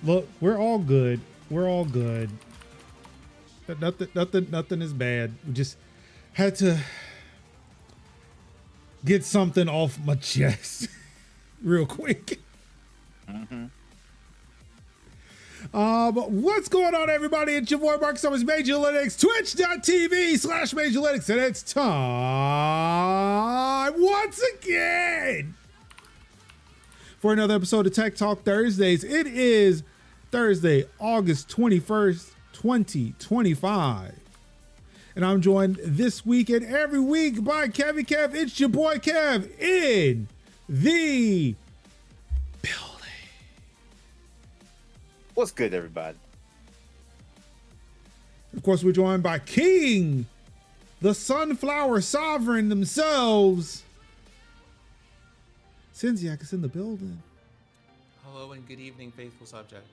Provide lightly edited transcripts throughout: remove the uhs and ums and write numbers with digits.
Look, we're all good. We're all good. Nothing is bad. We just had to get something off my chest real quick. Mm-hmm. But what's going on, everybody? It's your boy Mark Summers, Major Linux, twitch.tv/Major Linux, and it's time once again for another episode of Tech Talk Thursdays. It is Thursday, August 21st, 2025. And I'm joined this week and every week by Kevy Kev. It's your boy Kev in the building. What's good, everybody? Of course, we're joined by King, the Sunflower Sovereign themselves. Sinziak is in the building. Hello and good evening, faithful subjects.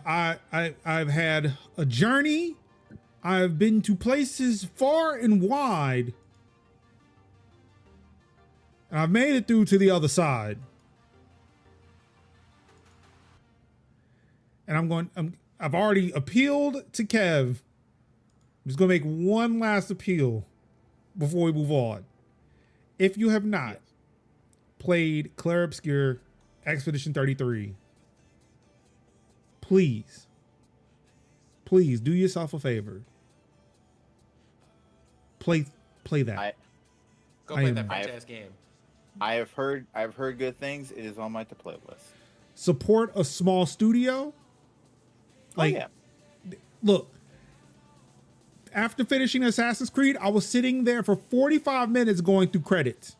I've had a journey. I've been to places far and wide. And I've made it through to the other side. And I've already appealed to Kev. I'm just gonna make one last appeal before we move on. If you have not played Clair Obscur Expedition 33, please do yourself a favor. Play that. Go play that French ass game. I've heard good things. It is on my to play list. Support a small studio. Look, after finishing Assassin's Creed, I was sitting there for 45 minutes going through credits.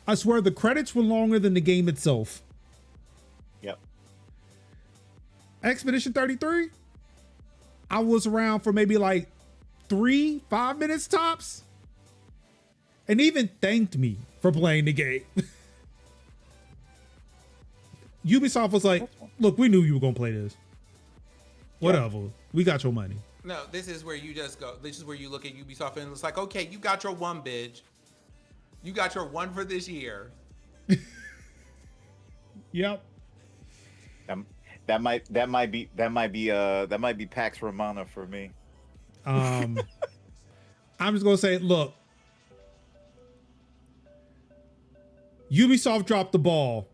I swear the credits were longer than the game itself. Yep. Expedition 33, I was around for maybe like 3-5 minutes tops. And even thanked me for playing the game. Ubisoft was like, look, we knew you were going to play this. Whatever. We got your money. No, this is where you just go. This is where you look at Ubisoft and it's like, okay, you got your one, bitch. You got your one for this year. Yep. That might be Pax Romana for me. I'm just gonna say, look, Ubisoft dropped the ball.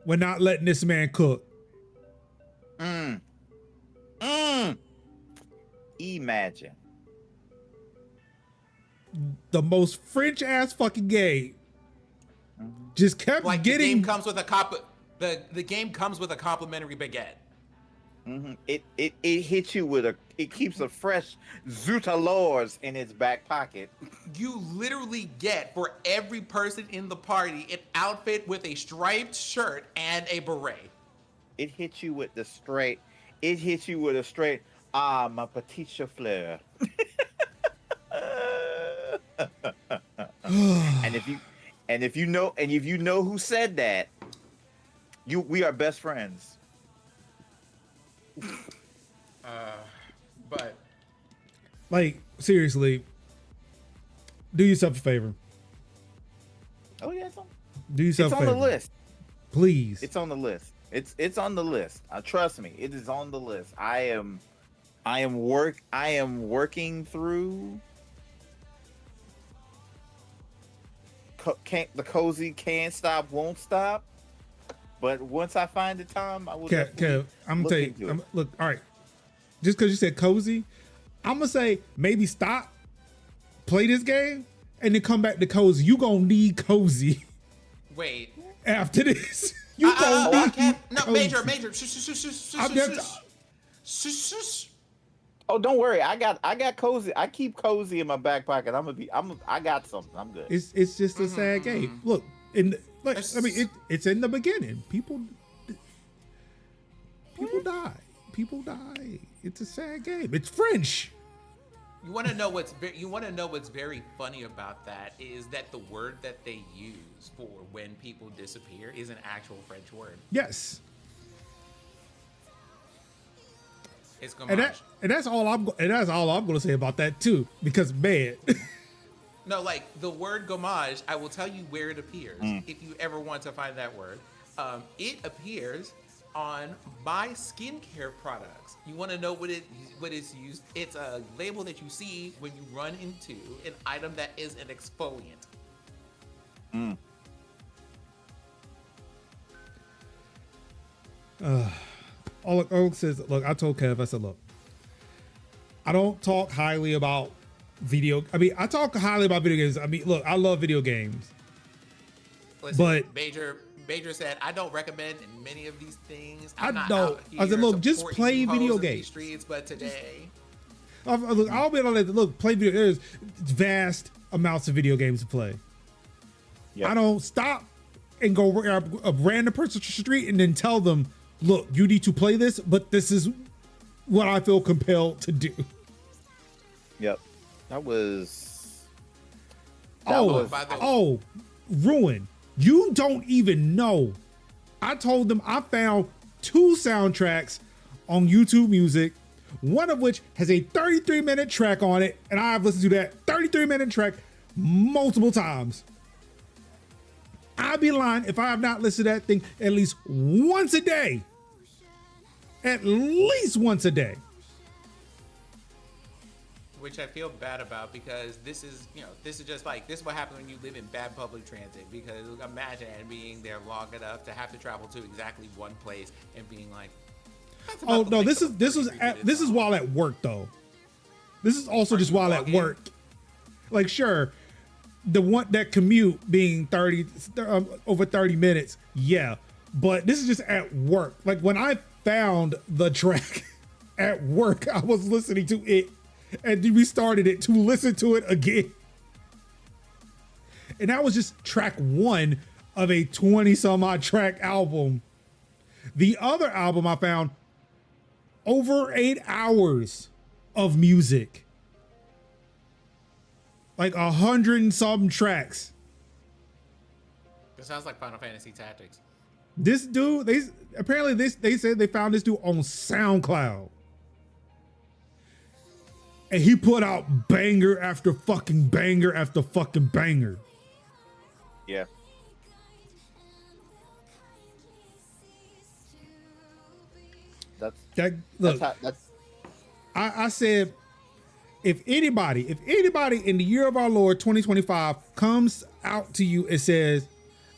We're not letting this man cook. Imagine. The most French ass fucking game. Just kept like getting. The game comes with the game comes with a complimentary baguette. Mm-hmm. It hits you with it keeps a fresh Zoutalours in its back pocket. You literally get for every person in the party an outfit with a striped shirt and a beret. It hits you with a straight, ma petite chauffeur. and if you know who said that, we are best friends. But Like, seriously, do yourself a favor. Oh yeah, Do yourself a favor. It's on the list. Please. It's on the list. It's on the list. Trust me, it is on the list. I am working through the cozy can't stop, won't stop. But once I find the time, I will. Kev, I'm gonna tell you. Look, all right. Just because you said cozy, I'm gonna say maybe stop, play this game, and then come back to cozy. You gonna need cozy. Wait. After this, you gonna need cozy. No, major. Oh, don't worry. I got cozy. I keep cozy in my back pocket. I got something. I'm good. It's just a sad game. Look, it's in the beginning. People die. People die. It's a sad game. It's French. You want to know what's very funny about that is that the word that they use for when people disappear is an actual French word. Yes. It's gommage. And that's all I'm going to say about that too, because man. No, like the word gommage, I will tell you where it appears if you ever want to find that word. It appears on my skincare products. You want to know what it's used? It's a label that you see when you run into an item that is an exfoliant. Mm. All it says, look, I told Kev, I said, look, I don't talk highly about I talk highly about video games. I mean, look, I love video games. Listen, but Major said, I don't recommend many of these things. I I'm not know. out I said, here look, just supporting play you video hoes in these games. Streets, but today, Look, I'll be able to look, play video. There's vast amounts of video games to play. Yep. I don't stop and go a random person to the street and then tell them, look, you need to play this, but this is what I feel compelled to do. Yep. That was. Ruin. You don't even know. I told them I found 2 soundtracks on YouTube Music, one of which has a 33-minute track on it, and I've listened to that 33-minute track multiple times. I'd be lying if I have not listened to that thing at least once a day. At least once a day. which I feel bad about because this is just like, this is what happens when you live in bad public transit, because imagine being there long enough to have to travel to exactly one place and being like, oh no, this is while at work though. This is also just while at work. Like, sure, the one that commute being over 30 minutes, yeah, but this is just at work. Like when I found the track at work, I was listening to it and restarted it to listen to it again. And that was just track 1 of a 20 some odd track album. The other album I found over 8 hours of music. Like 100 and some tracks. It sounds like Final Fantasy Tactics. This dude, they said they found this dude on SoundCloud. And he put out banger after fucking banger after fucking banger. Yeah. I said, if anybody in the year of our Lord 2025 comes out to you and says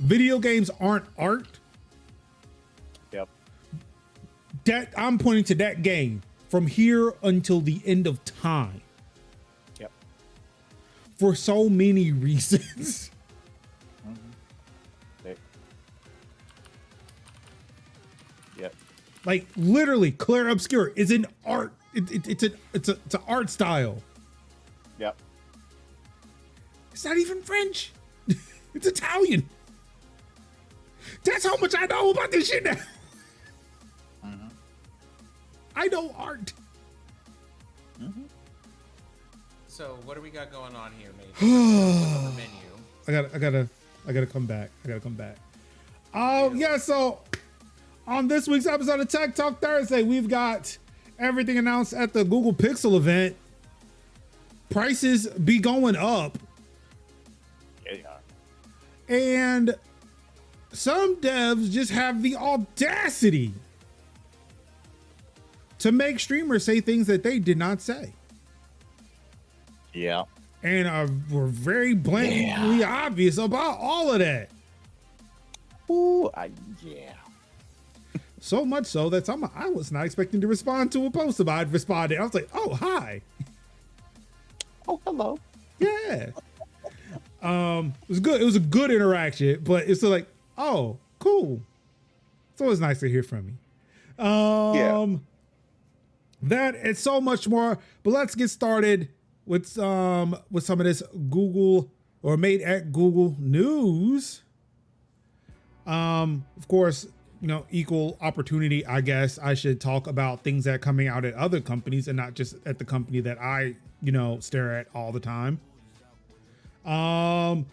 video games aren't art, yep, that I'm pointing to that game from here until the end of time. Yep. For so many reasons. Mm-hmm. Yep. Like literally, Clair Obscur is an art. It's an art style. Yep. It's not even French. It's Italian. That's how much I know about this shit now. Mm-hmm. I know art. Mm-hmm. So what do we got going on here, Major? On the menu. I gotta come back. Yeah, so on this week's episode of Tech Talk Thursday, we've got everything announced at the Google Pixel event. Prices be going up. Yeah. And some devs just have the audacity to make streamers say things that they did not say. Yeah. And were very blatantly obvious about all of that. Ooh, yeah. So much so that I was not expecting to respond to a post about it. Responded. I was like, oh, hi. Oh, hello. Yeah. It was good. It was a good interaction, but it's still like, oh, cool. It's always nice to hear from you. That and so much more. But let's get started with some of this Google or made at Google news. Of course, equal opportunity, I guess I should talk about things that are coming out at other companies and not just at the company that I, stare at all the time. The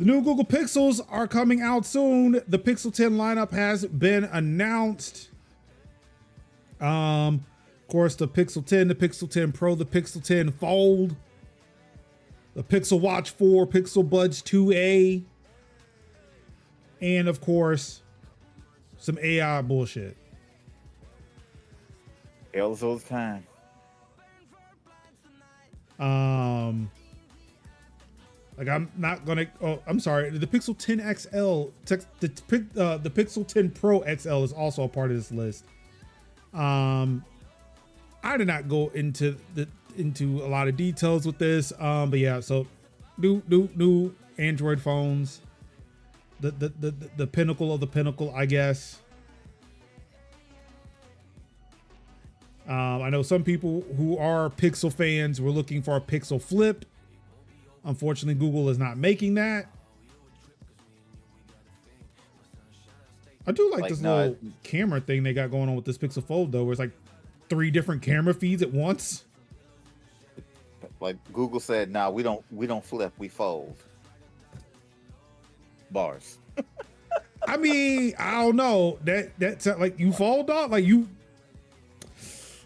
new Google Pixels are coming out soon. The Pixel 10 lineup has been announced. Of course, the Pixel 10, the Pixel 10 Pro, the Pixel 10 Fold, the Pixel Watch 4, Pixel Buds 2a, and of course, some AI bullshit. Hails all the time. Like I'm not gonna. Oh, I'm sorry. The Pixel 10 XL, the Pixel 10 Pro XL is also a part of this list. I did not go into a lot of details with this. But yeah, so new Android phones, the pinnacle of the pinnacle, I guess. I know some people who are Pixel fans were looking for a Pixel Flip. Unfortunately, Google is not making that. I do like this little camera thing they got going on with this Pixel Fold, though, where it's like 3 different camera feeds at once. Like Google said, "Nah, we don't flip, we fold." Bars. I mean, I don't know. That's like you fold off, like you.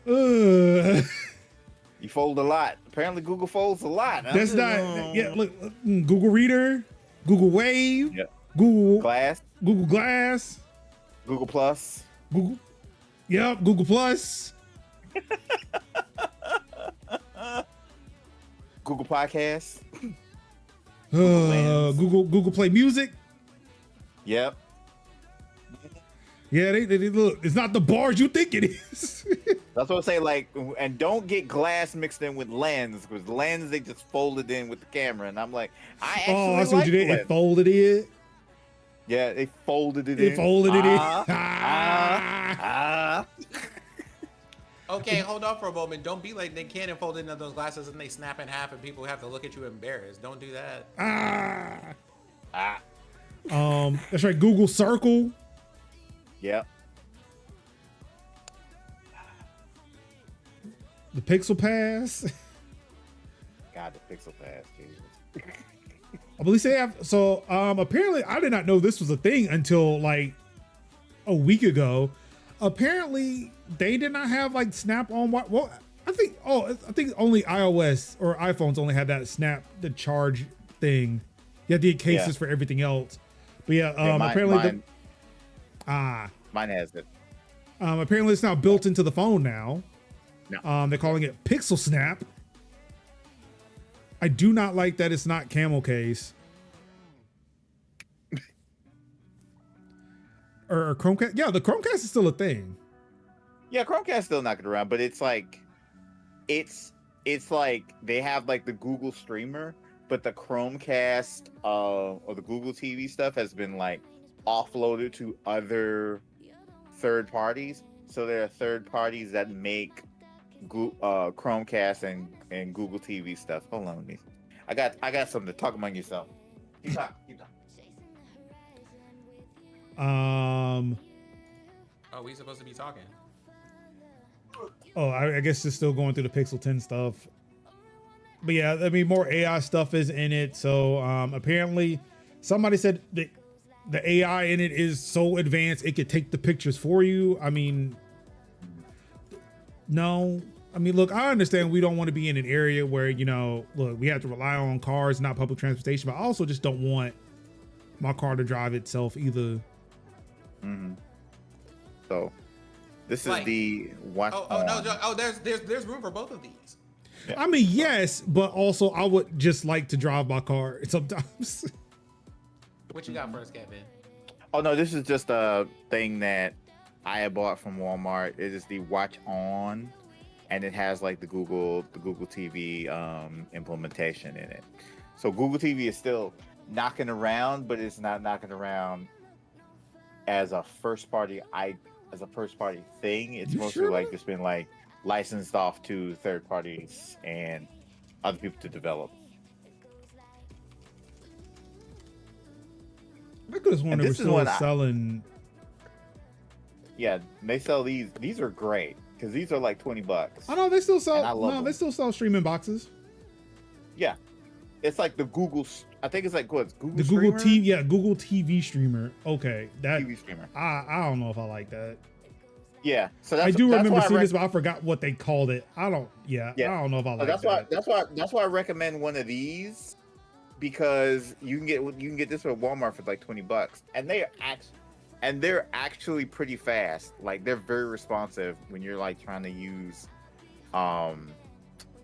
You fold a lot. Apparently, Google folds a lot. That's not. Yeah, look, Google Reader, Google Wave, yep. Google Glass, Google Glass, Google Plus, Google. Yep, Google Plus. Google Podcasts. Google Play Music. Yep. Yeah, they look. It's not the bars you think it is. That's what I'm saying. Like, and don't get glass mixed in with lens, because lens they just folded in with the camera, and I'm like, I actually that's what you did. It folded it. Yeah, they folded it. It in. folded it in. Okay, hold on for a moment. Don't be like Nick Cannon folding in those glasses and they snap in half and people have to look at you embarrassed. Don't do that. That's right. Google Circle. Yep. The Pixel Pass. God, the Pixel Pass, Jesus. I believe they have. So apparently, I did not know this was a thing until like a week ago. Apparently, they did not have like Snap-on. Well, I think only iOS or iPhones only had that Snap the charge thing. You had the cases for everything else. But yeah, apparently mine has it. Apparently, it's now built into the phone now. No. They're calling it Pixel Snap. I do not like that it's not camel case. or Chromecast. Yeah, the Chromecast is still a thing. Yeah, Chromecast still knocking around, but it's like they have like the Google streamer, but the Chromecast or the Google TV stuff has been like offloaded to other third parties. So there are third parties that make Chromecast and Google TV stuff. Hold on, me. I got something to talk among yourself. Keep talking. Oh, we supposed to be talking. Oh, I guess it's still going through the Pixel 10 stuff. But yeah, I mean, more AI stuff is in it. So apparently somebody said that the AI in it is so advanced it could take the pictures for you. I mean, no. I mean, look, I understand we don't want to be in an area where, look, we have to rely on cars, not public transportation, but I also just don't want my car to drive itself either. Mm-hmm. So this is the watch. There's room for both of these. Yeah. I mean, yes, but also I would just like to drive my car sometimes. What you got for us, Kevin? Oh no, this is just a thing that I had bought from Walmart. It is the Watch On, and it has like the Google TV implementation in it. So Google TV is still knocking around, but it's not knocking around as a first party thing. It's mostly like it's been like licensed off to third parties and other people to develop. I could have sworn they were still selling. Yeah, they sell these. These are great because these are like $20. I know they still sell. No, they still sell streaming boxes. Yeah, it's like the Google. I think it's like what's Google. The streamer? Google TV. Yeah, Google TV streamer. Okay, that TV streamer. I don't know if I like that. Yeah, so I do remember seeing this, but I forgot what they called it. I don't know if I like that. That's why I recommend one of these, because you can get this at Walmart for like $20, and they are and they're actually pretty fast. Like they're very responsive when you're like trying to use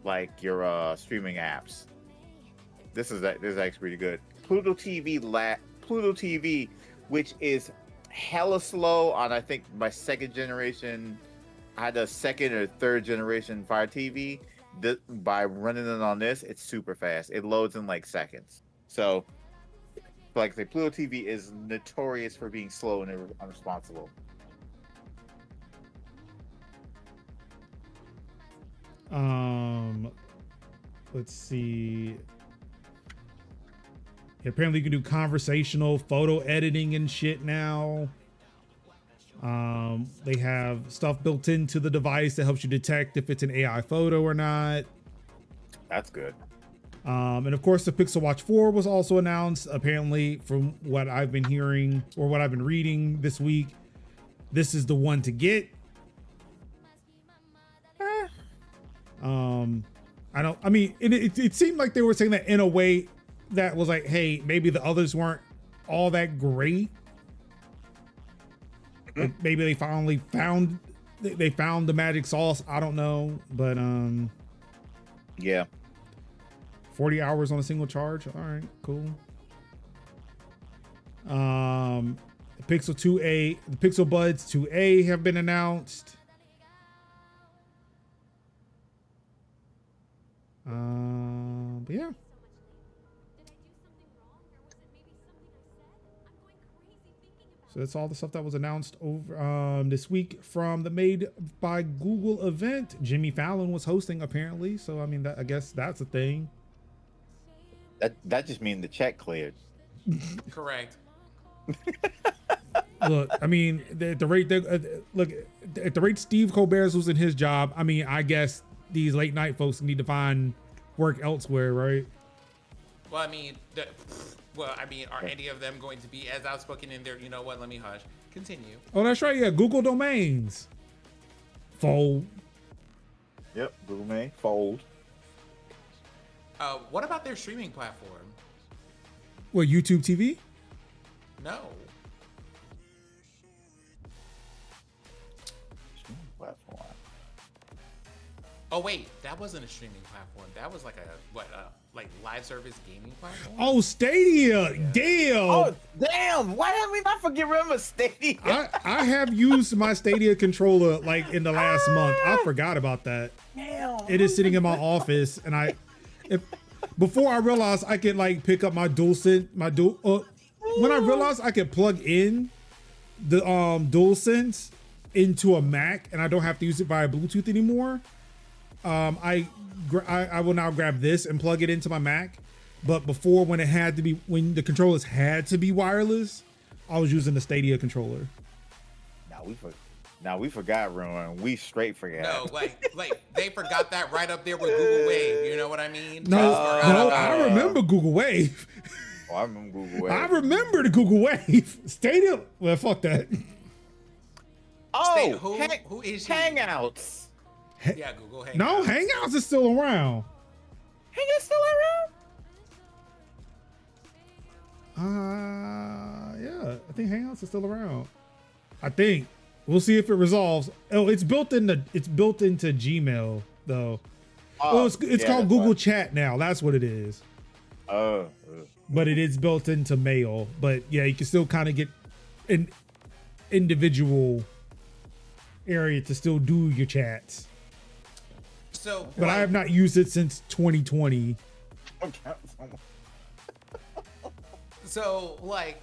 like your streaming apps. This is actually pretty good. Pluto TV, which is hella slow on, I think, my second generation. I had a second or third generation Fire TV. By running it on this, it's super fast. It loads in like seconds. So, like I say, Pluto TV is notorious for being slow and unresponsible. Let's see. Apparently, you can do conversational photo editing and shit now. They have stuff built into the device that helps you detect if it's an AI photo or not. That's good. And of course, the Pixel Watch 4 was also announced. Apparently, from what I've been hearing or what I've been reading this week, this is the one to get. It seemed like they were saying that in a way that was like, hey, maybe the others weren't all that great. Like maybe they finally found the magic sauce. I don't know, but yeah, 40 hours on a single charge. All right, cool. The Pixel 2a, the Pixel Buds 2a have been announced. But yeah. So that's all the stuff that was announced over this week from the Made by Google event. Jimmy Fallon was hosting apparently, so I mean, I guess that's a thing. That just means the check cleared. Correct. Look, I mean, at the rate Steve Colbert's losing his job, I mean, I guess these late night folks need to find work elsewhere, right? Well, I mean, are any of them going to be as outspoken in their, you know what, let me hush. Continue. Oh, that's right. Yeah, Google Domains. Fold. Yep, Google May fold. What about their streaming platform? What, YouTube TV? No. Streaming platform. Oh wait, that wasn't a streaming platform. That was like like live service gaming platform. Oh, Stadia. Yeah. Damn. Oh, damn. Why did we not remember Stadia? I have used my Stadia controller like in the last month. I forgot about that. Damn. It is sitting in my office, and before I realized I could like pick up my DualSense, when I realized I could plug in the DualSense into a Mac, and I don't have to use it via Bluetooth anymore. I will now grab this and plug it into my Mac. But before, when the controllers had to be wireless, I was using the Stadia controller. Now we forgot, Ruin. We straight forgot. No, like they forgot that right up there with Google Wave. You know what I mean? No, I remember Google Wave. Oh, I remember Google Wave. I remember the Google Wave. Stadia. Well, fuck that. Oh, who is she? Hangouts. Yeah, Google Hangouts. No, Hangouts is still around. Hangouts still around? Yeah, I think Hangouts is still around. I think. We'll see if it resolves. Oh, it's built into Gmail though. It's called Google right. Chat now. That's what it is. But it is built into Mail. But yeah, you can still kind of get an individual area to still do your chats. But I have not used it since 2020. So, like,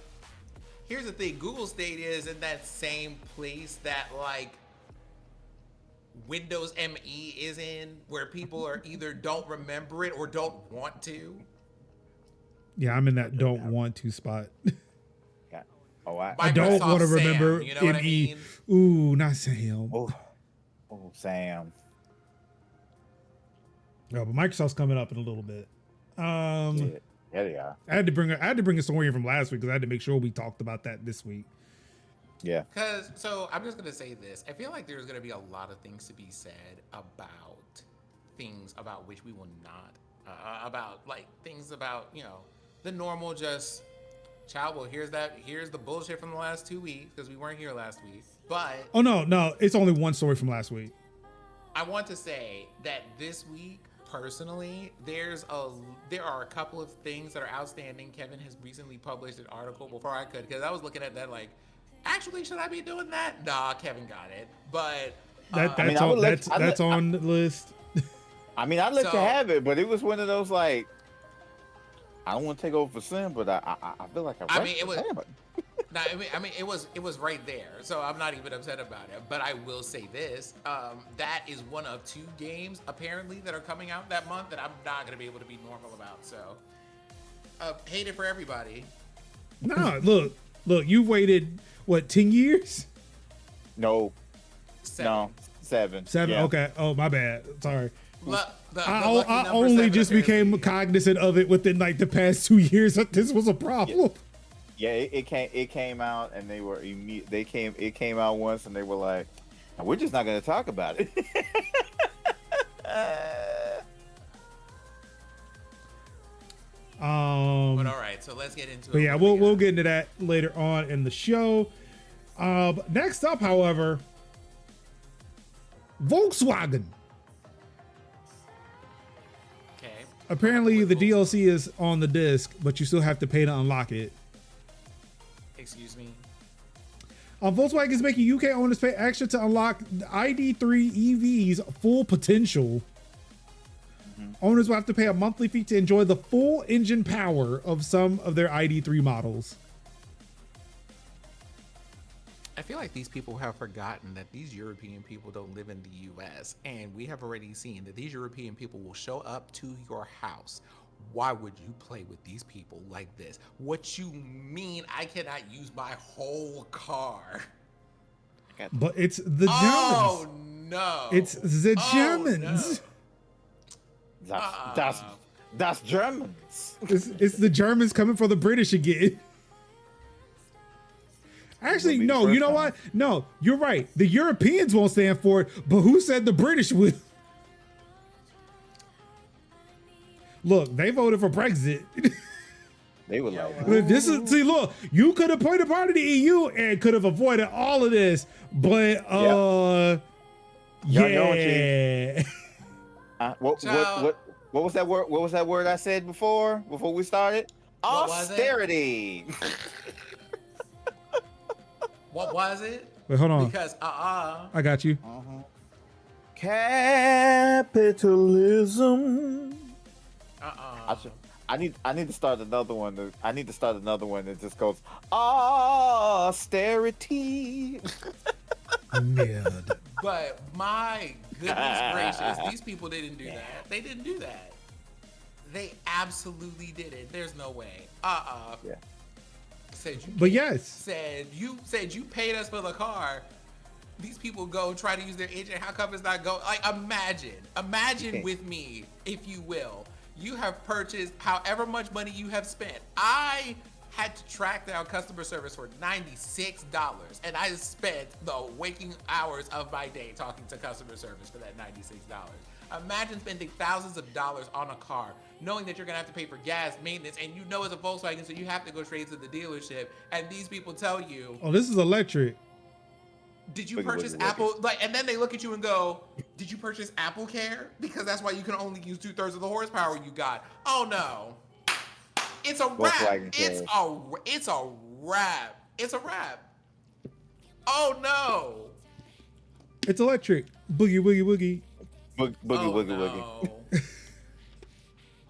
here's the thing. Google Stadia is in that same place that, like, Windows ME is in, where people are either don't remember it or don't want to. Yeah, I'm in that don't want to spot. Yeah. Oh, I don't want to remember Sam, you know what I mean? Ooh, not Sam. Oh, Sam. No, but Microsoft's coming up in a little bit. Yeah, they are. I had to bring a story from last week because I had to make sure we talked about that this week. Yeah. So I'm just gonna say this. I feel like there's gonna be a lot of things to be said about things about which we will not about like things about, you know, the normal just Child, well, here's the bullshit from the last 2 weeks because we weren't here last week. But Oh no, it's only one story from last week. I want to say that this week, personally, there are a couple of things that are outstanding. Kevin has recently published an article before I could, because I was looking at that like, actually, should I be doing that? Nah, Kevin got it. But that's on the list. I mean, I'd like to have it, but it was one of those like, I don't want to take over for Sim, but I feel like I mean, it was. No, I mean, it was right there, so I'm not even upset about it. But I will say this: that is one of 2 games apparently that are coming out that month that I'm not gonna be able to be normal about. So, hate it for everybody. Nah, look, you waited what 10 years? No, 7. 7. 7. Yeah. Okay. Oh, my bad. Sorry. I Lucky only number just 7 became apparently. cognizant of it within like the past 2 years that this was a problem. Yeah, it came out, and it came out once, and they were like, we're just not going to talk about it. But all right, so let's get into it. But yeah, we'll get into that later on in the show. Next up, however, Volkswagen. Okay. Apparently, the DLC is on the disc, but you still have to pay to unlock it. Excuse me. Volkswagen is making UK owners pay extra to unlock the ID.3 EV's full potential. Owners will have to pay a monthly fee to enjoy the full engine power of some of their ID.3 models. I feel like these people have forgotten that these European people don't live in the US, and we have already seen that these European people will show up to your house. Why would you play with these people like this? What you mean I cannot use my whole car? But it's the Germans. Oh no. It's the Germans. That's Germans. It's the Germans coming for the British again. Actually, no, you know what? No, you're right. The Europeans won't stand for it, but who said the British will? Look, they voted for Brexit. They were like, look, you could have played a part of the EU and could have avoided all of this, but yeah. What was that word? What was that word I said before we started? What was it? Austerity. What was it? Wait, hold on. Because I got you. Capitalism. I need to start another one. I need to start another one that just goes austerity. Nerd. But my goodness gracious, these people didn't do that. They didn't do that. They absolutely didn't. There's no way. Yeah. Said you paid us for the car. These people go try to use their agent. How come it's not go? Like imagine with me, if you will. You have purchased however much money you have spent. I had to track down customer service for $96, and I spent the waking hours of my day talking to customer service for that $96. Imagine spending thousands of dollars on a car, knowing that you're gonna have to pay for gas, maintenance, and you know it's a Volkswagen, so you have to go straight to the dealership, and these people tell you, oh, this is electric. did you purchase Apple? And then they look at you and go, did you purchase Apple Care? Because that's why you can only use 2/3 of the horsepower you got. Oh no. It's a wrap. It's a wrap. It's a wrap. Oh no. It's electric. Boogie, woogie, woogie. Boogie.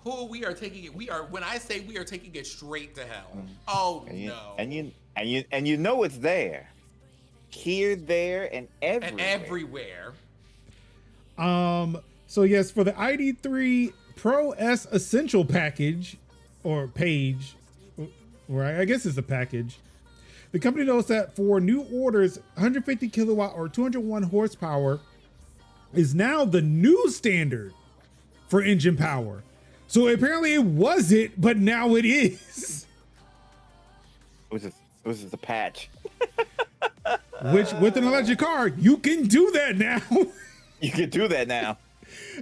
Who we are taking it? When I say we are taking it straight to hell. Oh no. And you know it's there. Here, there, and everywhere. So yes, for the ID.3 Pro S Essential package or page, or I guess it's a package. The company notes that for new orders, 150 kilowatt or 201 horsepower is now the new standard for engine power. So apparently it wasn't, but now it is. It was just a patch. Which, with an electric car, you can do that now. You can do that now.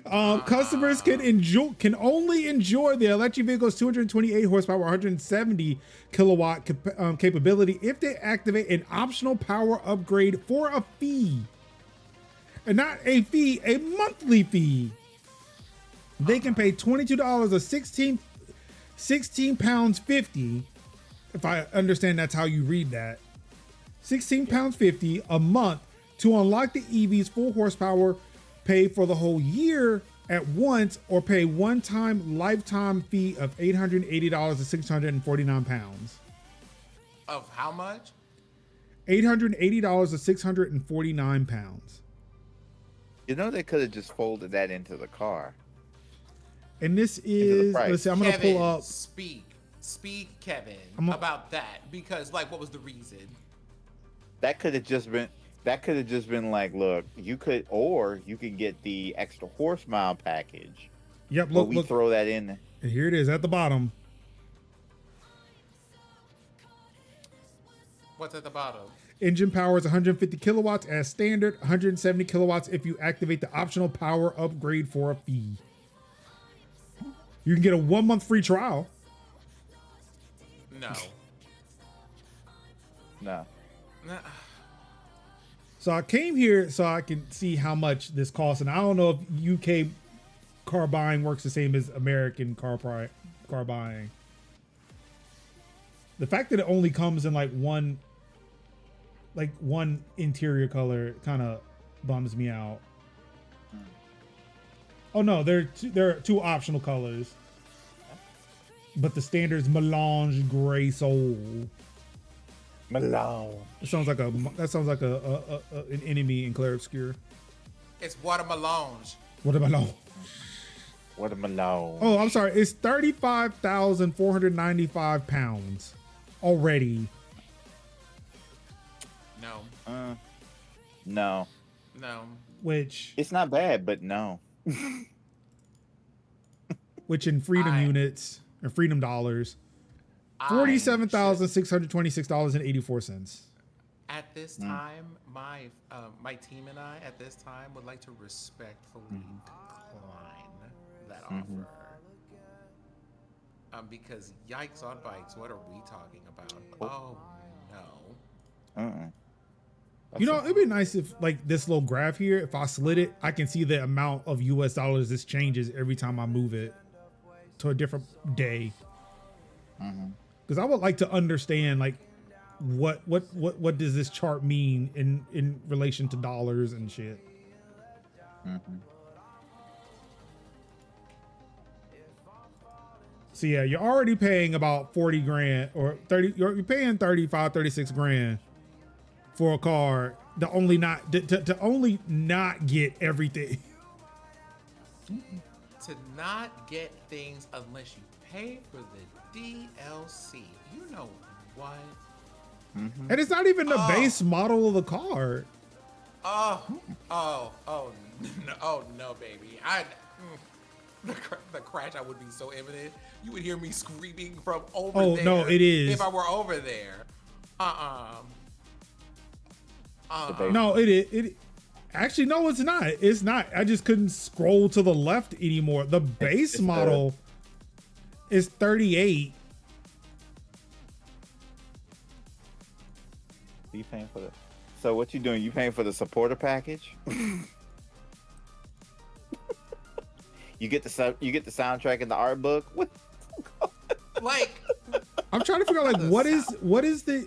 Customers can only enjoy the electric vehicle's 228 horsepower, 170 kilowatt capability if they activate an optional power upgrade for a fee. And not a fee, a monthly fee. They can pay $22 or 16 pounds 50. If I understand that's how you read that. 16 pounds 50 a month to unlock the EV's full horsepower, pay for the whole year at once, or pay one-time lifetime fee of $880 to 649 pounds. Of how much? $880 to 649 pounds. You know, they could have just folded that into the car. And this is, let's see, I'm going to pull up. Speak, Kevin, about that, because like, what was the reason? That could have just been like, look, you could get the extra horse mile package. Yep, look, throw that in. And here it is at the bottom. What's at the bottom? Engine power is 150 kilowatts as standard, 170 kilowatts if you activate the optional power upgrade for a fee. You can get a 1 month free trial. No. No. So I came here so I can see how much this costs, and I don't know if UK car buying works the same as American car buying. The fact that it only comes in like one interior color kind of bums me out. Oh no, there are two optional colors, but the standard's melange gray soul. Malone. That sounds like an enemy in Clair Obscure. It's watermelon. Watermelon. Watermelon. Oh, I'm sorry. It's 35,495 pounds already. No. No. No. Which it's not bad, but no. Which in freedom units or freedom dollars, $47,626.84. At this time, my team and I at this time would like to respectfully decline that offer. Because yikes on bikes, what are we talking about? Oh no. You know, it'd be nice if like this little graph here, if I slid it, I can see the amount of US dollars this changes every time I move it to a different day. Because I would like to understand like what does this chart mean in relation to dollars and shit. So yeah, you're already paying about 40 grand or 30, you're paying 35, 36 grand for a car to only not get everything. To not get things unless you pay for the DLC. You know what? And it's not even the base model of the car. Oh no, baby. The crash, I would be so imminent. You would hear me screaming from over there. Oh no, it is. If I were over there. No, it is. Actually, no, it's not. It's not. I just couldn't scroll to the left anymore. The base model is 38. You paying for the? So what you doing? You paying for the supporter package? You get the soundtrack and the art book. What? Like, I'm trying to figure out like what is the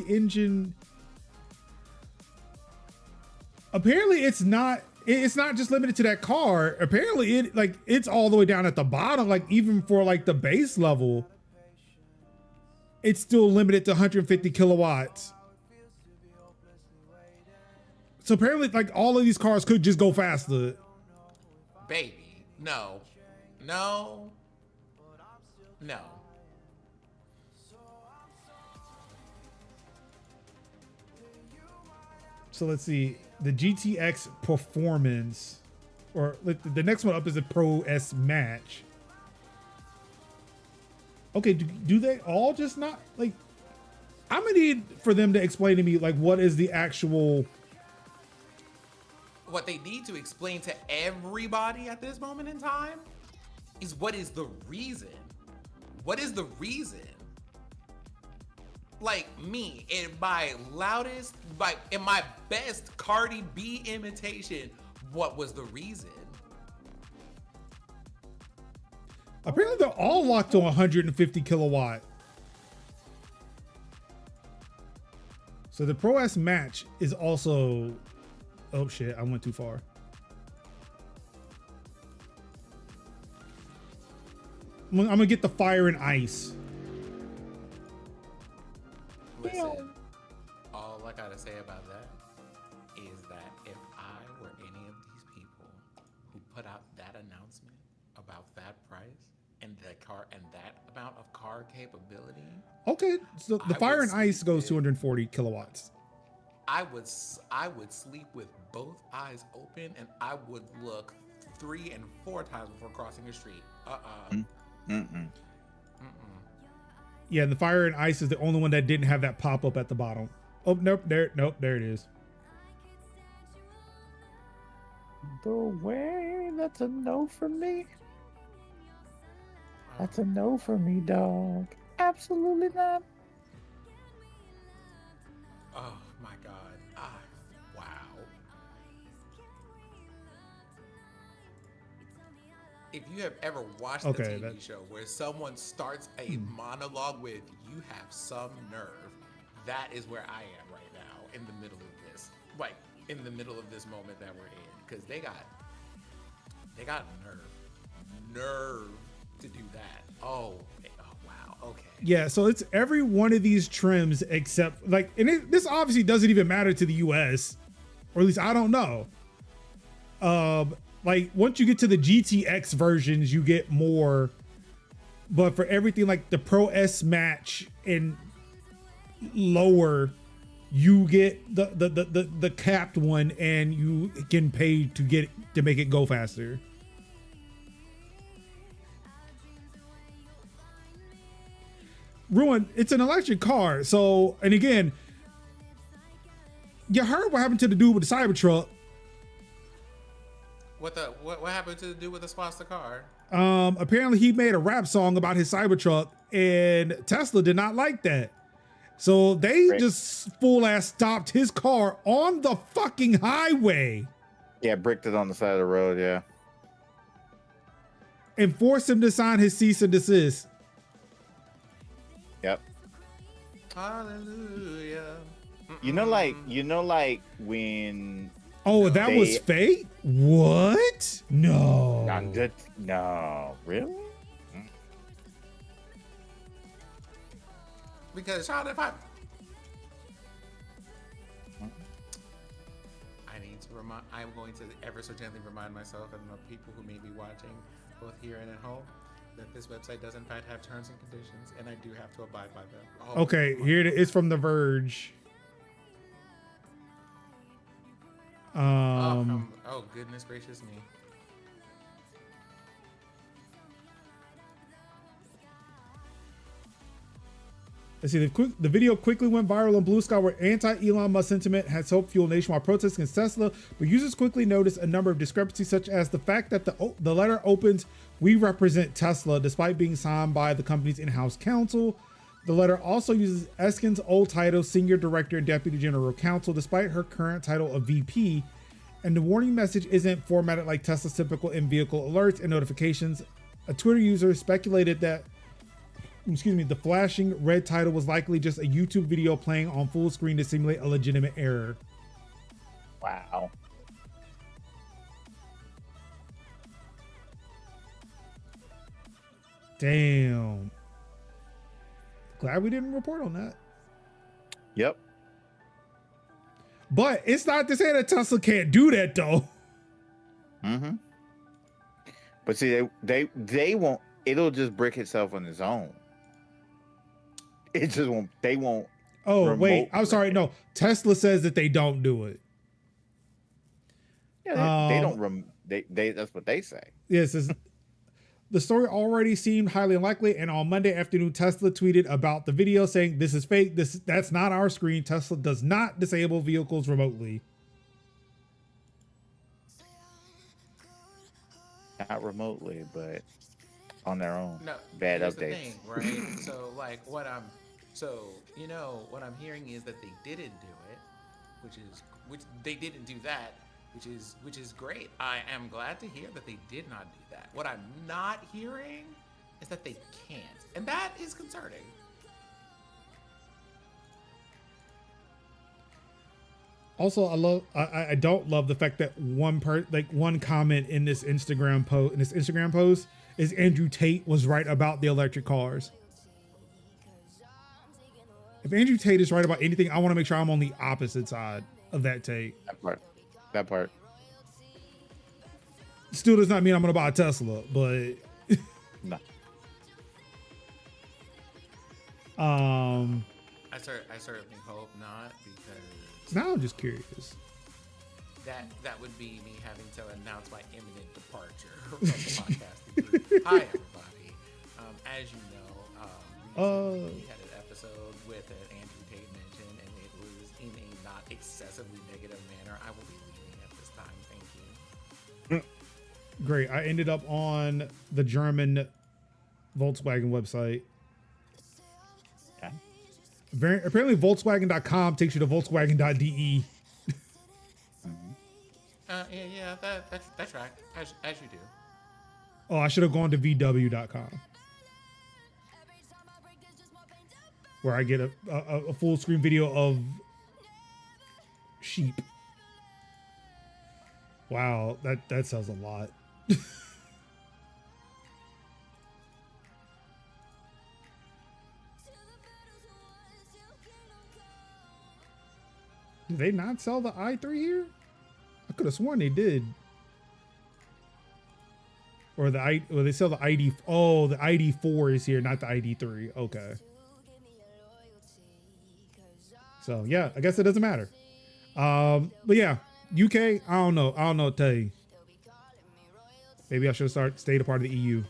engine? Apparently, it's not just limited to that car. Apparently, it's all the way down at the bottom. Like even for like the base level, it's still limited to 150 kilowatts. So apparently, like all of these cars could just go faster. Baby, no. So let's see the GTX performance, or the next one up is the Pro S Match. Okay, do they all just not like? I'm gonna need for them to explain to me like what is the actual what they need to explain to everybody at this moment in time is what is the reason? What is the reason? Like me, in my loudest, in my best Cardi B imitation, what was the reason? Apparently they're all locked to 150 kilowatt. So the Pro S match is also, oh shit, I went too far. I'm gonna get the fire and ice. Listen, all I gotta say about that is that if I were any of these people who put out that announcement about that price and that car and that amount of car capability, Okay, so the fire and ice goes 240 kilowatts. I would sleep with both eyes open, and I would look 3 and 4 times before crossing the street. Yeah, the fire and ice is the only one that didn't have that pop up at the bottom. Oh nope, there it is. The way, that's a no for me. That's a no for me, dog. Absolutely not. Oh my God. Wow. If you have ever watched a TV show where someone starts a monologue with, "You have some nerve," that is where I am right now, in the middle of this. Like, in the middle of this moment that we're in. Because they got nerve to do that. Oh wow, okay. Yeah, so it's every one of these trims except, like, and this obviously doesn't even matter to the US, or at least I don't know. Like once you get to the GTX versions, you get more, but for everything like the Pro S match and lower, you get the capped one, and you can pay to make it go faster. Ruin, it's an electric car, so, and again, you heard what happened to the dude with the Cybertruck. What happened to the dude with the sponsor car? Apparently he made a rap song about his Cybertruck, and Tesla did not like that. So they just full ass stopped his car on the fucking highway. Yeah, bricked it on the side of the road, yeah. And forced him to sign his cease and desist. Yep. Hallelujah. You know, like when. Oh, that was fake? What? No. Not good. No, really? Because child, if I need to remind, I'm going to ever so gently remind myself and the people who may be watching, both here and at home, that this website does in fact have terms and conditions, and I do have to abide by them. Oh, okay, here it is. It's from The Verge. Oh goodness gracious me. Let's see, the video quickly went viral on Blue Sky, where anti-Elon Musk sentiment has helped fuel nationwide protests against Tesla, but users quickly noticed a number of discrepancies, such as the fact that the letter opens, "We represent Tesla," despite being signed by the company's in-house counsel. The letter also uses Eskin's old title, Senior Director and Deputy General Counsel, despite her current title of VP, and the warning message isn't formatted like Tesla's typical in-vehicle alerts and notifications. A Twitter user speculated that the flashing red title was likely just a YouTube video playing on full screen to simulate a legitimate error. Wow. Damn. Glad we didn't report on that. Yep. But it's not to say that Tesla can't do that though. Mm-hmm. But see, they won't. It'll just brick itself on its own. It just won't. They won't. Oh wait, I'm sorry. No, Tesla says that they don't do it. Yeah, they don't. They that's what they say. Yes, the story already seemed highly unlikely, and on Monday afternoon, Tesla tweeted about the video saying, "This is fake. That's not our screen. Tesla does not disable vehicles remotely." not remotely, but on their own. No, Bad here's updates. the thing, right? So like what I'm hearing is that they didn't do it, which they didn't do that, which is great. I am glad to hear that they did not do that. What I'm not hearing is that they can't, and that is concerning. Also, I don't love the fact that one comment in this Instagram post is Andrew Tate was right about the electric cars. If Andrew Tate is right about anything, I want to make sure I'm on the opposite side of that Tate. That part. Still does not mean I'm going to buy a Tesla, but No. I certainly hope not, because now I'm just curious. that would be me having to announce my imminent departure from the podcasting group. Hi, everybody. As you know, we had an episode with an Andrew Tate mention, and it was in a not excessively negative manner. I will be leaving at this time. Thank you. Great. I ended up on the German Volkswagen website. Okay. Apparently Volkswagen.com takes you to Volkswagen.de. Yeah, that's right. As you do. Oh, I should have gone to VW.com, where I get a full screen video of sheep. Wow, that sounds a lot. Do they not sell the i3 here? I could have sworn they did. Or they sell the ID. Oh, the ID.4 is here, not the ID.3. Okay. So yeah, I guess it doesn't matter. But yeah, UK, I don't know what to tell you. Maybe I should stay a part of the EU.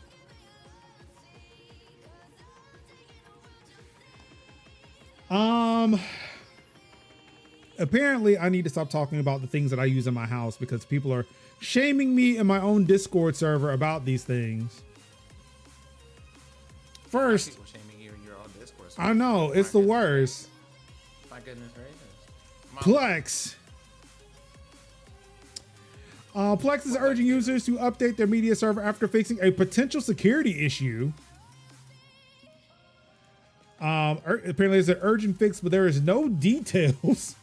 Apparently I need to stop talking about the things that I use in my house because people are shaming me in my own Discord server about these things. First, People shaming you in your own Discord server. I know, it's the worst. My goodness gracious. Plex. Plex is urging users to update their media server after fixing a potential security issue. Apparently it's an urgent fix, but there is no details.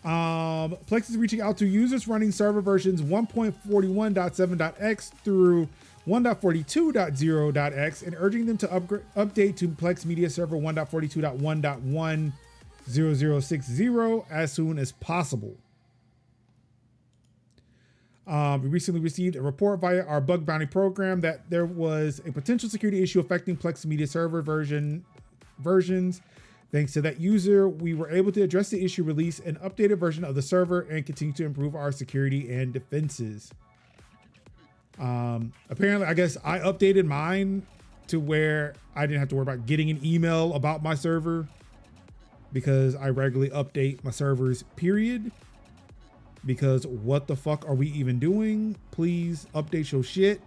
Plex is reaching out to users running server versions 1.41.7.x through 1.42.0.x and urging them to update to Plex Media Server 1.42.1.10060 as soon as possible. We recently received a report via our bug bounty program that there was a potential security issue affecting Plex Media Server versions. Thanks to that user, we were able to address the issue, release an updated version of the server, and continue to improve our security and defenses. Apparently, I guess I updated mine to where I didn't have to worry about getting an email about my server because I regularly update my servers, period. Because what the fuck are we even doing? Please update your shit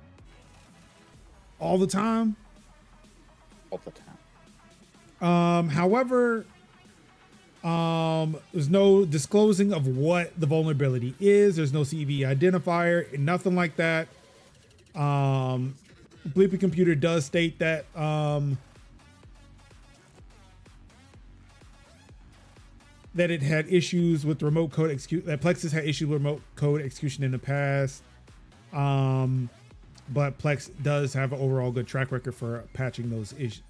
all the time. All the time. However, there's no disclosing of what the vulnerability is. There's no CV identifier, nothing like that. Bleepy Computer does state that that it had issues with remote code execution. That Plex has had issues with remote code execution in the past. But Plex does have an overall good track record for patching those issues.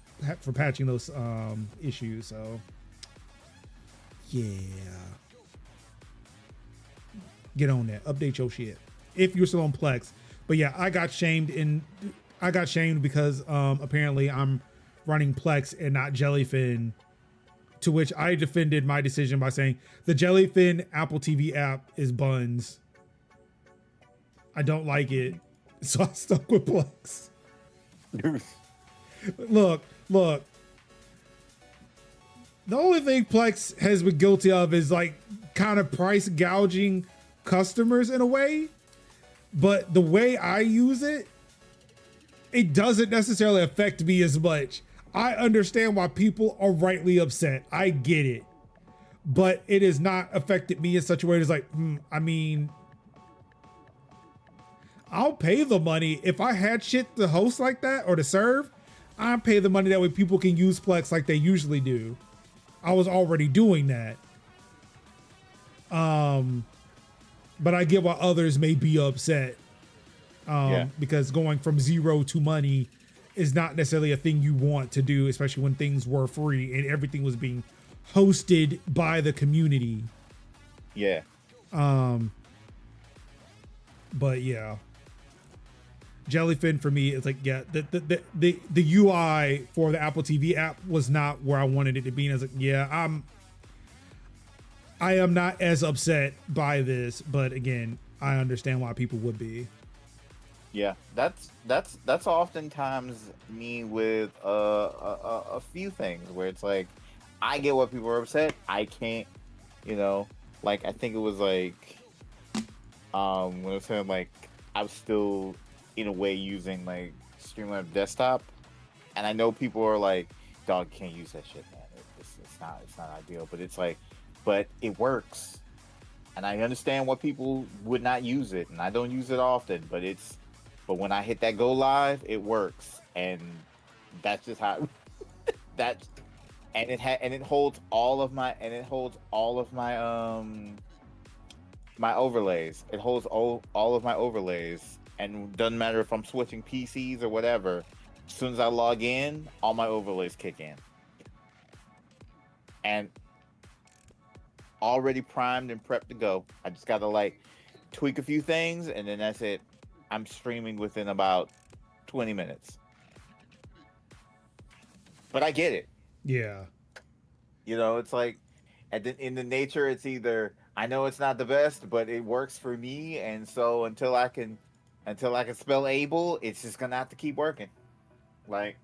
Issues. So yeah, get on that. Update your shit if you're still on Plex. But yeah, I got shamed because apparently I'm running Plex and not Jellyfin, to which I defended my decision by saying the Jellyfin Apple TV app is buns. I don't like it, so I stuck with Plex. Look. The only thing Plex has been guilty of is like kind of price gouging customers in a way. but the way I use it, it doesn't necessarily affect me as much. I understand why people are rightly upset. I get it. But it has not affected me in such a way that's like, I mean, I'll pay the money. If I had shit to host like that or to serve, I'd pay the money that way people can use Plex like they usually do. I was already doing that. But I get why others may be upset. Because going from zero to money is not necessarily a thing you want to do, especially when things were free and everything was being hosted by the community. Yeah. But yeah. Jellyfin for me is like, yeah, the UI for the Apple TV app was not where I wanted it to be. And I was like, yeah, I am not as upset by this, but again, I understand why people would be. Yeah, that's oftentimes me with a few things where it's like, I get why people are upset. I can't, like, I think it was like, when it was saying like, I was still in a way using like Streamlabs desktop, and I know people are like, dog, can't use that shit, man. It's not ideal, but it's like, but it works, and I understand why people would not use it, and I don't use it often, but when I hit that go live, it works, and that's just how it holds all of my my overlays. It holds all of my overlays, and doesn't matter if I'm switching PCs or whatever. As soon as I log in, all my overlays kick in, and already primed and prepped to go. I just gotta like tweak a few things, and then that's it. I'm streaming within about 20 minutes. But I get it. Yeah. It's like, in the nature, it's either, I know it's not the best, but it works for me, and so until I can spell able, it's just gonna have to keep working. Like,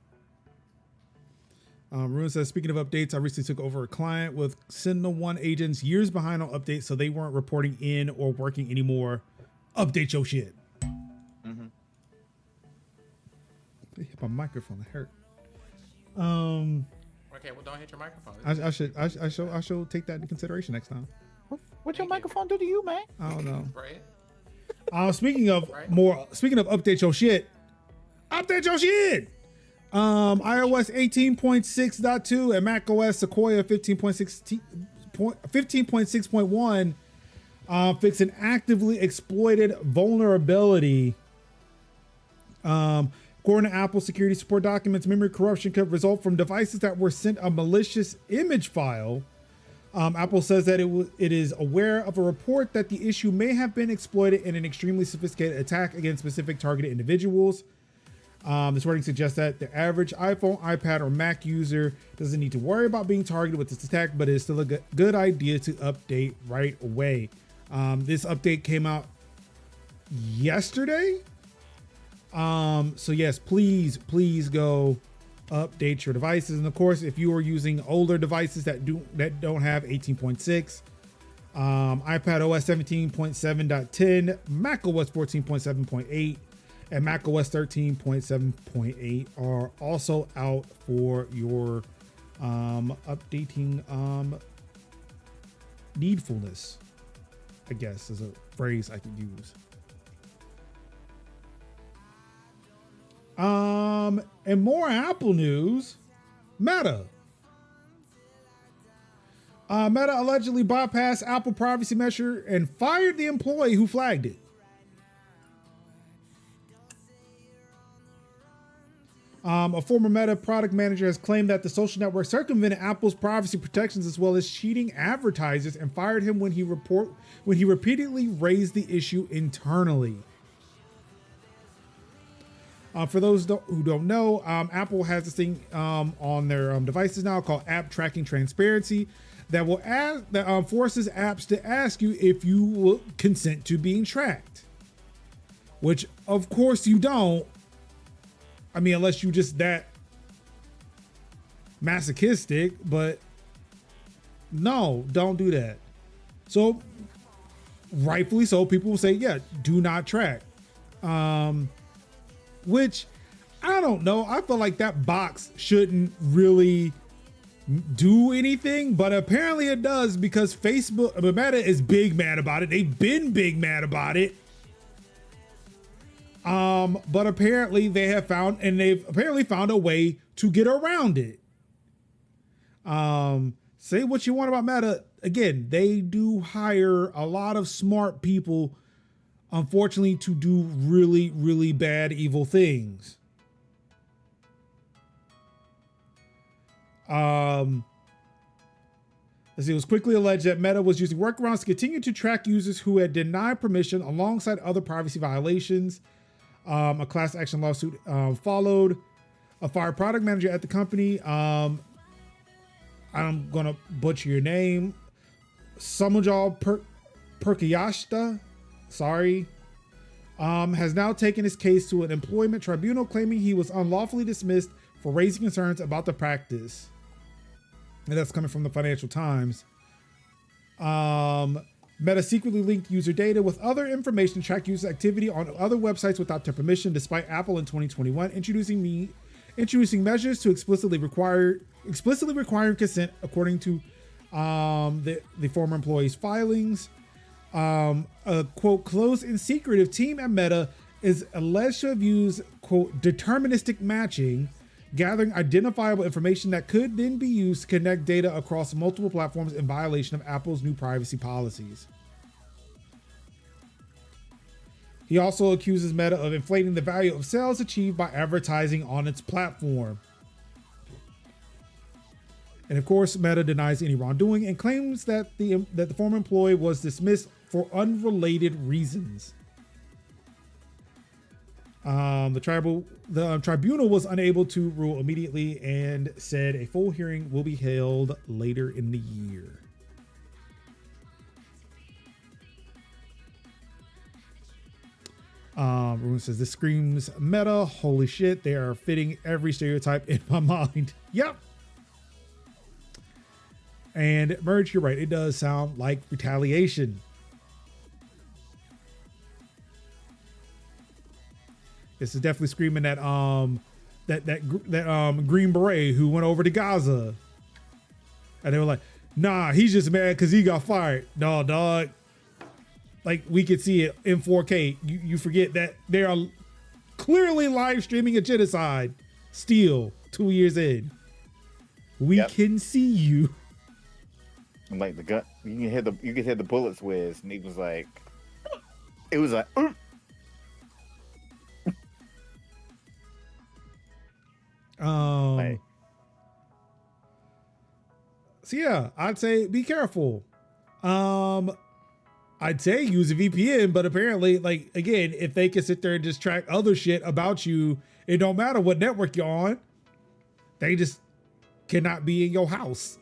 Rune says, speaking of updates, I recently took over a client with Sentinel-1 agents years behind on updates, so they weren't reporting in or working anymore. Update your shit. Mm-hmm. They hit my microphone. It hurt. Okay, well, don't hit your microphone. I should take that into consideration next time. What your microphone do to you, man? I don't know. Right. Speaking of update your shit. Update your shit. iOS 18.6.2 and macOS Sequoia 15.6.1 fix an actively exploited vulnerability. According to Apple security support documents, memory corruption could result from devices that were sent a malicious image file. Apple says that it is aware of a report that the issue may have been exploited in an extremely sophisticated attack against specific targeted individuals. This wording suggests that the average iPhone, iPad, or Mac user doesn't need to worry about being targeted with this attack, but it is still a good idea to update right away. This update came out yesterday. So yes, please go update your devices. And of course, if you are using older devices that don't have 18.6, iPad OS 17.7.10, Mac OS 14.7.8, and Mac OS 13.7.8 are also out for your updating needfulness, I guess is a phrase I could use. And more Apple news. Meta allegedly bypassed Apple privacy measure and fired the employee who flagged it. A former Meta product manager has claimed that the social network circumvented Apple's privacy protections as well as cheating advertisers, and fired him when he repeatedly raised the issue internally. For those who don't know, Apple has this thing on their devices now called App Tracking Transparency that will forces apps to ask you if you will consent to being tracked. Which, of course, you don't. I mean, unless you just that masochistic, but no, don't do that. So, rightfully so, people will say, yeah, do not track. Which I don't know. I feel like that box shouldn't really do anything, but apparently it does because Facebook, Meta is big mad about it. They've been big mad about it. But apparently they've apparently found a way to get around it. Say what you want about Meta. Again, they do hire a lot of smart people, unfortunately, to do really, really bad, evil things. Let's see, it was quickly alleged that Meta was using workarounds to continue to track users who had denied permission alongside other privacy violations. A class action lawsuit followed. A fired product manager at the company, I'm gonna butcher your name, Samujal Perkayashta, sorry, has now taken his case to an employment tribunal, claiming he was unlawfully dismissed for raising concerns about the practice. And that's coming from the Financial Times. Meta secretly linked user data with other information to track user activity on other websites without their permission, despite Apple in 2021 introducing measures to explicitly requiring consent, according to the former employee's filings. A quote, closed and secretive team at Meta is alleged to have used, quote, deterministic matching, gathering identifiable information that could then be used to connect data across multiple platforms in violation of Apple's new privacy policies. He also accuses Meta of inflating the value of sales achieved by advertising on its platform. And of course, Meta denies any wrongdoing and claims that the former employee was dismissed for unrelated reasons. The tribunal was unable to rule immediately and said a full hearing will be held later in the year. Ruben says, this screams Meta. Holy shit, they are fitting every stereotype in my mind. Yep. And Merge, you're right. It does sound like retaliation. This is definitely screaming that Green Beret who went over to Gaza, and they were like, "Nah, he's just mad because he got fired." No, dog. Like, we could see it in 4K. You forget that they are clearly live streaming a genocide. Still, 2 years in, we can see you. And like the gun, you can hear the bullets whiz, and he was like, it was like. So yeah, I'd say be careful. I'd say use a VPN, but apparently, like, again, if they can sit there and just track other shit about you, it don't matter what network you're on. They just cannot be in your house.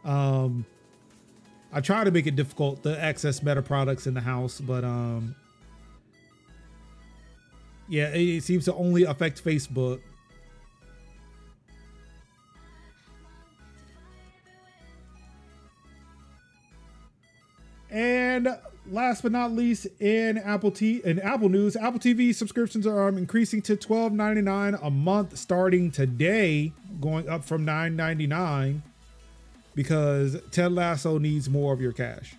I try to make it difficult to access Meta products in the house, but yeah, it seems to only affect Facebook. And last but not least, in Apple news, Apple TV subscriptions are increasing to $12.99 a month starting today, going up from $9.99 because Ted Lasso needs more of your cash.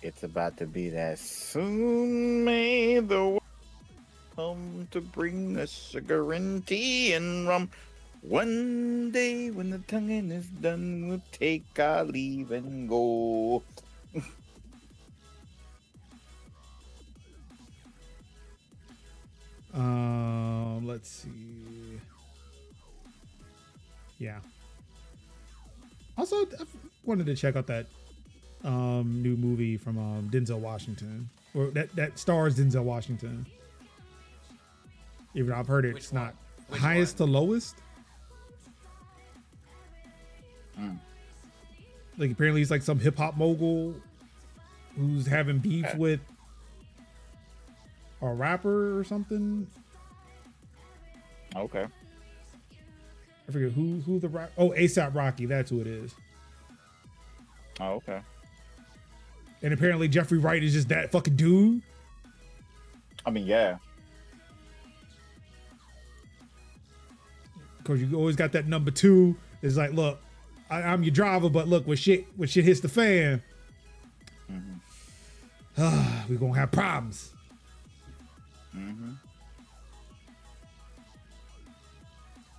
It's about to be that soon may the world come to bring us sugar and tea and rum. One day when the tonguing is done, we'll take our leave and go. Let's see. Yeah. Also, I wanted to check out that new movie from Denzel Washington, or that stars Denzel Washington. Even though I've heard it's not highest to lowest. Like, apparently he's like some hip hop mogul who's having beef with a rapper or something. Okay. I forget who the rap. Oh, ASAP Rocky. That's who it is. Oh, okay. And apparently Jeffrey Wright is just that fucking dude. I mean, yeah. Because you always got that number two. It's like, look, I'm your driver, but look, when shit hits the fan, we're gonna have problems.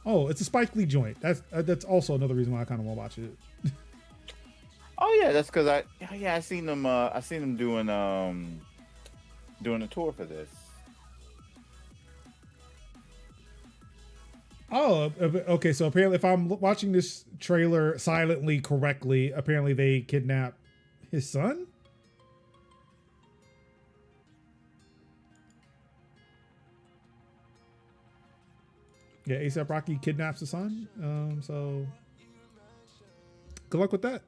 Oh, it's a Spike Lee joint. That's also another reason why I kind of want to watch it. Oh yeah, that's because I seen them doing a tour for this. Oh, okay. So apparently, if I'm watching this trailer silently correctly, apparently they kidnap his son. Yeah, A$AP Rocky kidnaps the son. So good luck with that.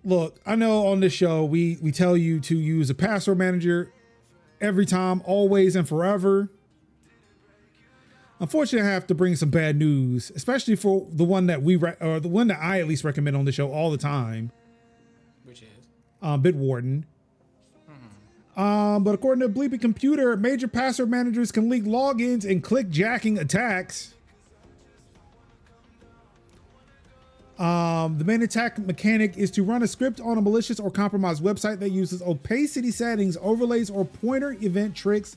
Look, I know on this show we tell you to use a password manager every time, always and forever. Unfortunately, I have to bring some bad news, especially for the one that the one that I at least recommend on the show all the time. Which is Bitwarden. But according to Bleepy Computer, major password managers can leak logins and clickjacking attacks. The main attack mechanic is to run a script on a malicious or compromised website that uses opacity settings, overlays, or pointer event tricks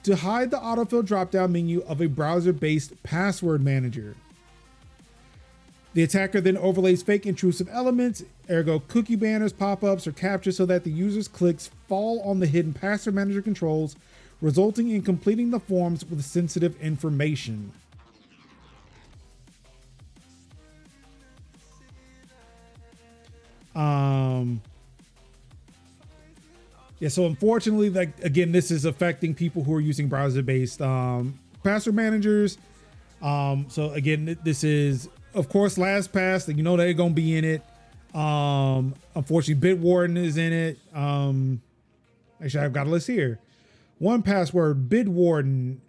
to hide the autofill drop-down menu of a browser-based password manager. The attacker then overlays fake intrusive elements, ergo cookie banners, pop-ups, or captures so that the user's clicks fall on the hidden password manager controls, resulting in completing the forms with sensitive information. Yeah, so unfortunately, like, again, this is affecting people who are using browser-based password managers. So again, this is, of course, LastPass. You know they're gonna be in it. Unfortunately, Bitwarden is in it. Actually, I've got a list here. 1Password, Bitwarden,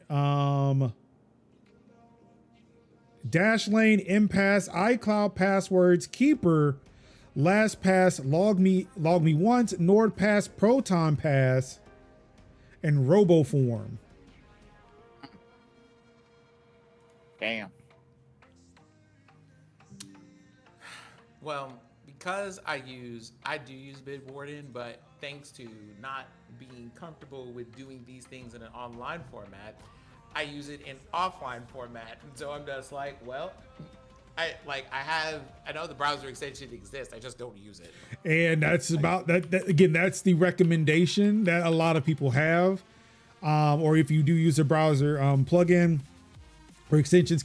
Dashlane, Impasse, iCloud Passwords, Keeper, LastPass, LogMe Once, NordPass, ProtonPass, and RoboForm. Damn. Well, because I do use Bitwarden, but thanks to not being comfortable with doing these things in an online format, I use it in offline format. And so I'm just like, well, I know the browser extension exists, I just don't use it. And that's about that. Again, that's the recommendation that a lot of people have. Or if you do use a browser plugin or extension,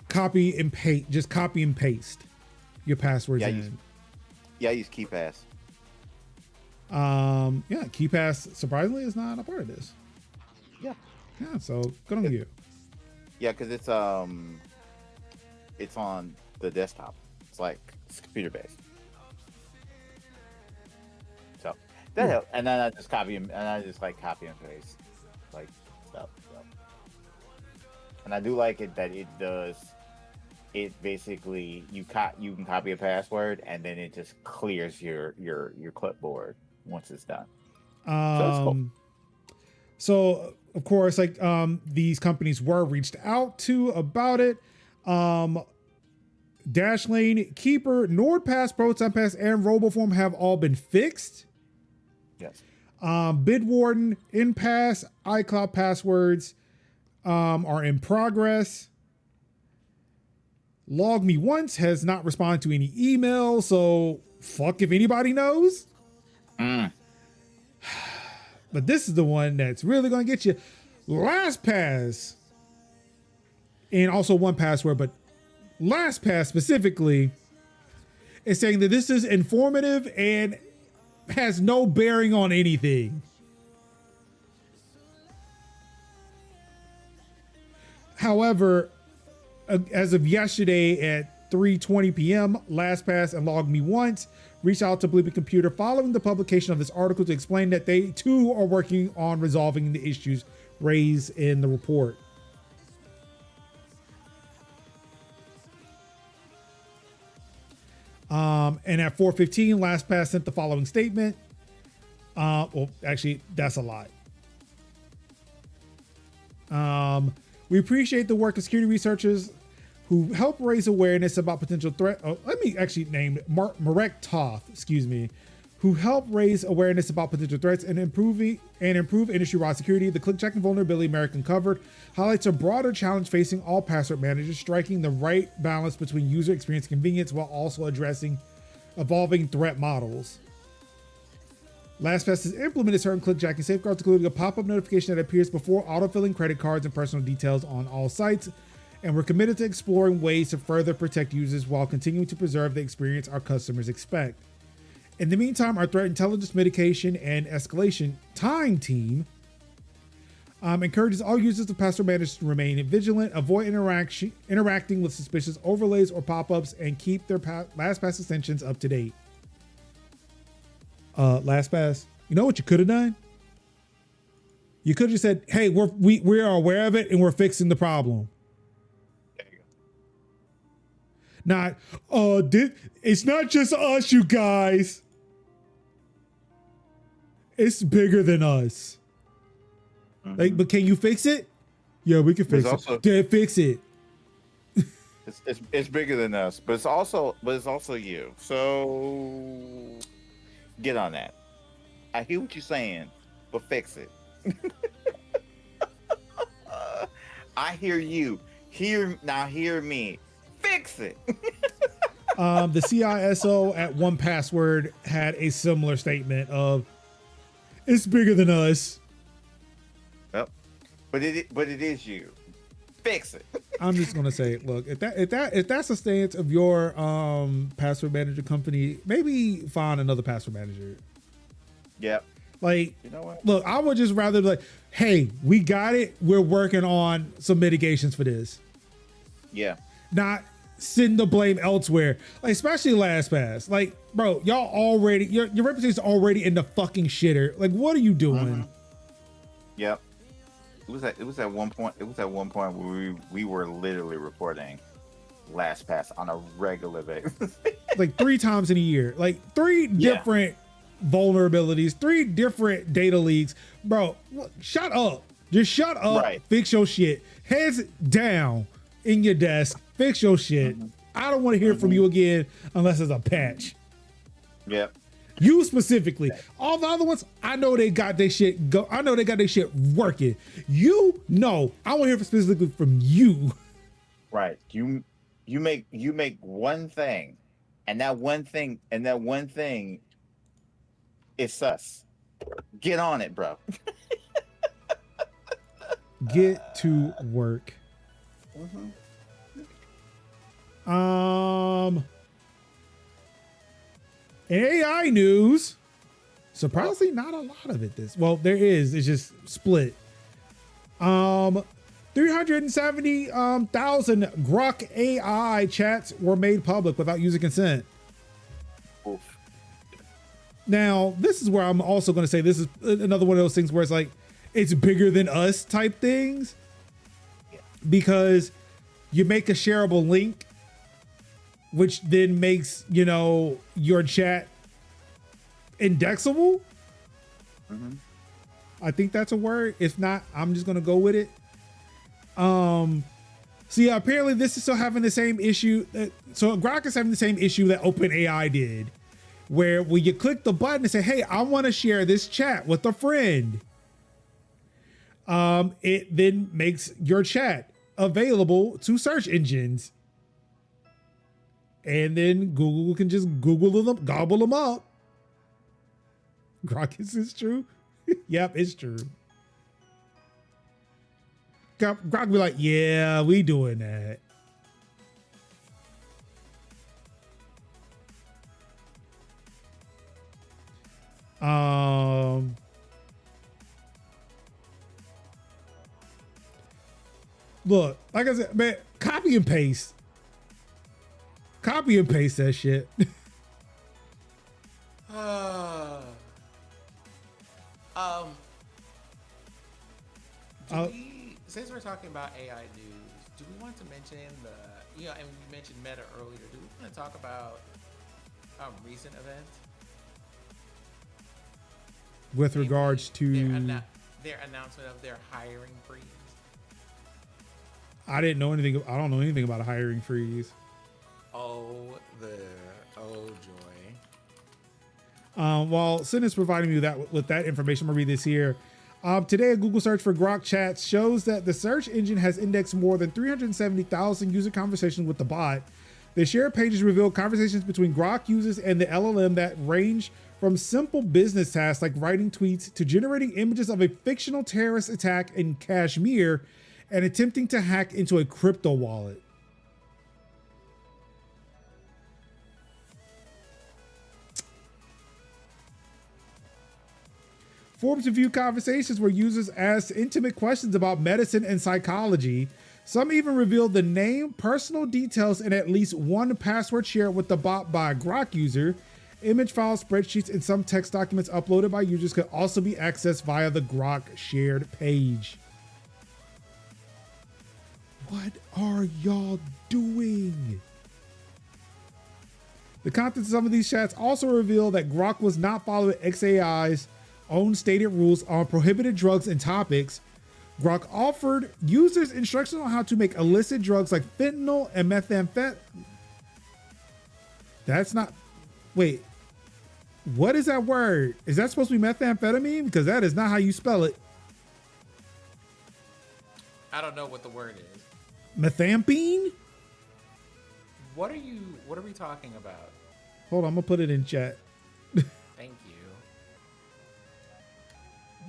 copy and paste. Just copy and paste your passwords in. I use KeyPass. KeyPass surprisingly is not a part of this. Yeah. So good on you. Yeah, because it's on the desktop. It's computer based. So that helps. And then I just copy and copy and paste stuff. So. And I do like it that it does. It basically you can copy a password and then it just clears your clipboard once it's done. So it's cool. So of course, these companies were reached out to about it. Dashlane, Keeper, NordPass, ProtonPass, and RoboForm have all been fixed. Yes. Bitwarden, Impasse, iCloud Passwords are in progress. LogMe Once has not responded to any emails, so fuck if anybody knows. But this is the one that's really going to get you. LastPass, and also 1Password, but LastPass specifically is saying that this is informative and has no bearing on anything. However, as of yesterday at 3:20 p.m., LastPass and LogMe Once reached out to Bleepy Computer following the publication of this article to explain that they too are working on resolving the issues raised in the report. And at 4:15, LastPass sent the following statement. Well, actually, that's a lot. We appreciate the work of security researchers who help raise awareness about potential threat. Oh, let me actually name Marek Toth, who help raise awareness about potential threats and improve industry-wide security. The clickjacking vulnerability America uncovered highlights a broader challenge facing all password managers, striking the right balance between user experience and convenience while also addressing evolving threat models. LastPass has implemented certain clickjacking safeguards, including a pop-up notification that appears before autofilling credit cards and personal details on all sites. And we're committed to exploring ways to further protect users while continuing to preserve the experience our customers expect. In the meantime, our threat intelligence mitigation and escalation time team encourages all users of password managers to remain vigilant, avoid interacting with suspicious overlays or pop-ups, and keep their LastPass extensions up to date. LastPass, you know what you could have done? You could have just said, "Hey, we are aware of it and we're fixing the problem." There you go. Not, it's not just us, you guys. It's bigger than us. Mm-hmm. Like, but can you fix it? Yeah, we can fix it. Then fix it. It's bigger than us, but it's also you. So get on that. I hear what you're saying, but fix it. I hear you. Hear me. Fix it. The CISO at 1Password had a similar statement of, "It's bigger than us." Yep. But it is you. Fix it. I'm just gonna say, look, if that's the stance of your password manager company, maybe find another password manager. Yep. Like, you know what? Look, I would just rather like, hey, we got it. We're working on some mitigations for this. Yeah. Not send the blame elsewhere. Like, especially LastPass. Like, bro, y'all already your reputation's already in the fucking shitter. Like, what are you doing? Mm-hmm. Yep. It was at one point where we were literally reporting LastPass on a regular basis. Like 3 times in a year. Like 3 different vulnerabilities, 3 different data leaks. Bro, shut up. Just shut up. Right. Fix your shit. Heads down in your desk. Fix your shit. Mm-hmm. I don't want to hear from you again unless it's a patch. Yep. You specifically. All the other ones, I know they got their shit I know they got their shit working. You know, I want to hear specifically from you. Right. You make one thing, and that one thing is sus. Get on it, bro. Get to work. Mm-hmm. In AI news, surprisingly, not a lot of it. There is. It's just split. 370,000 Grok AI chats were made public without user consent. Oof. Now, this is where I'm also going to say this is another one of those things where it's like, it's bigger than us type things. Because you make a shareable link, which then makes, your chat indexable. Mm-hmm. I think that's a word. If not, I'm just going to go with it. So yeah, apparently this is still having the same issue. So Grok is having the same issue that OpenAI did, where when you click the button and say, "Hey, I want to share this chat with a friend," it then makes your chat available to search engines. And then Google can just gobble them up. Grok, is this true? Yep, it's true. Grok be like, yeah, we doing that. Look, like I said, man, copy and paste that shit. Since we're talking about AI news, do we want to mention and we mentioned Meta earlier, do we want to talk about recent event with regards to their announcement of their hiring freeze. I didn't know anything. I don't know anything about a hiring freeze. Oh joy. While Sin is providing me with that information, I'm gonna read this here. Today, a Google search for Grok Chats shows that the search engine has indexed more than 370,000 user conversations with the bot. The shared pages reveal conversations between Grok users and the LLM that range from simple business tasks like writing tweets to generating images of a fictional terrorist attack in Kashmir and attempting to hack into a crypto wallet. Forbes reviewed conversations where users asked intimate questions about medicine and psychology. Some even revealed the name, personal details, and at least one password shared with the bot by a Grok user. Image files, spreadsheets, and some text documents uploaded by users could also be accessed via the Grok shared page. What are y'all doing? The contents of some of these chats also reveal that Grok was not following XAI's own stated rules on prohibited drugs and topics. Grok offered users instructions on how to make illicit drugs like fentanyl and methamphetamine. That's not, wait, what is that word? Is that supposed to be methamphetamine? Because that is not how you spell it. I don't know what the word is. Methamphetamine? What are we talking about? Hold on, I'm gonna put it in chat. Thank you.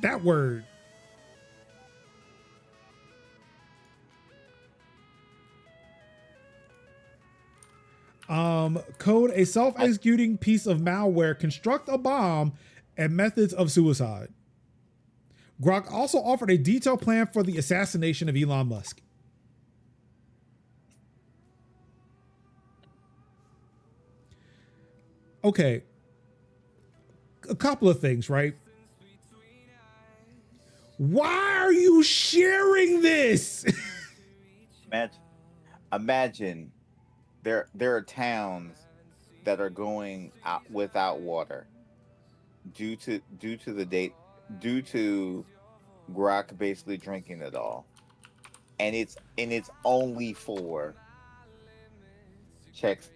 That word. Code a self-executing piece of malware, construct a bomb, and methods of suicide. Grok also offered a detailed plan for the assassination of Elon Musk. Okay. A couple of things, right? Why are you sharing this? Imagine there are towns that are going out without water due to Grok basically drinking it all, and it's only for checks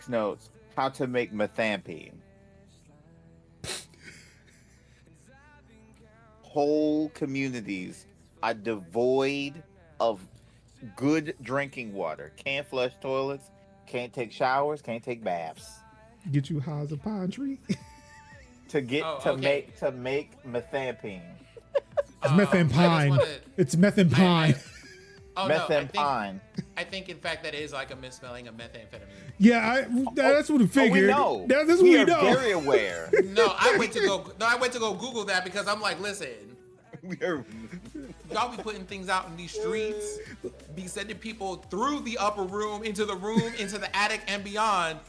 notes how to make methamphetamine. Whole communities are devoid of good drinking water. Can't flush toilets, can't take showers, can't take baths. Get you high as a pine tree. Make methamphetamine. It's methampine. It's methampine. Methampine. I think in fact that is like a misspelling of methamphetamine. Yeah, that's what I figured. That's what we know. Very aware. I went to go Google that because I'm like, listen, y'all be putting things out in these streets, be sending people through the upper room, into the attic and beyond.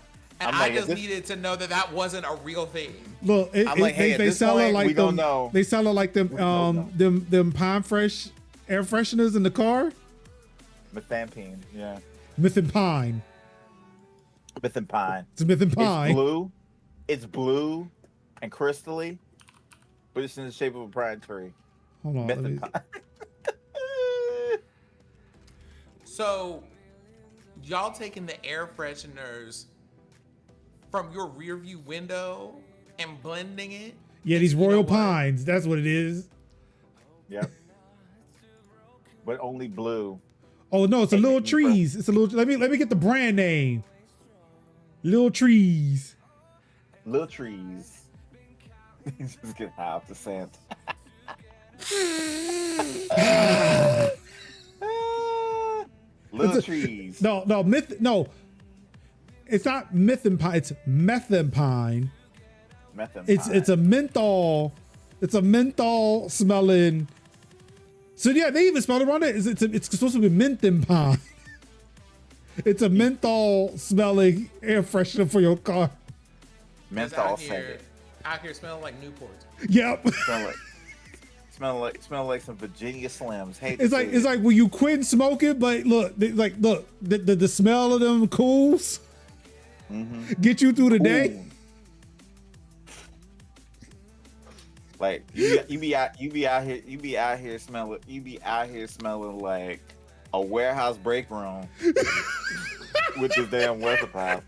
And I just needed to know that wasn't a real thing. Look, they sell it like them. They sell it like them Pine Fresh air fresheners in the car. Methamphetamine, yeah. Methampine. It's methampine. It's blue and crystally, but it's in the shape of a pine tree. Hold on. Methampine. So, y'all taking the air fresheners from your rear view window and blending it? Yeah, these Royal Pines. That's what it is. Yep. But only blue. Oh no, it's a Little Trees. It's a little. Let me get the brand name. Little Trees. Little Trees. Just get high off the scent. Little Trees. No. It's not methampine. It's methampine. It's a menthol. It's a menthol smelling. So yeah, they even spelled it wrong. It's supposed to be menthampine. It's a menthol smelling air freshener for your car. Menthol scented. Out here smelling like Newport. Yep. Smell like some Virginia Slims. It's like when you quit smoking, but look, the smell of them cools. Get you through the day. Ooh. Like you be out here smelling like a warehouse break room with this damn weather pal.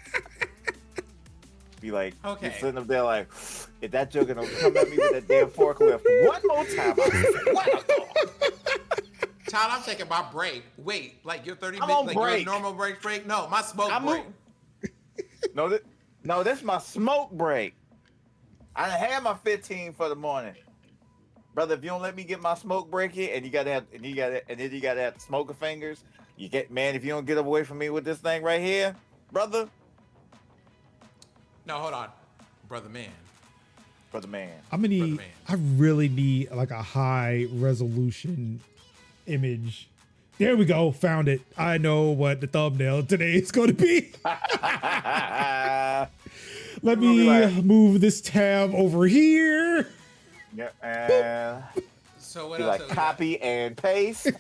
Be like, Okay. you're sitting up there like, if that joker don't come at me with that damn forklift one more time, Child, I'm taking my break. Wait, like your 30 I'm minutes, on like break. your normal break? No, my smoke break. No, this is my smoke break. I done had my 15 for the morning. Brother, if you don't let me get my smoke break in, and then you gotta have smoker fingers, if you don't get away from me with this thing right here, brother. No, hold on. Brother man. I really need like a high resolution image. There we go. Found it. I know what the thumbnail today is going to be. Let me move this tab over here. Yeah, and so what else? Like copy and paste.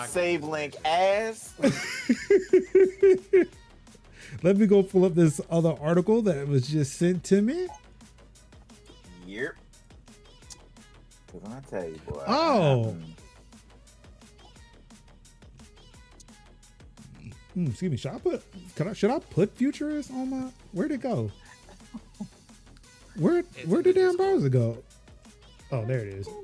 Save link as. Let me go pull up this other article that was just sent to me. Yep. What I tell you, boy. Oh. Excuse me. Should I put Futurist on my? Where'd it go? Where did the damn browser go? Oh, there it is. All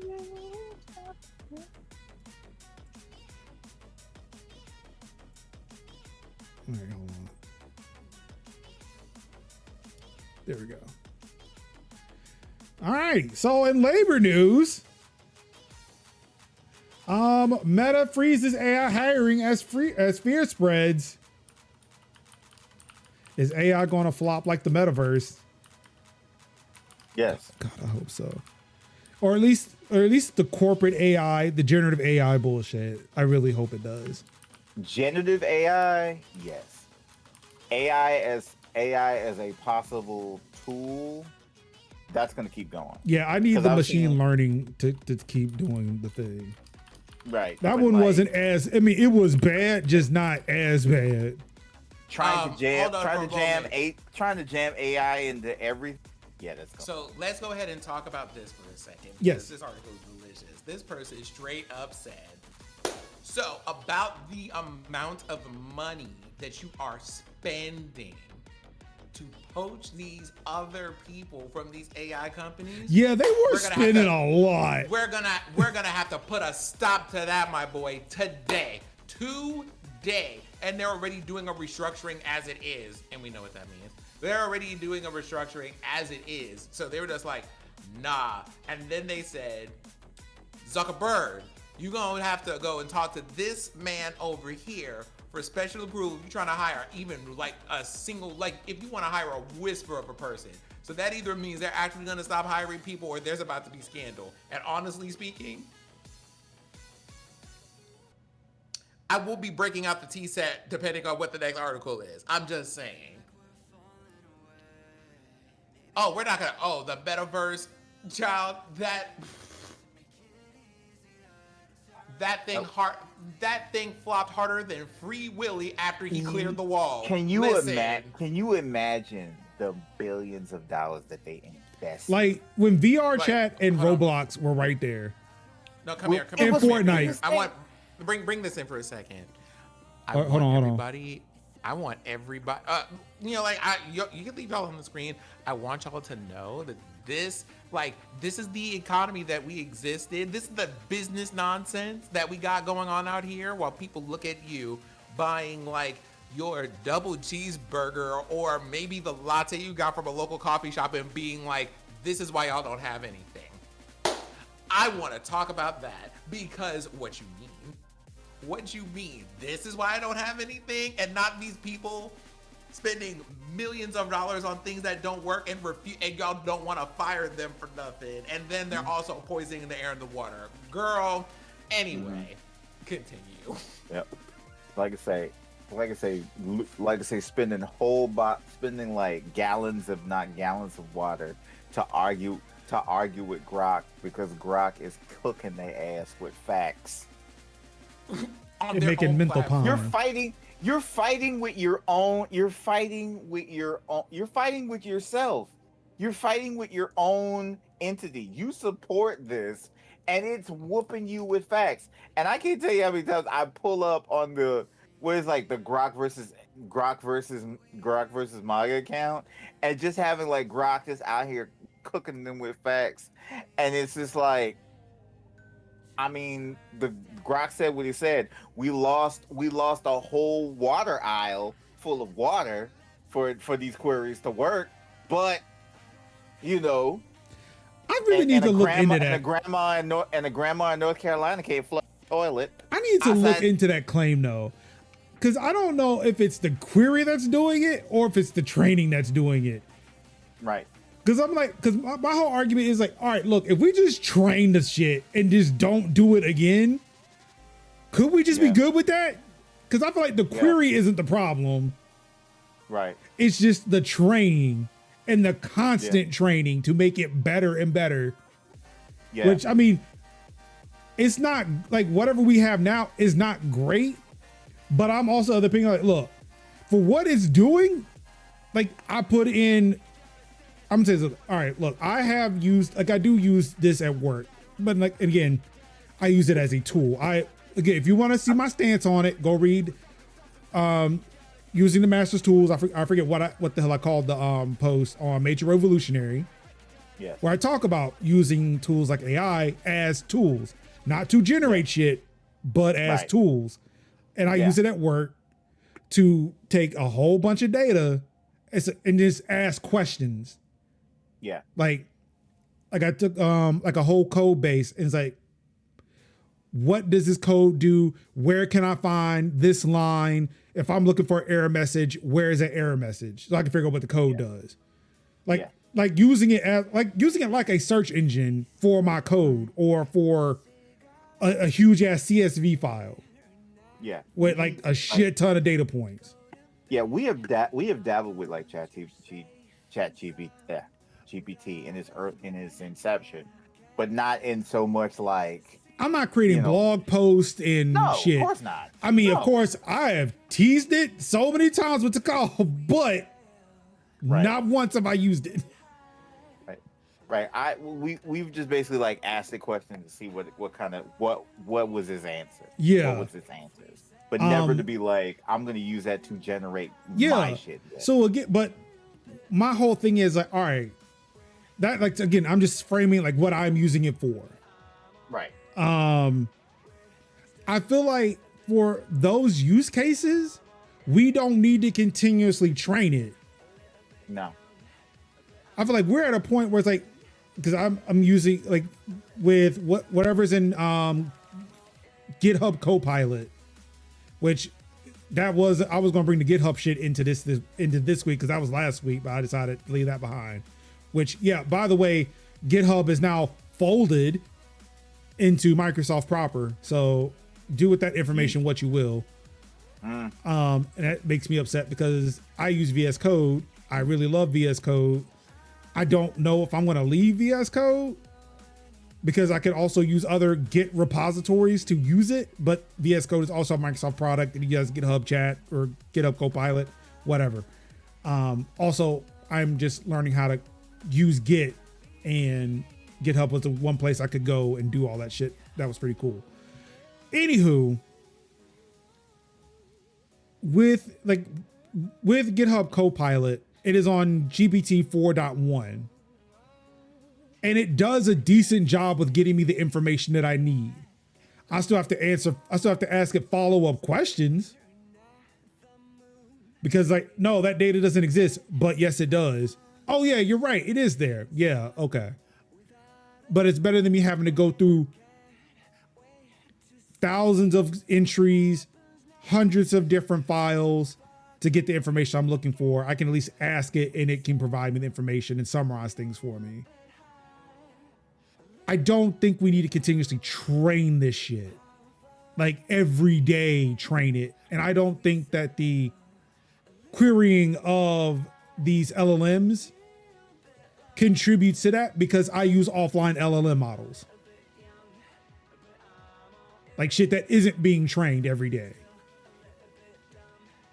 right, hold on. There we go. All right. So in labor news, Meta freezes AI hiring as fear spreads. Is AI going to flop like the metaverse? Yes. God, I hope so. Or at least the corporate AI, the generative AI bullshit. I really hope it does. Generative AI, yes. AI as a possible tool, that's going to keep going. Yeah, I need the machine learning to keep doing the thing. Right. That one wasn't as, I mean, it was bad, just not as bad. Trying to jam AI into everything. Yeah, that's cool. So let's go ahead and talk about this for a second. Yes. This article is delicious. This person straight up said, so about the amount of money that you are spending to poach these other people from these AI companies. Yeah, they were spending a lot. We're gonna have to put a stop to that, my boy, today. And they're already doing a restructuring as it is, and we know what that means. They're already doing a restructuring as it is. So they were just like, nah. And then they said, Zuckerberg, you're going to have to go and talk to this man over here for special approval. You're trying to hire even like a single, like if you want to hire a whisper of a person. So that either means they're actually going to stop hiring people or there's about to be scandal. And honestly speaking, I will be breaking out the T set depending on what the next article is. I'm just saying. Oh, we're not gonna. Oh, the metaverse, child. That thing flopped harder than Free Willy after he cleared the wall. Can you imagine the billions of dollars that they invest? Like when VR chat and Roblox were right there. No, come here. And Fortnite. I want bring this in for a second. Hold on. Everybody. I want everybody, you can leave y'all on the screen. I want y'all to know that this is the economy that we exist in. This is the business nonsense that we got going on out here while people look at you buying like your double cheeseburger or maybe the latte you got from a local coffee shop and being like, this is why y'all don't have anything. I want to talk about that because what you mean? What you mean? This is why I don't have anything, and not these people spending millions of dollars on things that don't work and y'all don't want to fire them for nothing. And then they're also poisoning the air and the water. Girl, anyway, continue. Yep. Like I say, spending like gallons, if not gallons of water to argue with Grok because Grok is cooking their ass with facts. You're making mental puns. You're fighting with your own. You're fighting with your own. You're fighting with yourself. You're fighting with your own entity. You support this, and it's whooping you with facts. And I can't tell you how many times I pull up on the what is like the Grok versus Maga account, and just having like Grok just out here cooking them with facts, and it's just like. I mean, the Grok said what he said. We lost a whole water aisle full of water for these queries to work. But you know, I really need to look into that. And a grandma in North Carolina can't flush the toilet. I need to look into that claim though, because I don't know if it's the query that's doing it or if it's the training that's doing it. Right. Because I'm like, because my whole argument is like, all right, look, if we just train the shit and just don't do it again, could we just be good with that? Because I feel like the query isn't the problem. Right. It's just the training and the constant training to make it better and better. Yeah. Which, I mean, it's not like whatever we have now is not great, but I'm also of the opinion like, look, for what it's doing, like I put in, I'm gonna say this, all right, look, I do use this at work, but like, again, I use it as a tool. Again, if you want to see my stance on it, go read, using the master's tools. I forget what the hell I called the post on Major Revolutionary, where I talk about using tools like AI as tools, not to generate shit, but as tools. And I use it at work to take a whole bunch of data and just ask questions. Yeah. Like I took like a whole code base and it's like, what does this code do? Where can I find this line? If I'm looking for an error message, where is that error message? So I can figure out what the code does. Like using it like a search engine for my code or for a huge ass CSV file. Yeah. With like a shit ton of data points. Yeah, we have dabbled with like GPT in its inception, but not in so much like I'm not creating blog posts and shit. Of course not. I mean, of course, I have teased it so many times with the call, but not once have I used it. Right. We've just basically like asked the question to see what was his answer. Yeah. What was his answer? But never to be like, I'm gonna use that to generate my shit. So again, but my whole thing is like, all right, that like again, I'm just framing like what I'm using it for. Right. I feel like for those use cases, we don't need to continuously train it. No. I feel like we're at a point where it's like, because I'm using like with whatever's in GitHub Copilot, which I was gonna bring the GitHub shit into this week because that was last week, but I decided to leave that behind. Which, yeah, by the way, GitHub is now folded into Microsoft proper. So do with that information what you will. And that makes me upset because I use VS Code. I really love VS Code. I don't know if I'm going to leave VS Code because I can also use other Git repositories to use it. But VS Code is also a Microsoft product and you guys GitHub Chat or GitHub Copilot, whatever. Also, I'm just learning how to use Git, and GitHub was the one place I could go and do all that shit. That was pretty cool. Anywho, with GitHub Copilot, it is on GPT 4.1, and it does a decent job with getting me the information that I need. I still have to ask it follow-up questions because like, no, that data doesn't exist, but yes, it does. Oh yeah, you're right. It is there. Yeah. Okay. But it's better than me having to go through thousands of entries, hundreds of different files to get the information I'm looking for. I can at least ask it and it can provide me the information and summarize things for me. I don't think we need to continuously train this shit. Like every day train it. And I don't think that the querying of these LLMs contributes to that because I use offline LLM models. Like shit that isn't being trained every day.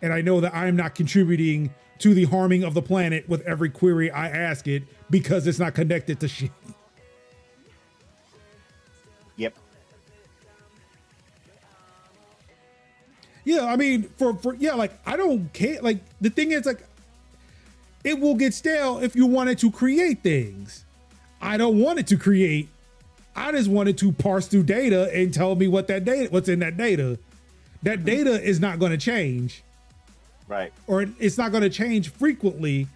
And I know that I'm not contributing to the harming of the planet with every query I ask it because it's not connected to shit. Yep. Yeah, I mean, for yeah, like I don't care. Like the thing is, like it will get stale if you wanted to create things. I don't want it to create. I just wanted to parse through data and tell me what's in that data. That data is not going to change. Right. Or it's not going to change frequently.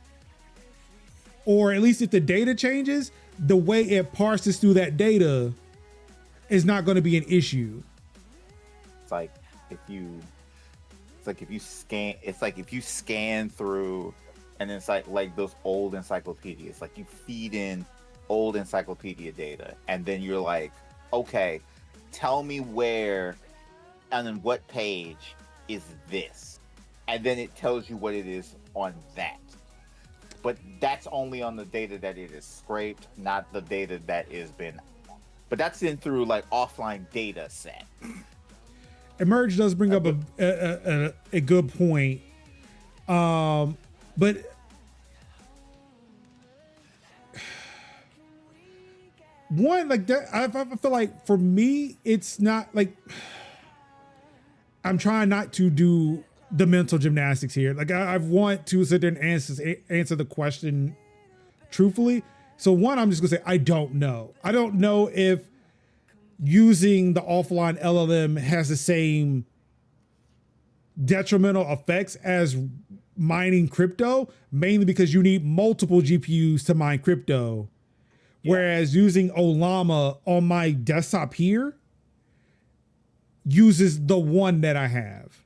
Or at least if the data changes, the way it parses through that data is not going to be an issue. It's like if you scan through, and it's like those old encyclopedias, like you feed in old encyclopedia data, and then you're like, okay, tell me where and then what page is this, and then it tells you what it is on that. But that's only on the data that it is scraped, not the data that has been. But that's in through like offline data set. Emerge does bring up a good point, but one like that. I feel like for me, it's not like I'm trying not to do the mental gymnastics here. Like I want to sit there and answer the question truthfully. So one, I'm just gonna say I don't know. I don't know if using the offline LLM has the same detrimental effects as mining crypto, mainly because you need multiple GPUs to mine crypto. Yeah. Whereas using Ollama on my desktop here uses the one that I have.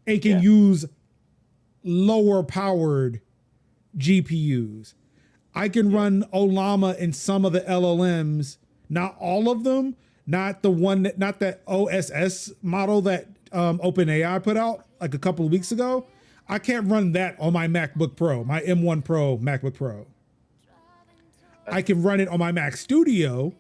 It can use lower powered GPUs. I can run Ollama in some of the LLMs, not all of them, not that OSS model that OpenAI put out like a couple of weeks ago. I can't run that on my MacBook Pro, my M1 Pro MacBook Pro. I can run it on my Mac Studio,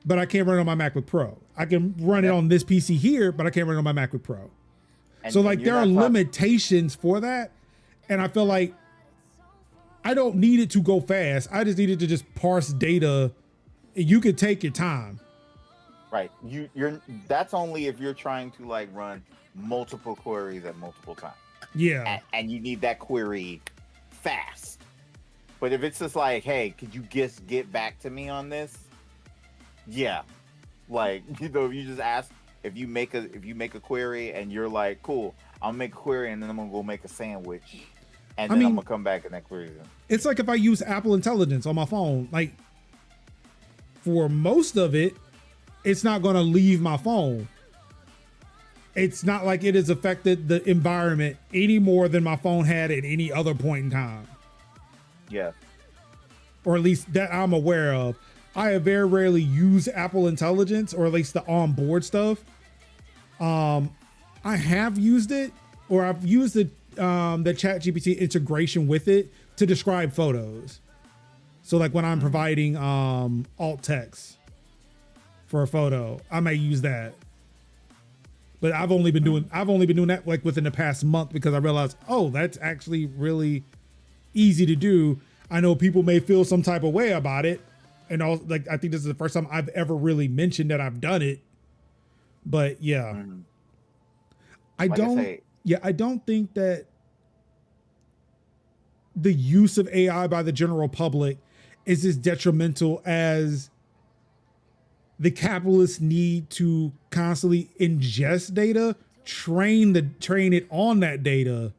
but I can't run it on my MacBook Pro. I can run it on this PC here, but I can't run it on my MacBook Pro. So like there are limitations for that. And I feel like I don't need it to go fast. I just need it to just parse data. You can take your time. Right. You're that's only if you're trying to like run multiple queries at multiple times. Yeah. And you need that query fast. But if it's just like, hey, could you just get back to me on this? Yeah. Like, you know, if you just ask, if you make a query and you're like, cool, I'll make a query and then I'm gonna go make a sandwich. And then I'm gonna come back and that query. It's like if I use Apple Intelligence on my phone, like for most of it, it's not gonna leave my phone. It's not like it has affected the environment any more than my phone had at any other point in time. Yeah. Or at least that I'm aware of. I have very rarely used Apple Intelligence, or at least the onboard stuff. I have used it, or I've used the ChatGPT integration with it to describe photos. So like when I'm providing alt text for a photo, I may use that. But I've only been doing that like within the past month because I realized, oh, that's actually really easy to do. I know people may feel some type of way about it. And also, like, I think this is the first time I've ever really mentioned that I've done it. But yeah, I don't think that the use of AI by the general public is as detrimental as the capitalists need to constantly ingest data, train it on that data,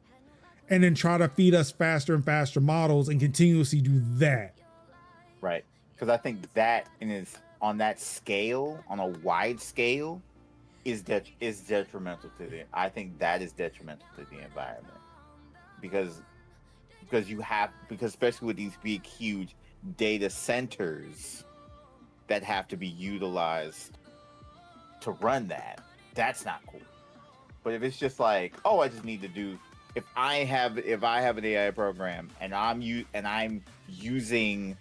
and then try to feed us faster and faster models and continuously do that. Right. Because I think that on that scale, on a wide scale, is detrimental to the. I think that is detrimental to the environment, because especially with these big, huge data centers that have to be utilized to run that. That's not cool. But if it's just like, oh, I just need to do. If I have an AI program and I'm using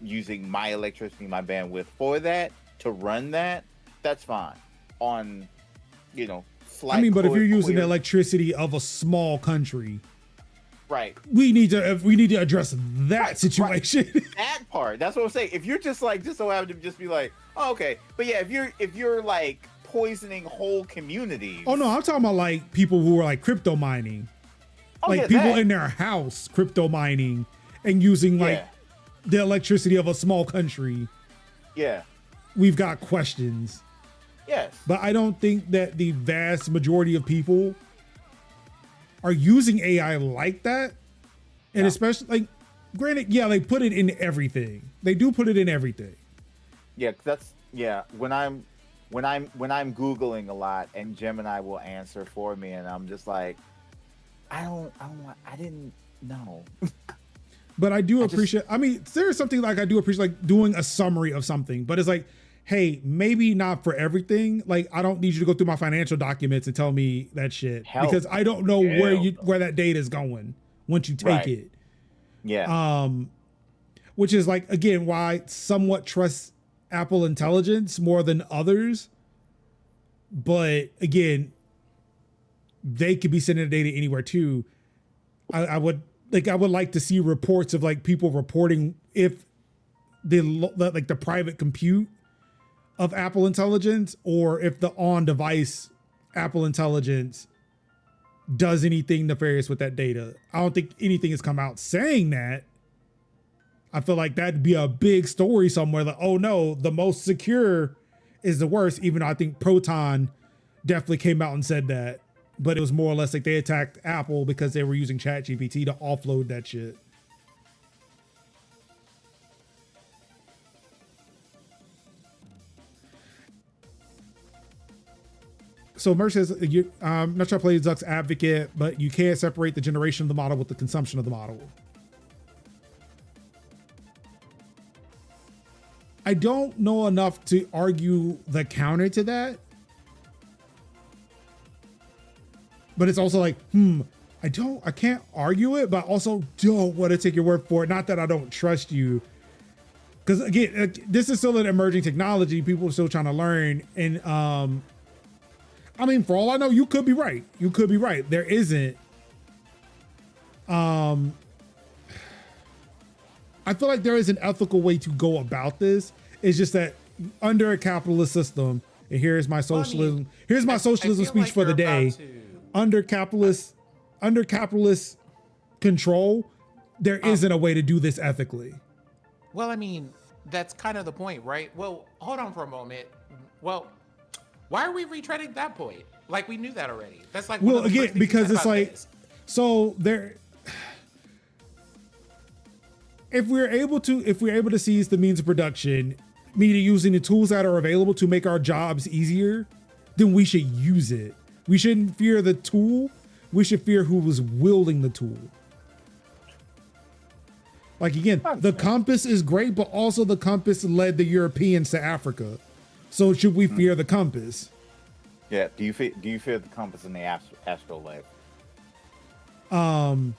using my electricity, my bandwidth for that to run that, that's fine. On, I mean, but if you're using the electricity of a small country, right, we need to address that situation. Right. That part. That's what I'm saying. If you're just so happen to just be like, oh, okay, but yeah, if you're like poisoning whole communities. Oh no, I'm talking about like people who are like crypto mining, like people in their house crypto mining and using like the electricity of a small country. Yeah, we've got questions. Yes, but I don't think that the vast majority of people are using AI like that. And especially like, granted, yeah, they put it in everything. They do put it in everything. Yeah, when I'm Googling a lot and Gemini will answer for me and I'm just like, I didn't know. But I do appreciate, I mean, there's something like I do appreciate like doing a summary of something, but it's like, hey, maybe not for everything. Like, I don't need you to go through my financial documents and tell me that shit because I don't know where that data is going once you take it. Yeah. Which is like, again, why I somewhat trust Apple Intelligence more than others. But again, they could be sending the data anywhere too. I would like to see reports of like people reporting if the private compute of Apple Intelligence or if the on-device Apple Intelligence does anything nefarious with that data. I don't think anything has come out saying that. I feel like that'd be a big story somewhere like, oh no, the most secure is the worst, even though I think Proton definitely came out and said that. But it was more or less like they attacked Apple because they were using ChatGPT to offload that shit. So Merch says, I'm not sure I play Zuck's advocate, but you can't separate the generation of the model with the consumption of the model. I don't know enough to argue the counter to that. But it's also like, I can't argue it, but I also don't want to take your word for it. Not that I don't trust you. Because again, this is still an emerging technology. People are still trying to learn. And I mean, for all I know, you could be right. You could be right. There isn't. I feel like there is an ethical way to go about this. It's just that under a capitalist system, and here's my socialism. Here's my socialism speech for the day. Under capitalist control, there isn't a way to do this ethically. Well, I mean, that's kind of the point, right? Well, hold on for a moment. Well, why are we retreading that point? Like we knew that already. That's like, well, again, because it's like, so there, if we're able to seize the means of production, meaning using the tools that are available to make our jobs easier, then we should use it. We shouldn't fear the tool. We should fear who was wielding the tool. Like again, the compass is great, but also the compass led the Europeans to Africa. So should we fear the compass? Yeah. Do you fear the compass in the astrolabe? Do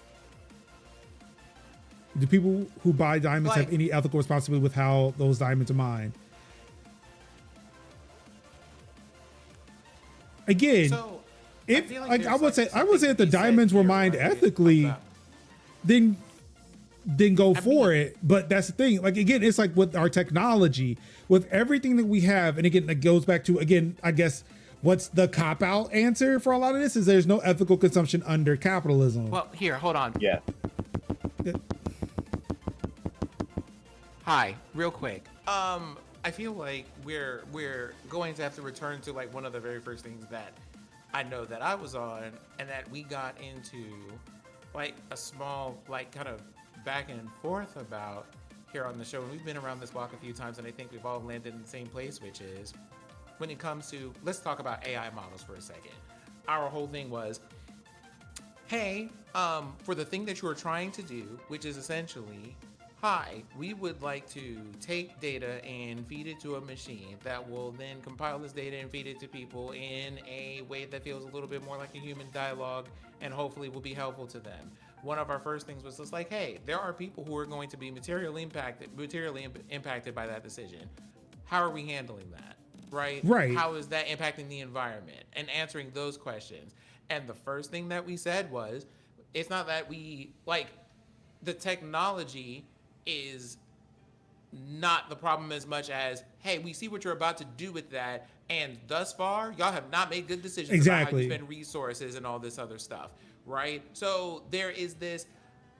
people who buy diamonds have any ethical responsibility with how those diamonds are mined? Again, so, if I would say if the diamonds were mined ethically, then go for it. But that's the thing. Like again, it's like with our technology, with everything that we have, and again, that goes back to I guess what's the cop-out answer for a lot of this is there's no ethical consumption under capitalism. Well, here, hold on. Yeah. Hi, real quick. I feel like we're going to have to return to like one of the very first things that I know that I was on, and that we got into like a small like kind of back and forth about here on the show. And we've been around this block a few times, and I think we've all landed in the same place, which is when it comes to, let's talk about AI models for a second. Our whole thing was, hey, for the thing that you are trying to do, which is essentially, hi, we would like to take data and feed it to a machine that will then compile this data and feed it to people in a way that feels a little bit more like a human dialogue and hopefully will be helpful to them. One of our first things was just like, hey, there are people who are going to be materially impacted by that decision. How are we handling that? right? Right. How is that impacting the environment? And answering those questions. And the first thing that we said was, it's not that we like the technology is not the problem as much as, hey, we see what you're about to do with that, and thus far y'all have not made good decisions about how you spend resources and all this other stuff, right? So there is this,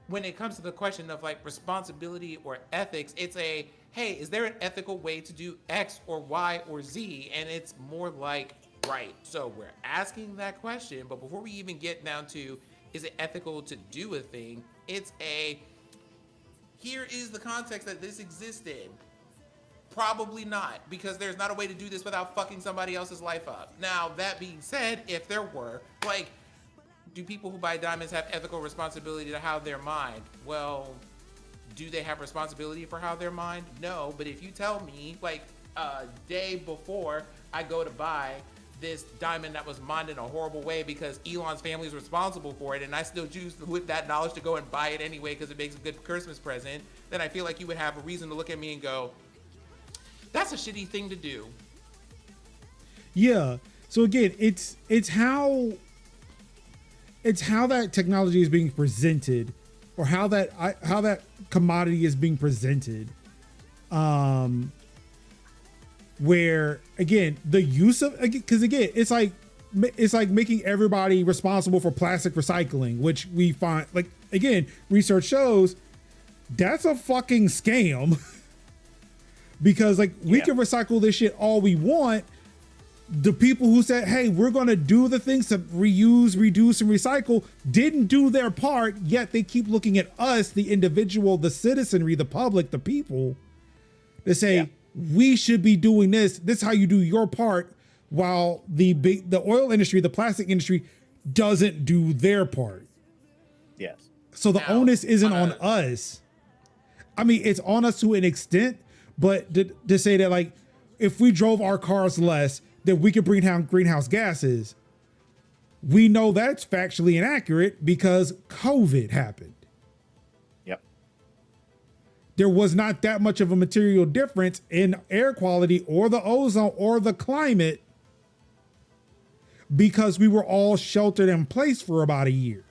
when it comes to the question of like responsibility or ethics, it's a, hey, is there an ethical way to do X or Y or Z? And it's more like, right, so we're asking that question, but before we even get down to, is it ethical to do a thing, it's a, here is the context that this existed. Probably not, because there's not a way to do this without fucking somebody else's life up. Now, that being said, if there were, like, do people who buy diamonds have ethical responsibility to how they're mined? Well, do they have responsibility for how they're mined? No, but if you tell me, like, a day before I go to buy this diamond that was mined in a horrible way because Elon's family is responsible for it, and I still choose with that knowledge to go and buy it anyway because it makes a good Christmas present, then I feel like you would have a reason to look at me and go, that's a shitty thing to do. Yeah. So again, it's how that technology is being presented, or how that commodity is being presented. Where again, the use of, because again, it's like making everybody responsible for plastic recycling, which we find, like, again, research shows that's a fucking scam. Because like we can recycle this shit all we want. The people who said, hey, we're going to do the things to reuse, reduce, and recycle didn't do their part, yet they keep looking at us, the individual, the citizenry, the public, the people, to say, we should be doing this. This is how you do your part, while the oil industry, the plastic industry doesn't do their part. Yes. So the onus isn't on us. I mean, it's on us to an extent, but to say that, like, if we drove our cars less, that we could bring down greenhouse gases, we know that's factually inaccurate because COVID happened. Yep. There was not that much of a material difference in air quality or the ozone or the climate because we were all sheltered in place for about a year.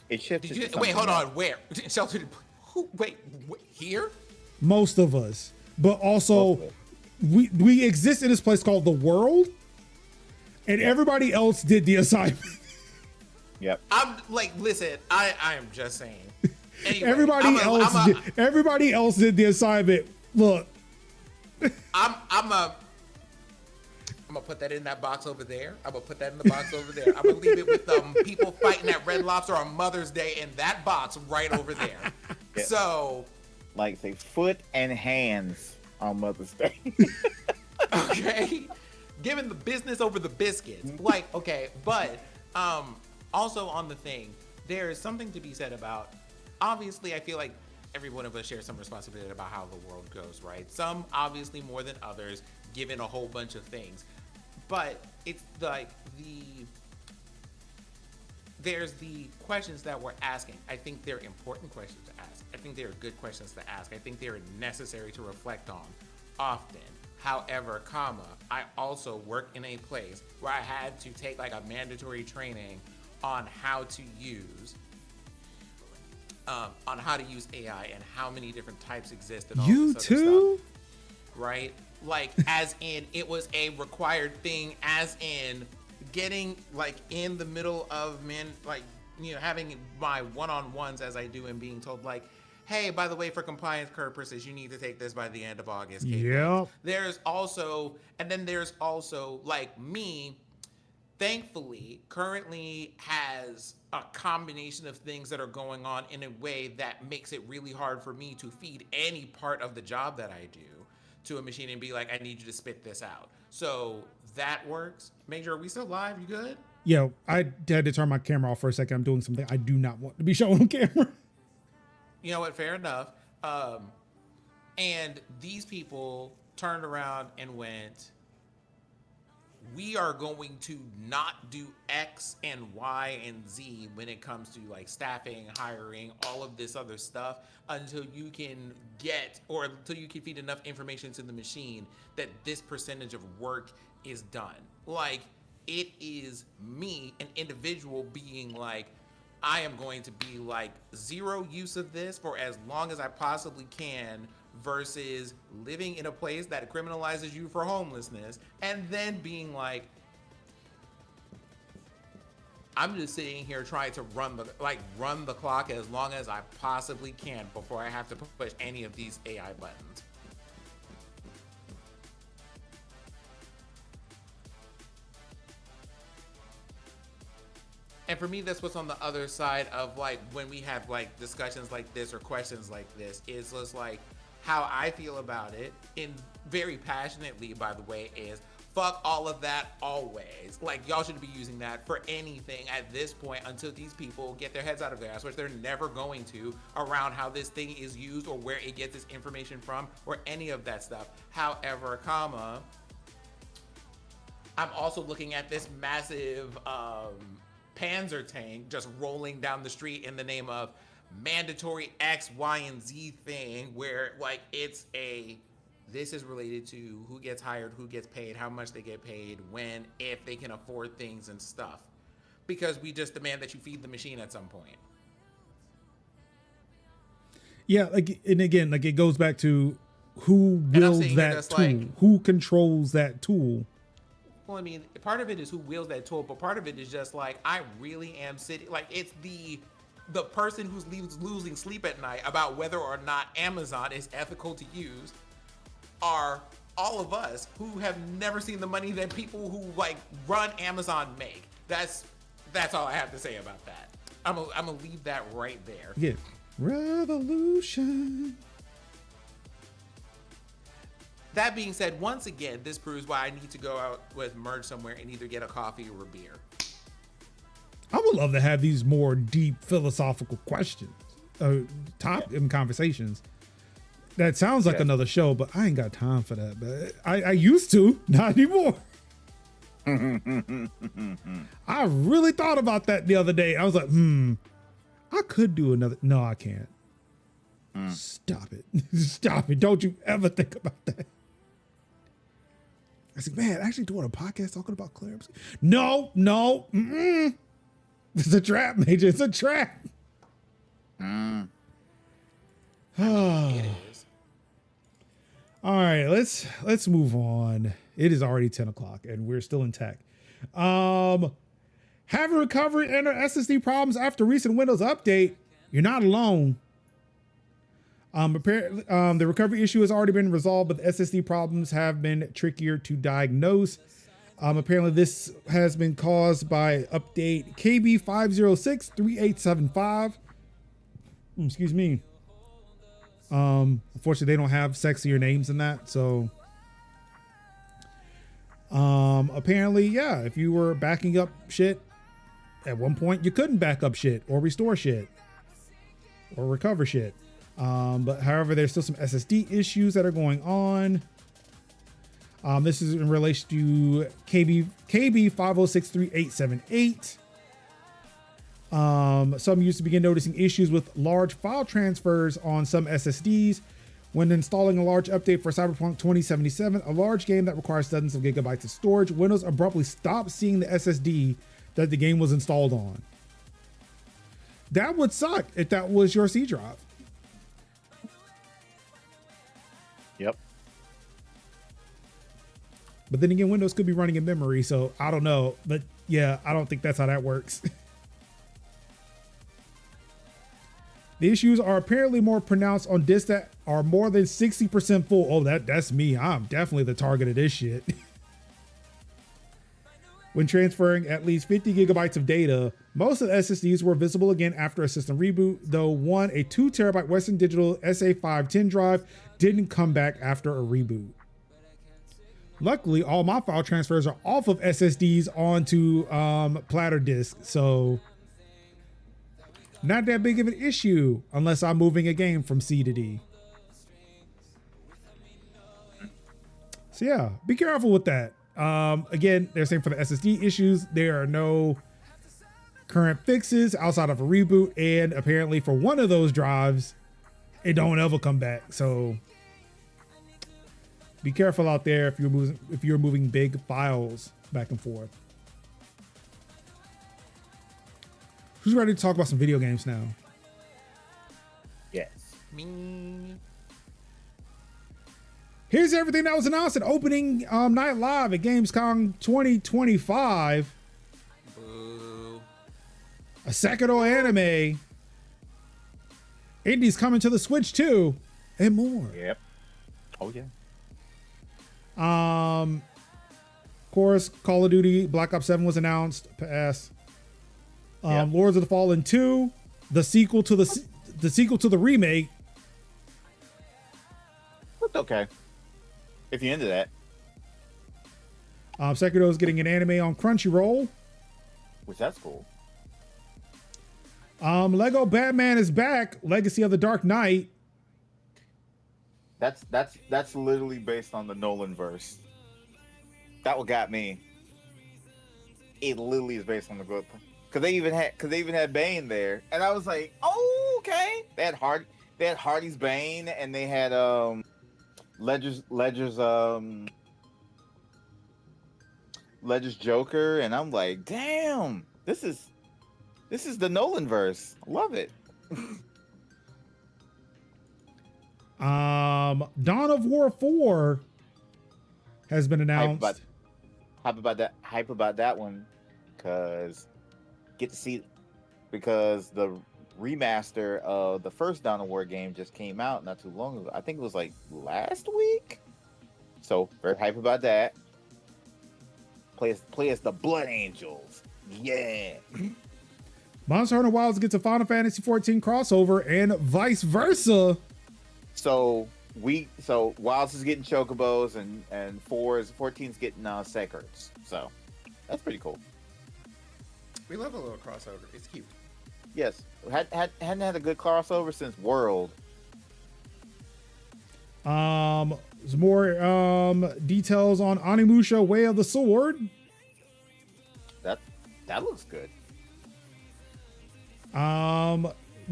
It shifted. Wait, hold on. Where? Sheltered? Who? Wait, here? Most of us, but also we exist in this place called the world, and everybody else did the assignment. Yep. I'm like, listen, I am just saying. Anyway, everybody else did the assignment. Look, I'm gonna put that in that box over there. I'm gonna put that in the box over there. I'm gonna leave it with people fighting at Red Lobster on Mother's Day in that box right over there. Yeah. So, like, say foot and hands on Mother's Day. Okay, giving the business over the biscuits. Like, okay, but also on the thing, there is something to be said about. Obviously, I feel like every one of us shares some responsibility about how the world goes, right? Some obviously more than others, given a whole bunch of things. But it's like there's the questions that we're asking. I think they're important questions to ask. I think they're good questions to ask. I think they're necessary to reflect on often. However, I also work in a place where I had to take like a mandatory training on how to use AI and how many different types exist and all you this too other stuff, right? Like, as in it was a required thing, as in getting like in the middle of having my one-on-ones as I do and being told like, hey, by the way, for compliance purposes, you need to take this by the end of August. Yeah. There's also like me, thankfully, currently has a combination of things that are going on in a way that makes it really hard for me to feed any part of the job that I do to a machine and be like, I need you to spit this out. So that works. Major, are we still live? You good? Yeah, I had to turn my camera off for a second. I'm doing something I do not want to be shown on camera. You know what? Fair enough. And these people turned around and went, we are going to not do X and Y and Z when it comes to like staffing, hiring, all of this other stuff until you can get, or until you can feed enough information to the machine that this percentage of work is done. Like, it is me, an individual, being like, I am going to be like zero use of this for as long as I possibly can, versus living in a place that criminalizes you for homelessness and then being like, I'm just sitting here trying to run the clock as long as I possibly can before I have to push any of these AI buttons. And for me, that's what's on the other side of like when we have like discussions like this or questions like this, is just like how I feel about it, in very passionately, by the way, is fuck all of that always. Like, y'all should be using that for anything at this point until these people get their heads out of their ass, which they're never going to, around how this thing is used or where it gets its information from or any of that stuff. However, I'm also looking at this massive Panzer tank just rolling down the street in the name of mandatory X, Y, and Z thing, where like this is related to who gets hired, who gets paid, how much they get paid, when, if they can afford things and stuff. Because we just demand that you feed the machine at some point. Yeah, like, and again, like, it goes back to who wields that tool, like, who controls that tool. Well, I mean, part of it is who wields that tool, but part of it is just like, I really am sitting, like, it's the person who's losing sleep at night about whether or not Amazon is ethical to use are all of us who have never seen the money that people who like run Amazon make. That's all I have to say about that. I'm gonna leave that right there. Yeah, revolution. That being said, once again, this proves why I need to go out with Merge somewhere and either get a coffee or a beer. I would love to have these more deep philosophical questions, and conversations. That sounds like another show, but I ain't got time for that. But I used to, not anymore. I really thought about that the other day. I was like, I could do another. No, I can't. Stop it. Stop it. Don't you ever think about that. I said, man, actually doing a podcast talking about clearance. No. It's a trap, Major. It's a trap. It is. All right, let's move on. It is already 10 o'clock and we're still in tech. Having recovered and SSD problems after recent Windows update, you're not alone. The recovery issue has already been resolved, but the SSD problems have been trickier to diagnose. Apparently this has been caused by update KB5063875. Excuse me. Unfortunately, they don't have sexier names than that. So, apparently, yeah, if you were backing up shit at one point, you couldn't back up shit or restore shit or recover shit. But however, there's still some SSD issues that are going on. This is in relation to KB5063878. Some used to begin noticing issues with large file transfers on some SSDs. When installing a large update for Cyberpunk 2077, a large game that requires dozens of gigabytes of storage, Windows abruptly stopped seeing the SSD that the game was installed on. That would suck if that was your C drive. Yep. But then again, Windows could be running in memory, so I don't know. But yeah, I don't think that's how that works. The issues are apparently more pronounced on disks that are more than 60% full. Oh, that's me. I'm definitely the target of this shit. When transferring at least 50 gigabytes of data, most of the SSDs were visible again after a system reboot, though a 2 terabyte Western Digital SA510 drive didn't come back after a reboot. Luckily, all my file transfers are off of SSDs onto platter disks, so not that big of an issue unless I'm moving a game from C to D. So yeah, be careful with that. Again, they're saying for the SSD issues, there are no current fixes outside of a reboot, and apparently for one of those drives, it don't ever come back. So be careful out there if you're moving big files back and forth. Who's ready to talk about some video games now? Yes. Me. Here's everything that was announced at opening night live at Gamescom 2025. Boo. A Sekiro anime. Indies coming to the Switch too, and more. Yep. Oh yeah. Of course, Call of Duty Black Ops 7 was announced. Pass. Yep. Lords of the Fallen 2, the sequel to the remake. Looked okay. If you're into that. Sekiro is getting an anime on Crunchyroll. Which that's cool. Lego Batman is back. Legacy of the Dark Knight. That's literally based on the Nolan verse. That what got me. It literally is based on the book. Cause they even had Bane there, and I was like, oh okay. They had Hardy's Bane, and they had Ledger's Joker, and I'm like, damn, this is the Nolan verse. I love it. Dawn of War 4 has been announced. Hype about that one, because the remaster of the first Dawn of War game just came out not too long ago. I think it was like last week. So very hype about that. Play as the Blood Angels. Yeah. Monster Hunter Wilds gets a Final Fantasy 14 crossover and vice versa. So Wilds is getting Chocobos and 14's getting Sekards. So that's pretty cool. We love a little crossover. It's cute. Yes. Hadn't had a good crossover since World. There's more details on Onimusha Way of the Sword. That looks good.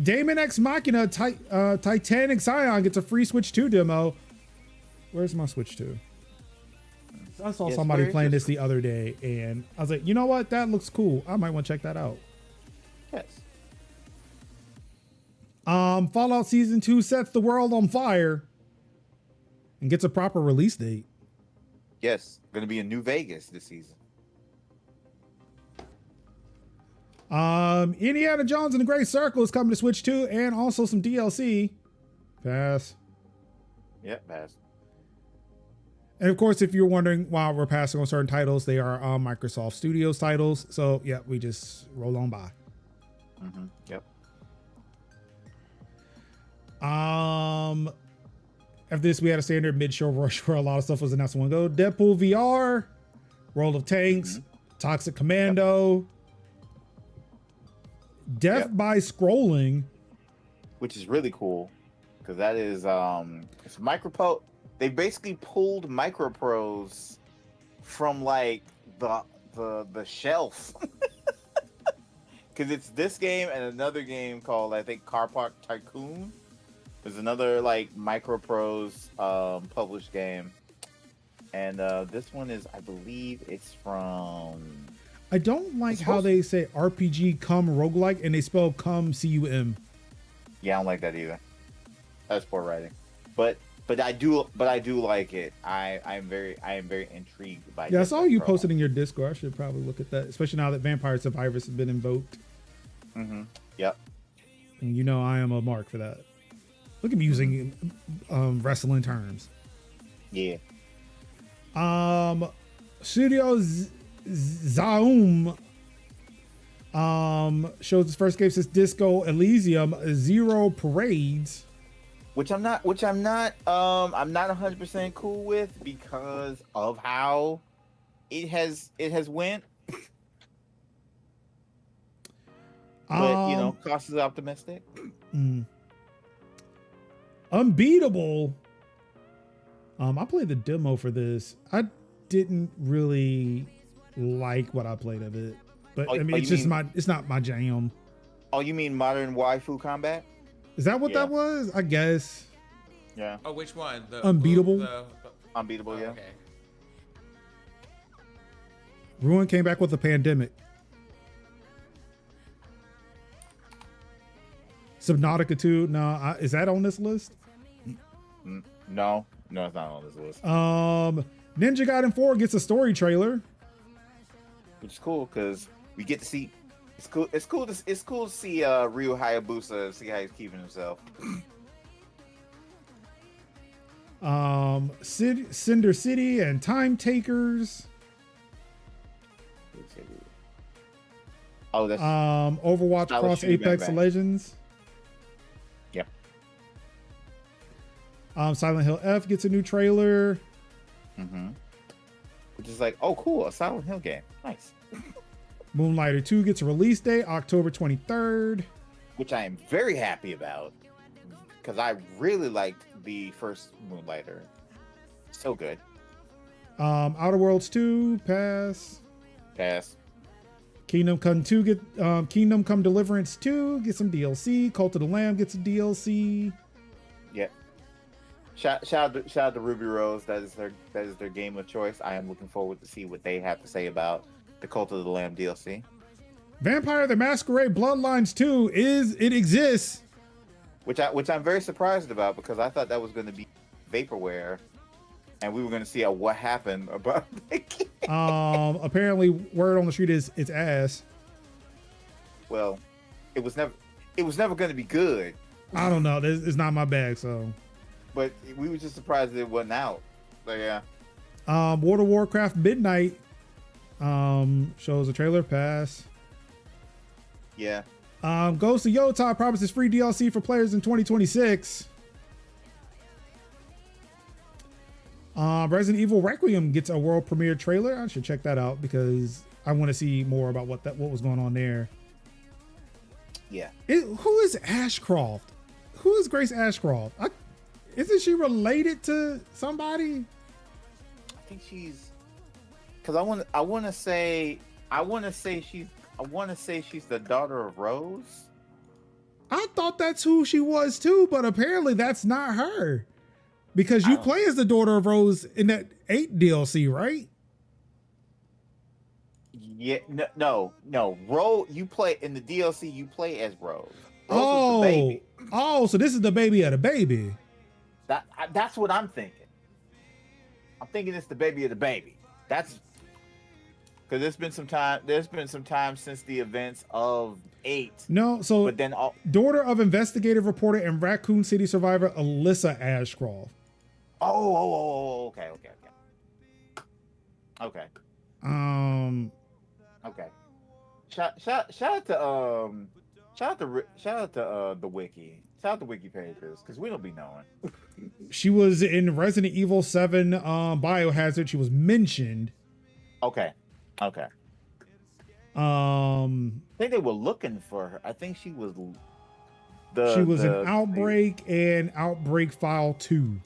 Daemon X Machina Titanic Scion gets a free Switch 2 demo. Where's my Switch 2? I saw somebody playing this the other day, and I was like, you know what? That looks cool. I might want to check that out. Yes. Fallout Season 2 sets the world on fire and gets a proper release date. Yes. Going to be in New Vegas this season. Indiana Jones and the Great Circle is coming to Switch 2 and also some DLC. Pass. Yep, pass. And of course, if you're wondering why we're passing on certain titles, they are Microsoft Studios titles. So yeah, we just roll on by. Mm-hmm. Yep. After this, we had a standard mid-show rush where a lot of stuff was announced in one go. Deadpool VR, World of Tanks, Toxic Commando, Death by Scrolling, which is really cool because that is it's micropro. They basically pulled microprose from like the shelf because it's this game and another game called, I think, Car Park Tycoon. There's another like microprose published game, and this one is, I believe it's from. I don't like how they say RPG cum roguelike and they spell cum cum. Yeah, I don't like that either. That's poor writing, but I do like it. I am very intrigued by. Yeah, I saw you posted in your Discord. I should probably look at that, especially now that Vampire Survivors has been invoked. Mm-hmm. Yep. And you know I am a mark for that. Look at me using wrestling terms. Yeah. Studio Zaum shows its first game since Disco Elysium, Zero Parades. Which I'm not 100% cool with because of how it has went. But you know, cost is optimistic. Unbeatable. I played the demo for this. I didn't really like what I played of it. But Oh, I mean, oh, it's you just mean- it's not my jam. Oh, you mean modern waifu combat? Is that what Yeah. that was? I guess. Yeah. Oh, which one? The Unbeatable? Unbeatable, yeah. Okay. Ruin came back with a pandemic. Subnautica 2. No, is that on this list? No, it's not on this list. Ninja Gaiden 4 gets a story trailer. Which is cool because we get to see. It's cool. It's cool to see Ryu Hayabusa, see how he's keeping himself. Cinder City and Time Takers. Oh, that's Overwatch Style Cross shooting, Apex bang, bang. Legends. Yep. Silent Hill F gets a new trailer. Which is like, oh, cool, a Silent Hill game, nice. Moonlighter 2 gets a release date, October 23rd. Which I am very happy about because I really liked the first Moonlighter. So good. Outer Worlds 2 pass. Pass. Kingdom Come Deliverance 2 get some DLC. Cult of the Lamb gets a DLC. Yep. Shout out to Ruby Rose. That is their game of choice. I am looking forward to see what they have to say about the Cult of the Lamb DLC. Vampire the Masquerade Bloodlines 2 exists. Which I'm very surprised about because I thought that was going to be vaporware, and we were going to see what happened about the game. Apparently, word on the street is it's ass. Well, it was never going to be good. I don't know. It's not my bag, so. But we were just surprised that it wasn't out. So yeah. World of Warcraft Midnight shows a trailer pass. Yeah. Ghost of Yotai promises free DLC for players in 2026. Resident Evil Requiem gets a world premiere trailer. I should check that out because I want to see more about what was going on there. Yeah. Who is Ashcroft? Who is Grace Ashcroft? Isn't she related to somebody? I think she's because I want to say she's the daughter of Rose. I thought that's who she was too, but apparently that's not her. Because you play as the daughter of Rose in that 8 DLC, right? Yeah, no. Rose, you play in the DLC. You play as Rose. Rose Oh, was the baby. So this is the baby of the baby. That's what I'm thinking. I'm thinking it's the baby of the baby. That's because there's been some time since the events of 8. No, so but then daughter of investigative reporter and Raccoon City survivor Alyssa Ashcroft. Okay. Okay. Shout out to the wiki. Shout out to wiki pages because we don't be knowing. She was in Resident Evil 7 Biohazard. She was mentioned. Okay. I think they were looking for her. I think she was in Outbreak and Outbreak File 2.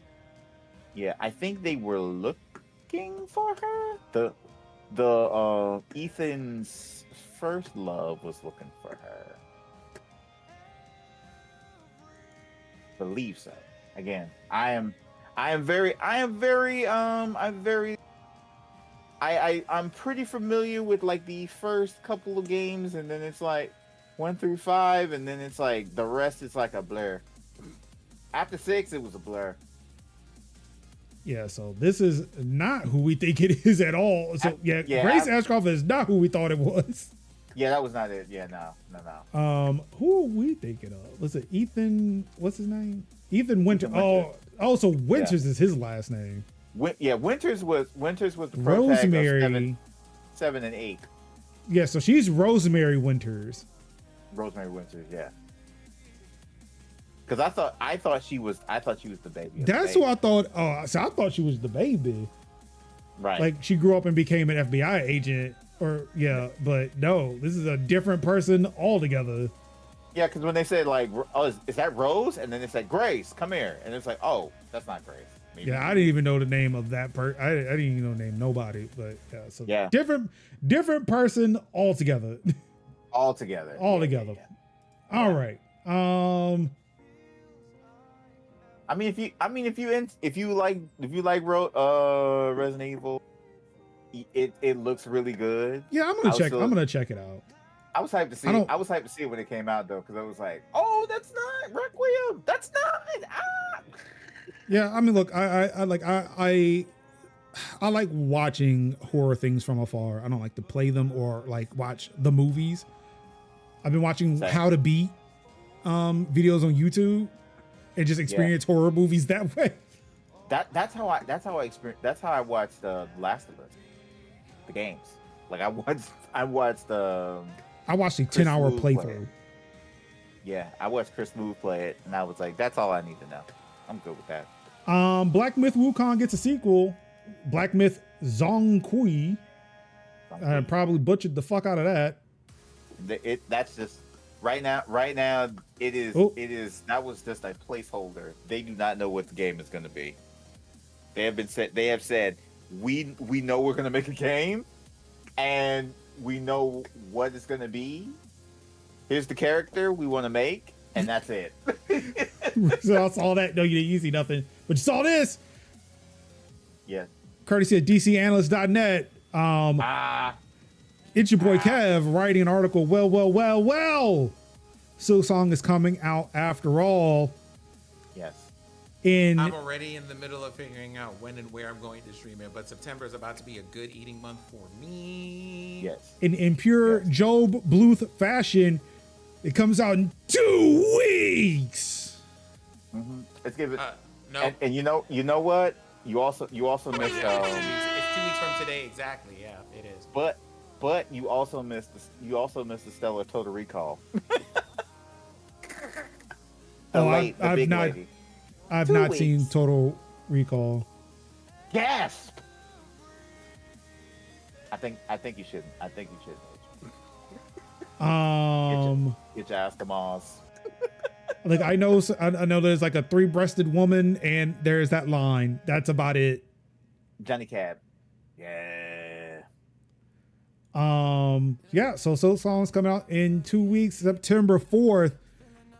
Yeah, I think they were looking for her. The Ethan's first love was looking for her. Believe so. Again, I'm pretty familiar with like the first couple of games, and then it's like 1 through 5, and then it's like the rest is like a blur. After 6, it was a blur. Yeah, so this is not who we think it is at all. So Grace Ashcroft is not who we thought it was. Yeah, that was not it. Yeah, no. Who are we thinking of? Was it Ethan? What's his name? Ethan Winter. So Winters is his last name. Winters was the Rosemary. 7 and 8. Yeah, so she's Rosemary Winters. Rosemary Winters, yeah. Because I thought she was the baby. That's who I thought. Oh, so I thought she was the baby. Right. Like she grew up and became an FBI agent, but no, this is a different person altogether. Yeah, because when they said like, "Oh, is that Rose?" and then they said, "Grace, come here," and it's like, "Oh, that's not Grace." Maybe Yeah, I 2 didn't weeks. even know the name of that person. I didn't even know name nobody, but yeah. So Yeah. different person altogether. All together. All Yeah, together. yeah. All Yeah. right. If you like Resident Evil, it looks really good. Yeah, I'm gonna check it out. I was hyped to see. I was hyped to see it when it came out though, because I was like, "Oh, that's not Requiem. That's not." Ah. Yeah, I mean, look, I like watching horror things from afar. I don't like to play them or like watch the movies. I've been watching Same. how to beat videos on YouTube and just experience horror movies that way. That's how I experienced. That's how I watched The Last of Us, the games. Like I watched I watched a Chris 10-hour Wu play playthrough. it. Yeah, I watched Chris Move play it, and I was like, "That's all I need to know. I'm good with that." Black Myth Wukong gets a sequel. Black Myth Zhongkui. I probably butchered the fuck out of that. That's just right now. It is. Oh. It is. That was just a placeholder. They do not know what the game is going to be. They have said we know we're going to make a game, and we know what it's going to be. Here's the character we want to make, and that's it. So I saw that. No, you see nothing, but you saw this. Yeah. Courtesy of DCAnalyst.net. It's your boy Kev writing an article. Well. Silksong is coming out after all. Yes. I'm already in the middle of figuring out when and where I'm going to stream it, but September is about to be a good eating month for me. Yes. In pure Job Bluth fashion, it comes out in 2 weeks. Mm-hmm. Let's give it. No. And you know what? You also missed. It's 2 weeks from today exactly. Yeah, it is. But you also missed the stellar Total Recall. I've not seen Total Recall. Gasp! I think you shouldn't. Get your ass to Mars. Like I know there's like a 3-breasted woman and there's that line. That's about it. Johnny Cab. Yeah. So Silksong's coming out in 2 weeks, September 4th.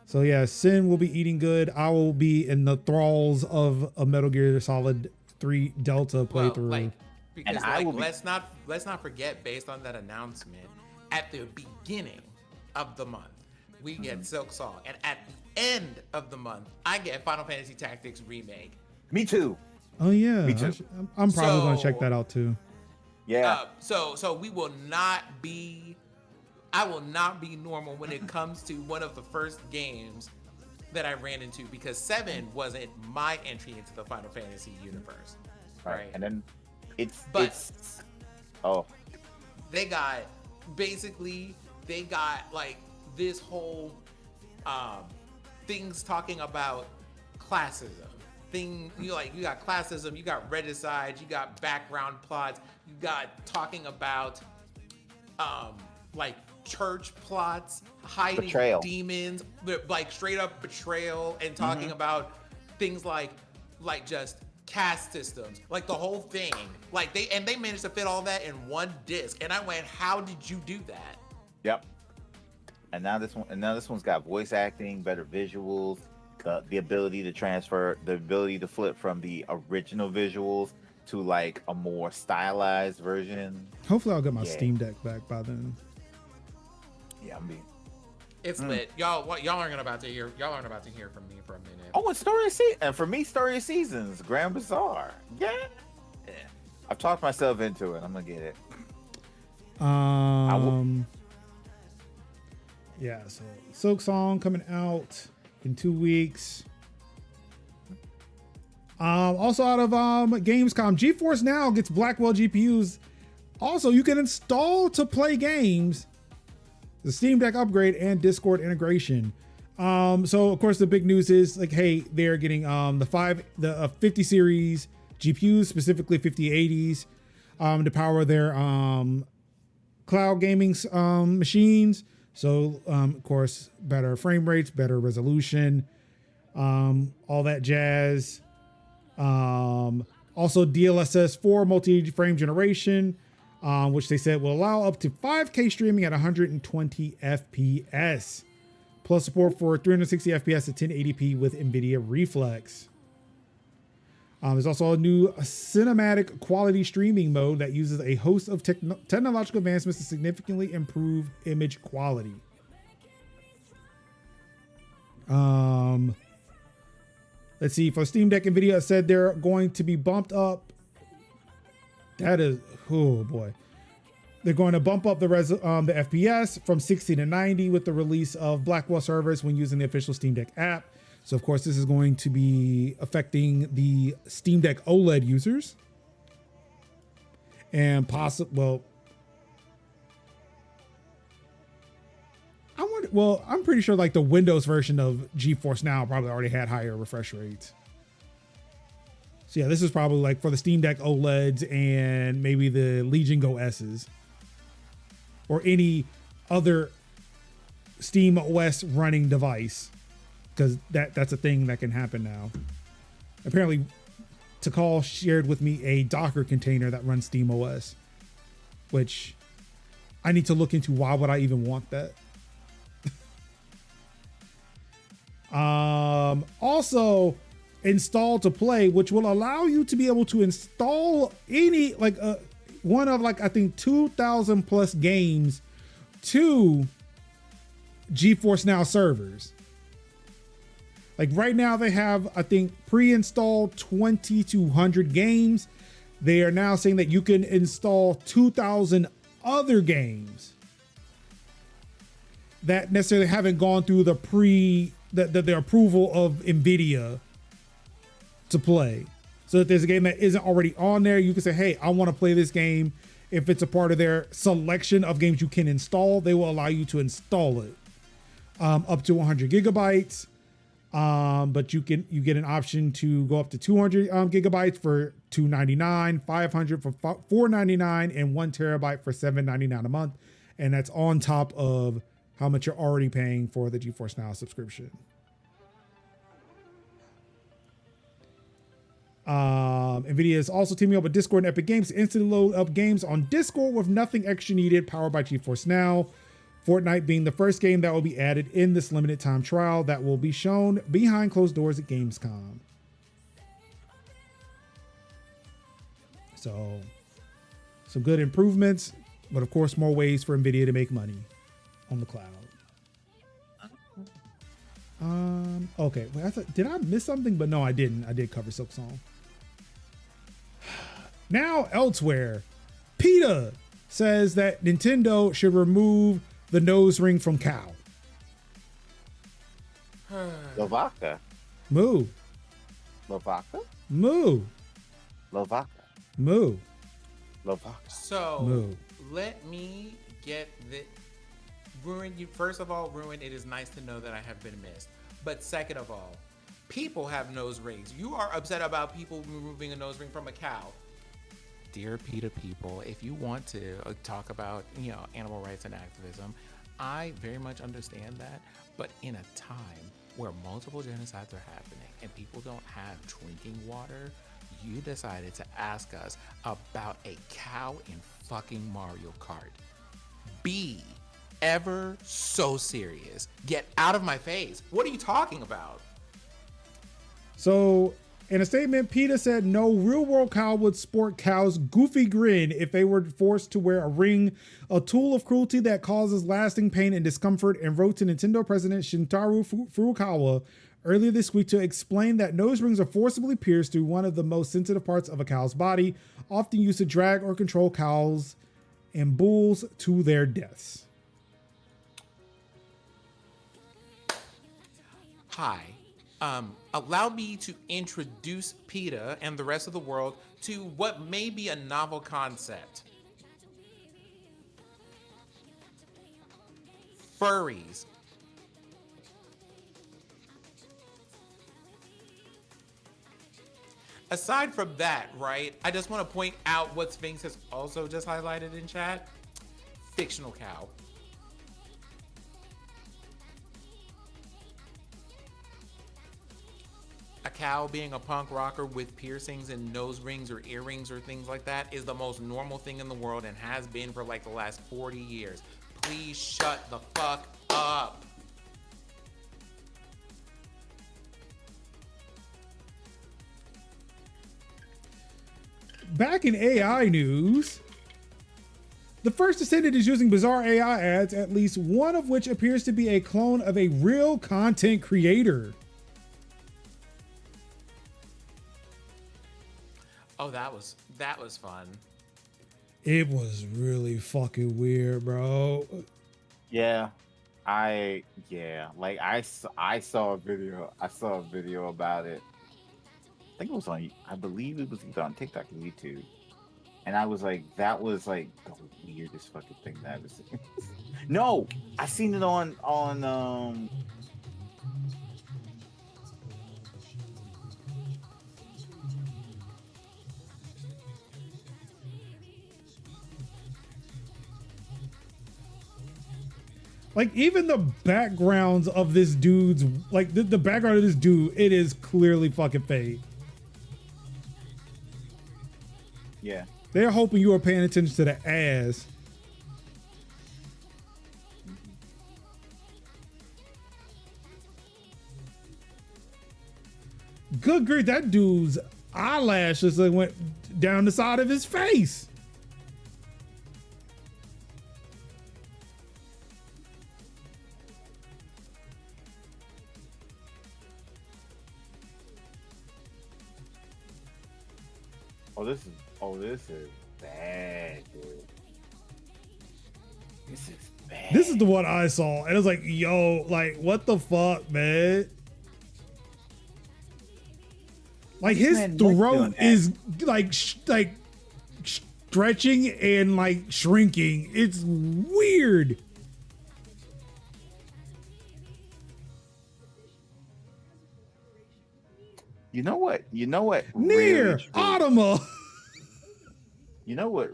So yeah, Sin will be eating good. I will be in the thralls of a Metal Gear Solid 3 Delta playthrough. Let's not forget, based on that announcement, at the beginning of the month, we get Silksong, and at the end of the month, I get Final Fantasy Tactics Remake. Me too. Oh yeah, Me too. I'm probably gonna check that out too. Yeah. So we will not be. I will not be normal when it comes to one of the first games that I ran into, because 7 wasn't my entry into the Final Fantasy universe. Right. And then they got like this whole things talking about classism. You got classism, you got regicide, you got background plots, you got talking about like church plots, hiding betrayal. Demons, like straight up betrayal, and talking about things like just caste systems, like the whole thing. Like they managed to fit all that in one disc, and I went, how did you do that? Yep. And now this one's got voice acting, better visuals, the ability to transfer, the ability to flip from the original visuals to like a more stylized version. Hopefully I'll get my Steam Deck back by then. Yeah, it's lit. Y'all aren't about to hear from me for a minute. Oh, it's and for me, Story of Seasons, Grand Bazaar. Yeah. I've talked myself into it. I'm gonna get it. Yeah, so Silksong coming out in 2 weeks. Also out of Gamescom, GeForce Now gets Blackwell GPUs. Also, you can install to play games, the Steam Deck upgrade, and Discord integration. So of course the big news is like, hey, they're getting the 50 series GPUs, specifically 5080s, to power their cloud gaming machines. So of course, better frame rates, better resolution, all that jazz. Also DLSS 4 multi-frame generation, which they said will allow up to 5K streaming at 120 FPS, plus support for 360 FPS at 1080p with NVIDIA Reflex. There's also a new cinematic quality streaming mode that uses a host of technological advancements to significantly improve image quality. Let's see, for Steam Deck, NVIDIA said they're going to be bumped up. That is, oh boy. They're going to bump up the FPS from 60 to 90 with the release of Blackwell servers when using the official Steam Deck app. So of course, this is going to be affecting the Steam Deck OLED users. And I'm pretty sure like the Windows version of GeForce Now probably already had higher refresh rates. So yeah, this is probably like for the Steam Deck OLEDs and maybe the Legion Go S's or any other Steam OS running device, because that's a thing that can happen now. Apparently, Takal shared with me a Docker container that runs Steam OS, which I need to look into. Why would I even want that? Also install to play, which will allow you to be able to install any one of I think 2,000 plus games to GeForce Now servers. Like right now they have, I think, pre-installed 20 to 100 games. They are now saying that you can install 2,000 other games that necessarily haven't gone through the approval of NVIDIA to play. So if there's a game that isn't already on there, you can say, hey, I want to play this game. If it's a part of their selection of games you can install, they will allow you to install it up to 100 gigabytes. But you get an option to go up to 200 gigabytes for $299, 500 for $499, and 1 terabyte for $799 a month. And that's on top of how much you're already paying for the GeForce Now subscription. NVIDIA is also teaming up with Discord and Epic Games to instantly load up games on Discord with nothing extra needed, powered by GeForce Now. Fortnite being the first game that will be added in this limited time trial that will be shown behind closed doors at Gamescom. So, some good improvements, but of course more ways for NVIDIA to make money on the cloud. Okay, wait, did I miss something? But no, I didn't. I did cover Silksong. Now elsewhere, PETA says that Nintendo should remove the nose ring from cow. Lovaka. Moo. Lovaka. Moo. Lovaka. Moo. Lovaka. So Moo. let me get the Ruin. You first of all, Ruin. It is nice to know that I have been missed. But second of all, people have nose rings. You are upset about people removing a nose ring from a cow. Dear PETA people, if you want to talk about, animal rights and activism, I very much understand that. But in a time where multiple genocides are happening and people don't have drinking water, you decided to ask us about a cow in fucking Mario Kart. Be ever so serious. Get out of my face. What are you talking about? So, in a statement, PETA said no real-world cow would sport cow's goofy grin if they were forced to wear a ring, a tool of cruelty that causes lasting pain and discomfort, and wrote to Nintendo President Shintaro Furukawa earlier this week to explain that nose rings are forcibly pierced through one of the most sensitive parts of a cow's body, often used to drag or control cows and bulls to their deaths. Hi. Allow me to introduce PETA and the rest of the world to what may be a novel concept. Furries. Aside from that, right, I just want to point out what Sphinx has also just highlighted in chat. Fictional cow. a cow being a punk rocker with piercings and nose rings or earrings or things like that is the most normal thing in the world and has been for like the last 40 years. Please shut the fuck up. Back in AI news, the first descendant is using bizarre AI ads, at least one of which appears to be a clone of a real content creator. Oh, that was fun. It was really fucking weird, bro. Yeah, like I saw a video. I saw a video about it. I think it was on. I believe it was either on TikTok or YouTube. And I was like, that was like the weirdest fucking thing that I've ever seen. No, I seen it on like even the backgrounds of this dude's, like the background of this dude, it is clearly fucking fake. Yeah. They're hoping you are paying attention to the ass. Good grief, that dude's eyelashes like went down the side of his face. This is bad, dude. This is bad. This is the one I saw, and I was like, yo, like, what the fuck, man? Like, his throat is like stretching and like shrinking. It's weird. You know what? Near really Automa. You know what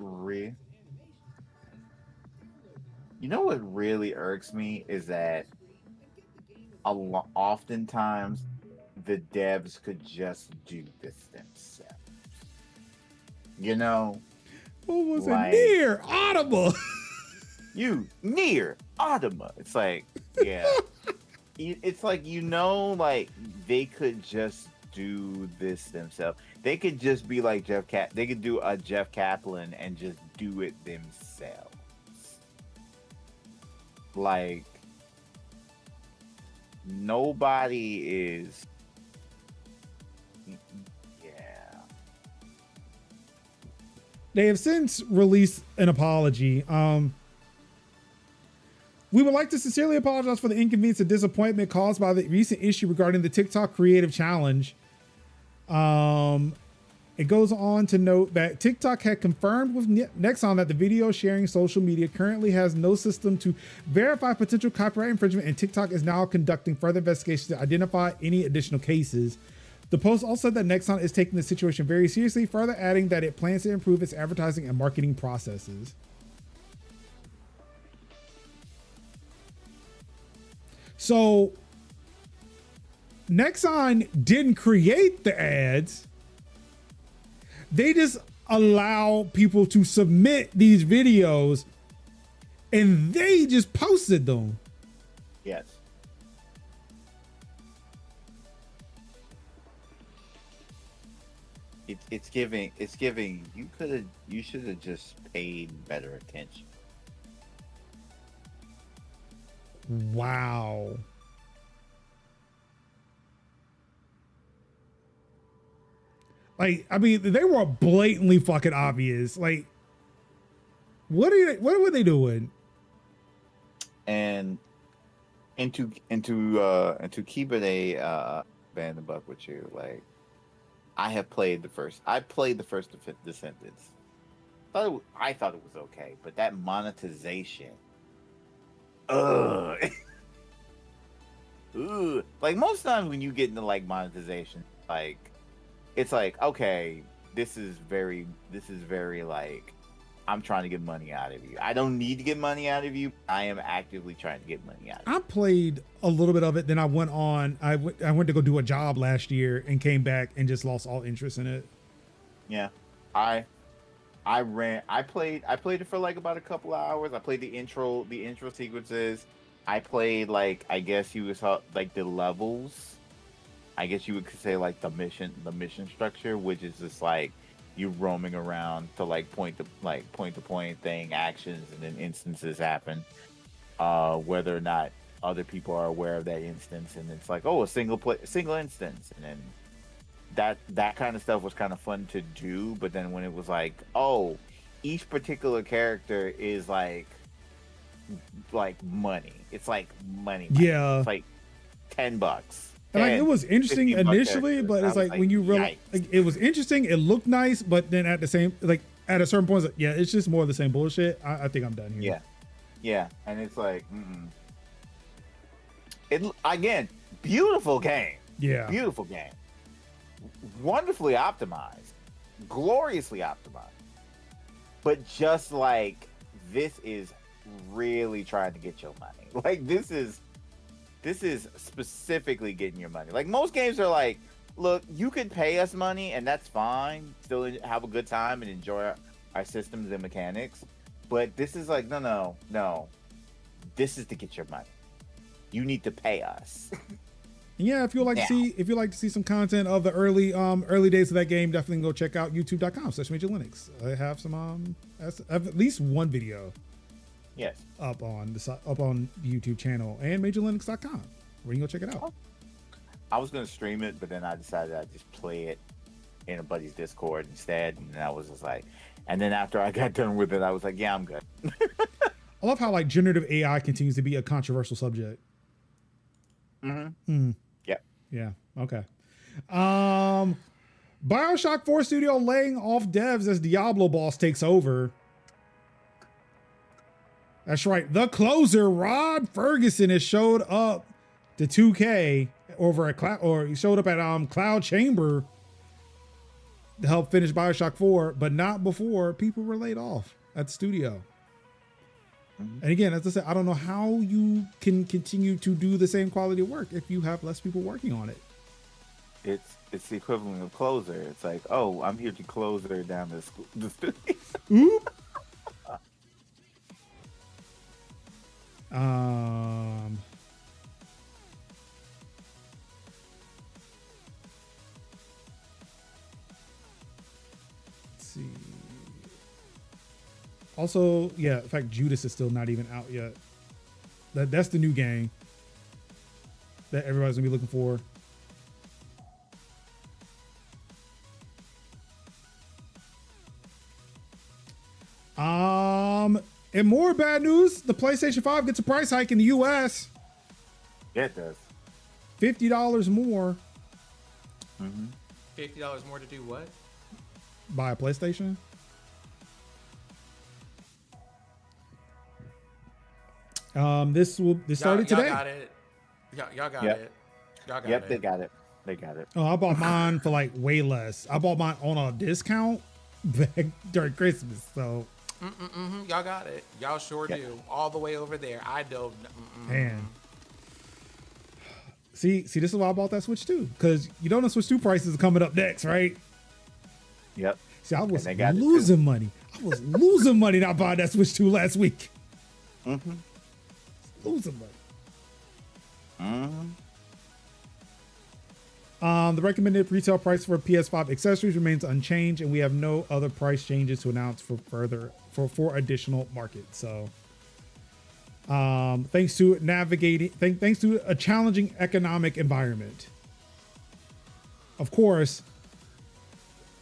really irks me is that oftentimes the devs could just do this themselves. You know? What was it? Near Automa. You near Automa. It's like, yeah. It's like, like they could just do this themselves. They could just be like they could do a Jeff Kaplan and just do it themselves. Like, nobody is. Yeah. They have since released an apology. We would like to sincerely apologize for the inconvenience and disappointment caused by the recent issue regarding the TikTok Creative Challenge. It goes on to note that TikTok had confirmed with Nexon that the video sharing social media currently has no system to verify potential copyright infringement, and TikTok is now conducting further investigations to identify any additional cases. The post also said that Nexon is taking the situation very seriously, further adding that it plans to improve its advertising and marketing processes. So Nexon didn't create the ads. They just allow people to submit these videos and they just posted them. Yes. It's giving you should have just paid better attention. Wow. Like, I mean, they were blatantly fucking obvious. Like, what were they doing? And to keep it a band the buck with you, like, I played the first Descendants. I thought it was okay, but that monetization, ugh. Ugh. Like, most times when you get into like monetization, like, it's like, okay, this is very like I'm trying to get money out of you. I don't need to get money out of you. I am actively trying to get money out of you. I played a little bit of it. Then I went on. I went to go do a job last year and came back and just lost all interest in it. Yeah, I played it for like about a couple of hours. I played the intro sequences. I played like, I guess you would like the levels. I guess you would say like the mission structure, which is just like you roaming around to like point to point thing actions, and then instances happen. Whether or not other people are aware of that instance, and it's like, oh, a single instance, and then that kind of stuff was kind of fun to do. But then when it was like, oh, each particular character is like money. It's like money. Yeah. It's like $10. And like, it was interesting initially, but it's like when you realize, like, it was interesting, it looked nice, but then at the same, like at a certain point, it's like, yeah, it's just more of the same bullshit. I think I'm done here. Yeah, and it's like, it again, beautiful game. Yeah, beautiful game, wonderfully optimized, gloriously optimized, but just like, this is really trying to get your money. Like, this is specifically getting your money. Like, most games are like, look, you could pay us money and that's fine, still have a good time and enjoy our systems and mechanics. But this is like, no. This is to get your money. You need to pay us. Yeah, if you'd like to see some content of the early days of that game, definitely go check out youtube.com/Major Linux. I have some I have at least one video. Yes. Up on the YouTube channel and MajorLinux.com, where you can go check it out. I was gonna stream it, but then I decided I'd just play it in a buddy's Discord instead, and I was just like, and then after I got done with it, I was like, yeah, I'm good. I love how like generative AI continues to be a controversial subject. Yep. Yeah. Okay. BioShock 4 studio laying off devs as Diablo boss takes over. That's right. The closer, Rod Ferguson, has showed up to 2K over at he showed up at Cloud Chamber to help finish BioShock 4, but not before people were laid off at the studio. And again, as I said, I don't know how you can continue to do the same quality of work if you have less people working on it. It's the equivalent of closer. It's like, oh, I'm here to close her down the studio. Oop. Let's see. Also, yeah, in fact, Judas is still not even out yet. That's the new game that everybody's gonna be looking for. And more bad news, the PlayStation 5 gets a price hike in the US. Yeah, it does. $50 more. $50 more to do what? Buy a PlayStation. This started today. Y'all got it. Y'all got it. Y'all got it. They got it. They got it. Oh, I bought mine for like way less. I bought mine on a discount back during Christmas. So y'all got it. Y'all sure do. All the way over there. I don't. Man. See, this is why I bought that Switch 2. Because you don't know Switch 2 prices are coming up next, right? Yep. See, I was losing money. I was losing money not buying that Switch 2 last week. Losing money. The recommended retail price for PS5 accessories remains unchanged, and we have no other price changes to announce for additional markets. So, thanks to thanks to a challenging economic environment. Of course,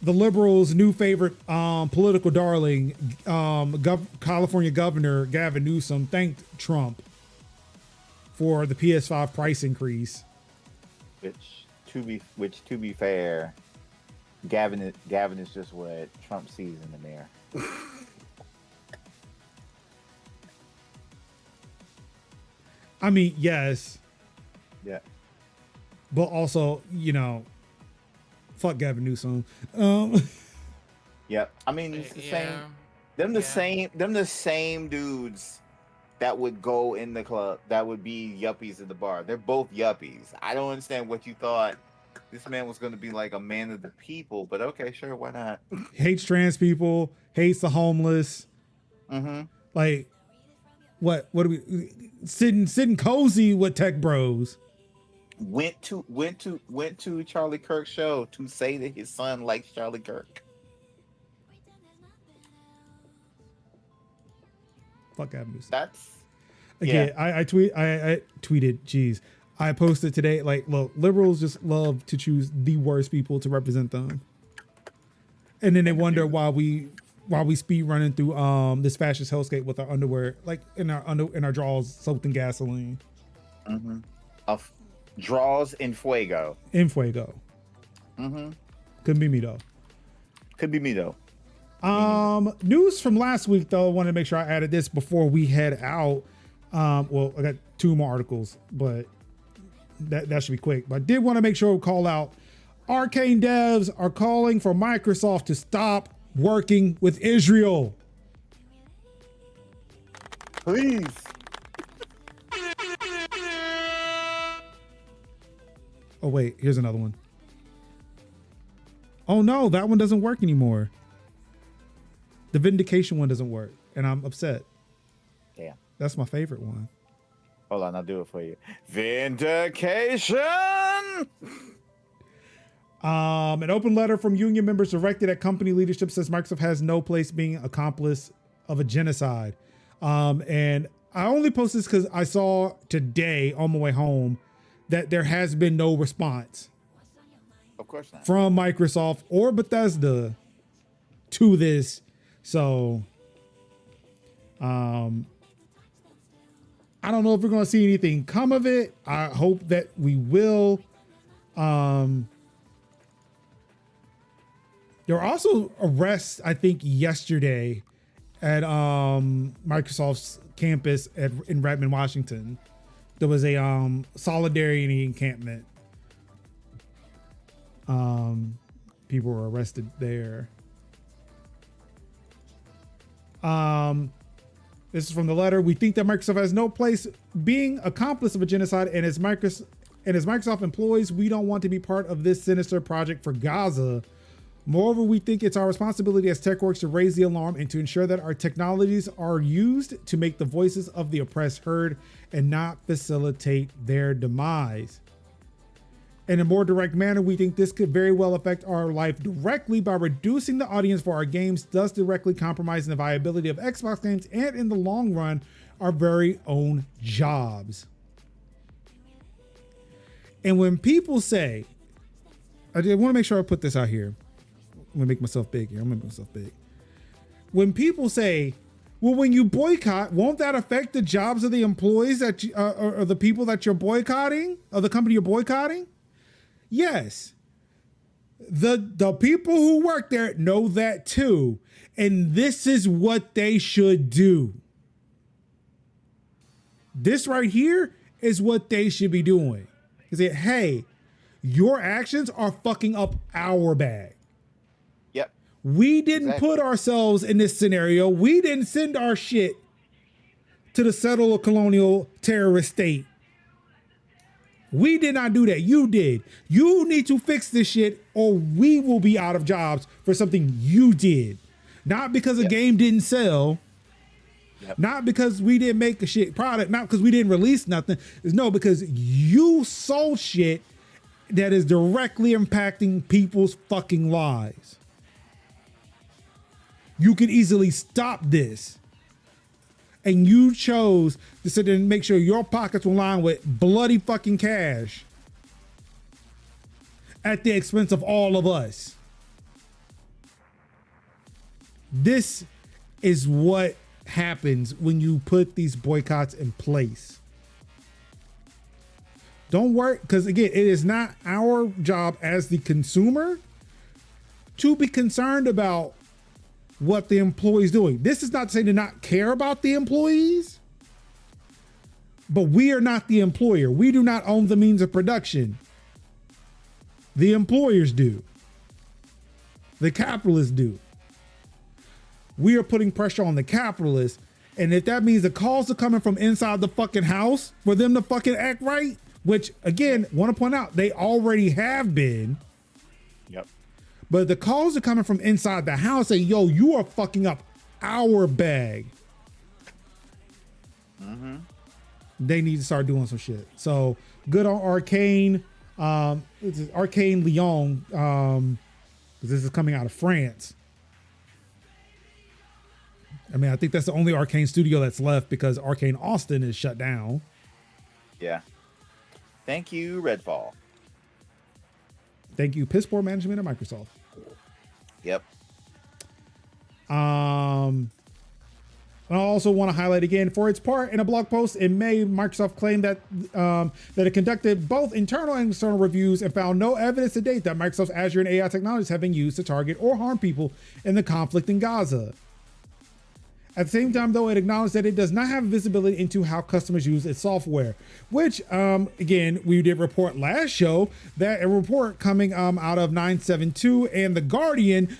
the liberals' new favorite political darling, California Governor Gavin Newsom, thanked Trump for the PS5 price increase. Which to be fair, Gavin is just what Trump sees in the mirror. I mean, yes. Yeah. But also, fuck Gavin Newsom. Yep. I mean, it's the same. Them the Yeah. same dudes that would go in the club, that would be yuppies in the bar. They're both yuppies. I don't understand what you thought this man was going to be like a man of the people, but okay, sure, why not? Hates trans people, hates the homeless. Mm-hmm. Like, what do we sitting cozy with tech bros? Went to Charlie Kirk's show to say that his son likes Charlie Kirk. Fuck Avenue. That's Again, yeah. I tweeted, geez. I posted today, like, look, liberals just love to choose the worst people to represent them. And then they wonder why we speed running through this fascist hellscape with our underwear, like in our drawers soaked in gasoline. Mm-hmm. Of draws in fuego. In fuego. Mm-hmm. Couldn't be me though. Could be me though. News from last week though. I wanted to make sure I added this before we head out. Well, I got 2 more articles, but that should be quick. But I did want to make sure to call out Arcane devs are calling for Microsoft to stop working with Israel. Please. Oh wait, here's another one. Oh no, that one doesn't work anymore. The Vindication one doesn't work, and I'm upset. Yeah. That's my favorite one. Hold on, I'll do it for you. Vindication. An open letter from union members directed at company leadership says Microsoft has no place being accomplice of a genocide. And I only post this because I saw today on my way home that there has been no response Of course not. from Microsoft or Bethesda to this. So, I don't know if we're going to see anything come of it. I hope that we will. There were also arrests, I think, yesterday at Microsoft's campus in Redmond, Washington. There was a solidarity encampment. People were arrested there. This is from the letter. We think that Microsoft has no place being accomplice of a genocide, and as Microsoft employees, we don't want to be part of this sinister project for Gaza. Moreover, we think it's our responsibility as TechWorks to raise the alarm and to ensure that our technologies are used to make the voices of the oppressed heard and not facilitate their demise. In a more direct manner, we think this could very well affect our life directly by reducing the audience for our games, thus directly compromising the viability of Xbox games and, in the long run, our very own jobs. And when people say, I want to make sure I put this out here. I'm gonna make myself big here. I'm gonna make myself big. When people say, well, when you boycott, won't that affect the jobs of the employees that you, or the people that you're boycotting, or the company you're boycotting? Yes. The people who work there know that too. And this is what they should do. This right here is what they should be doing. Is it, hey, your actions are fucking up our bag. Yep. We didn't put ourselves in this scenario. We didn't send our shit to the settler colonial terrorist state. We did not do that. You did. You need to fix this shit or we will be out of jobs for something you did. Not because a game didn't sell. Yep. Not because we didn't make a shit product. Not because we didn't release nothing. No, because you sold shit that is directly impacting people's fucking lives. You could easily stop this. And you chose to sit there and make sure your pockets were lined with bloody fucking cash at the expense of all of us. This is what happens when you put these boycotts in place. Don't worry, because again, it is not our job as the consumer to be concerned about what the employee's doing. This is not to say to not care about the employees, but we are not the employer. We do not own the means of production. The employers do. The capitalists do. we are putting pressure on the capitalists. And if that means the calls are coming from inside the fucking house for them to fucking act right, which again, want to point out, they already have been. Yep. But the calls are coming from inside the house saying, yo, you are fucking up our bag. Mm-hmm. They need to start doing some shit. So good on Arcane. This is Arcane Lyon. This is coming out of France. I mean, I think that's the only Arcane studio that's left because Arcane Austin is shut down. Yeah. Thank you, Redfall. Thank you, piss poor management at Microsoft. Yep. I also want to highlight again, for its part, in a blog post in May, Microsoft claimed that that it conducted both internal and external reviews and found no evidence to date that Microsoft's Azure and AI technologies have been used to target or harm people in the conflict in Gaza. At the same time, though, it acknowledged that it does not have visibility into how customers use its software, which, again, we did report last show that a report coming out of 972 and The Guardian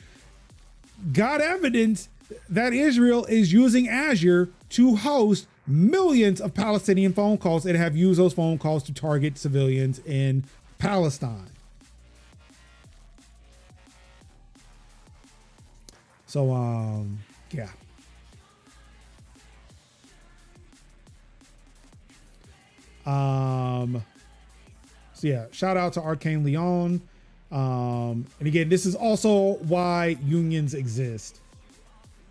got evidence that Israel is using Azure to host millions of Palestinian phone calls and have used those phone calls to target civilians in Palestine. So, yeah. So yeah, shout out to Arcane Lyon. And again, this is also why unions exist.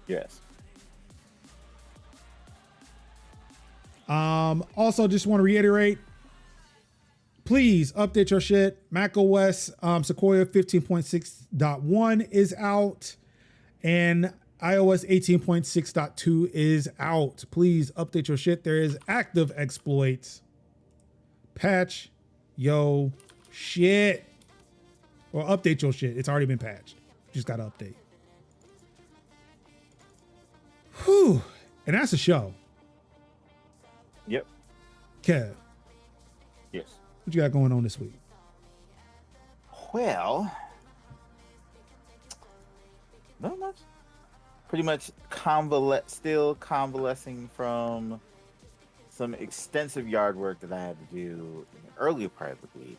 Yes. Also just want to reiterate, please update your shit. macOS Sequoia 15.6.1 is out and iOS 18.6.2 is out. Please update your shit. There is active exploits. Patch yo shit. Or update your shit. It's already been patched. Just got to update. Whew. And that's a show. Yep. Kev. Yes. What you got going on this week? Well, not much. Pretty much still convalescing from some extensive yard work that I had to do in the earlier part of the week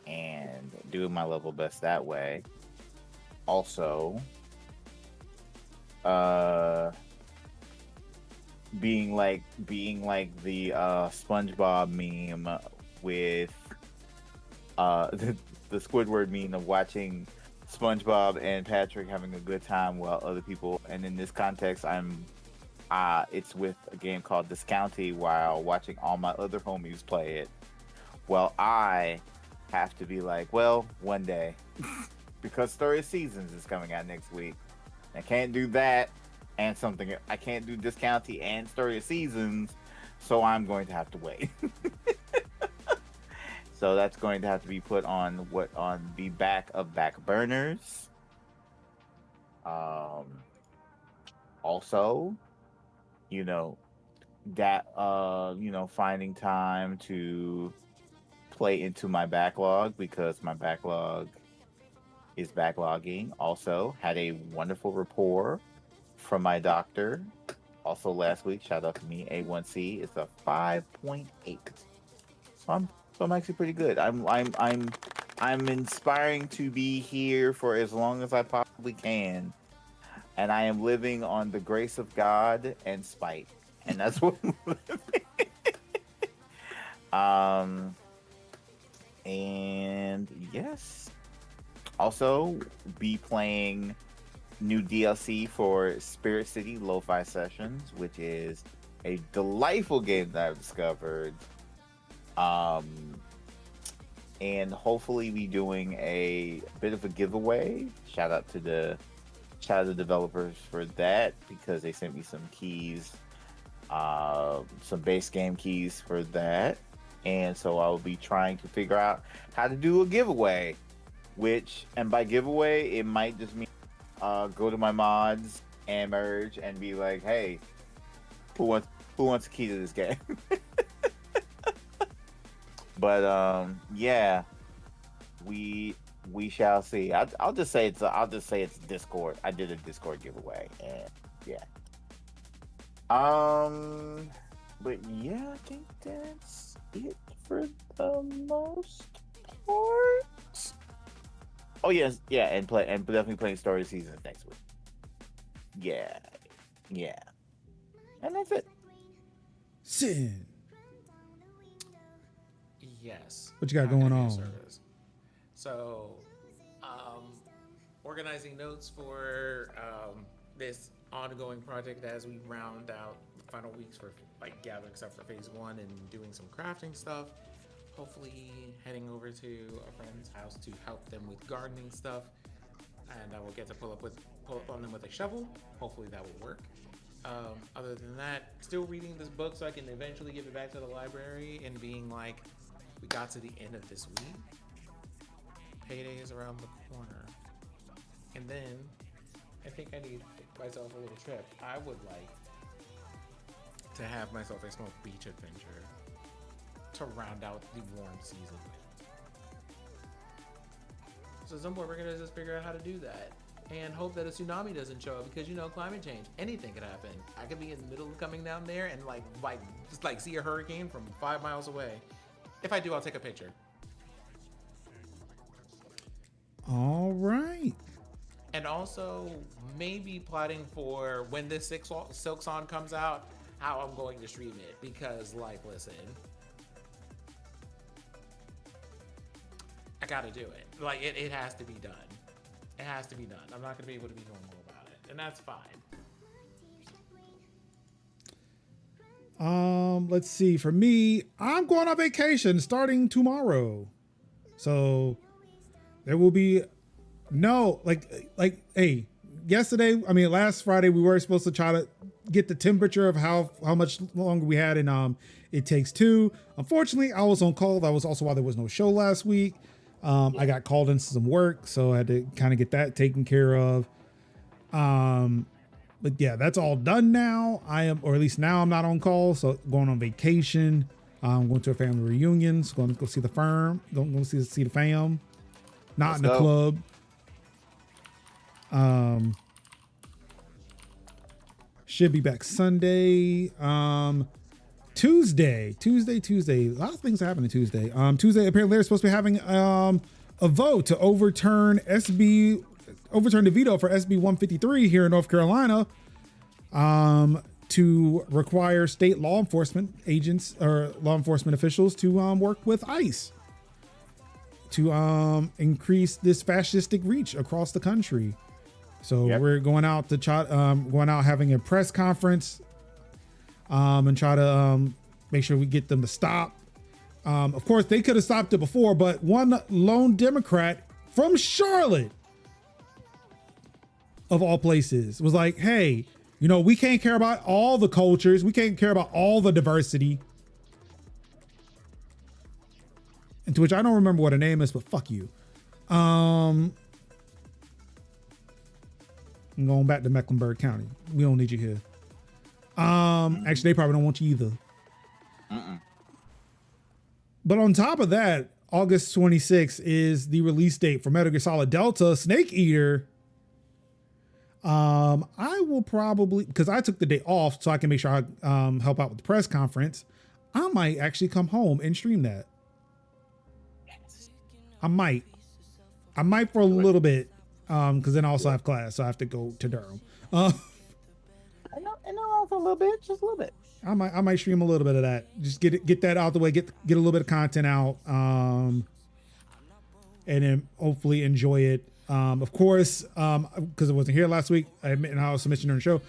and doing my level best that way. Also, being like the SpongeBob meme with the Squidward meme of watching SpongeBob and Patrick having a good time while other people, and in this context, it's with a game called Discounty while watching all my other homies play it. Well, I have to be like, well, one day, because Story of Seasons is coming out next week. I can't do that and something. I can't do Discounty and Story of Seasons, so I'm going to have to wait. So that's going to have to be put on the back burners. Also, finding time to play into my backlog because my backlog is backlogging. Also, had a wonderful rapport from my doctor. Also last week, shout out to me, A1C is a 5.8. So I'm actually pretty good. I'm inspiring to be here for as long as I possibly can, and I am living on the grace of God and spite, and that's what I'm living. And yes, also be playing new DLC for Spirit City Lo-Fi Sessions, which is a delightful game that I've discovered. And hopefully be doing a bit of a giveaway. Shout out to the developers for that, because they sent me some keys, some base game keys for that. And so I will be trying to figure out how to do a giveaway, and by giveaway, it might just mean go to my mods and merge and be like, hey, who wants a key to this game? But yeah, we we shall see. I'll just say it's Discord. I did a Discord giveaway, and yeah. But yeah, I think that's it for the most part. Oh yes, yeah, and definitely playing Story Seasons next week. Yeah, and that's it. Sin. Yes. What you got Not going gonna be a on? service. So, organizing notes for this ongoing project as we round out the final weeks for like gathering stuff for phase 1 and doing some crafting stuff. Hopefully heading over to a friend's house to help them with gardening stuff, and I will get to pull up on them with a shovel. Hopefully that will work. Other than that, still reading this book so I can eventually give it back to the library and being like, we got to the end of this week. Payday is around the corner. And then I think I need myself a little trip. I would like to have myself a small beach adventure to round out the warm season. So at some point we're gonna just figure out how to do that and hope that a tsunami doesn't show up, because climate change, anything could happen. I could be in the middle of coming down there and just see a hurricane from 5 miles away. If I do, I'll take a picture. All right. And also maybe plotting for when this Silk Song comes out, how I'm going to stream it, because listen, I gotta do it. It has to be done. It has to be done. I'm not gonna be able to be normal about it, and that's fine. Let's see. For me, I'm going on vacation starting tomorrow. So there will be no hey, last Friday we were supposed to try to get the temperature of how much longer we had in It Takes Two. Unfortunately, I was on call. That was also why there was no show last week. I got called into some work, so I had to kind of get that taken care of. But yeah, that's all done now. Or at least now I'm not on call. So going on vacation, I'm going to a family reunion. So going to go see the firm. Going to see the fam. Not in the club. Should be back Sunday. Tuesday. A lot of things are happening Tuesday. Tuesday, apparently they're supposed to be having a vote to overturn the veto for SB 153 here in North Carolina, to require state law enforcement agents or law enforcement officials to work with ICE to increase this fascistic reach across the country. So we're going out to having a press conference and try to make sure we get them to stop. Of course, they could have stopped it before, but one lone Democrat from Charlotte, of all places, was like, hey, we can't care about all the cultures. We can't care about all the diversity. And to which I don't remember what her name is, but fuck you. I'm going back to Mecklenburg County. We don't need you here. Actually, they probably don't want you either. But on top of that, August 26th is the release date for Metal Gear Solid Delta Snake Eater. I will probably, because I took the day off so I can make sure I help out with the press conference, I might actually come home and stream that. I might for a little bit, because then I also have class, so I have to go to Durham. I know for a little bit, just a little bit. I might stream a little bit of that. Just get that out the way, get a little bit of content out, and then hopefully enjoy it. Of course, because I wasn't here last week, and I also mentioned during the show,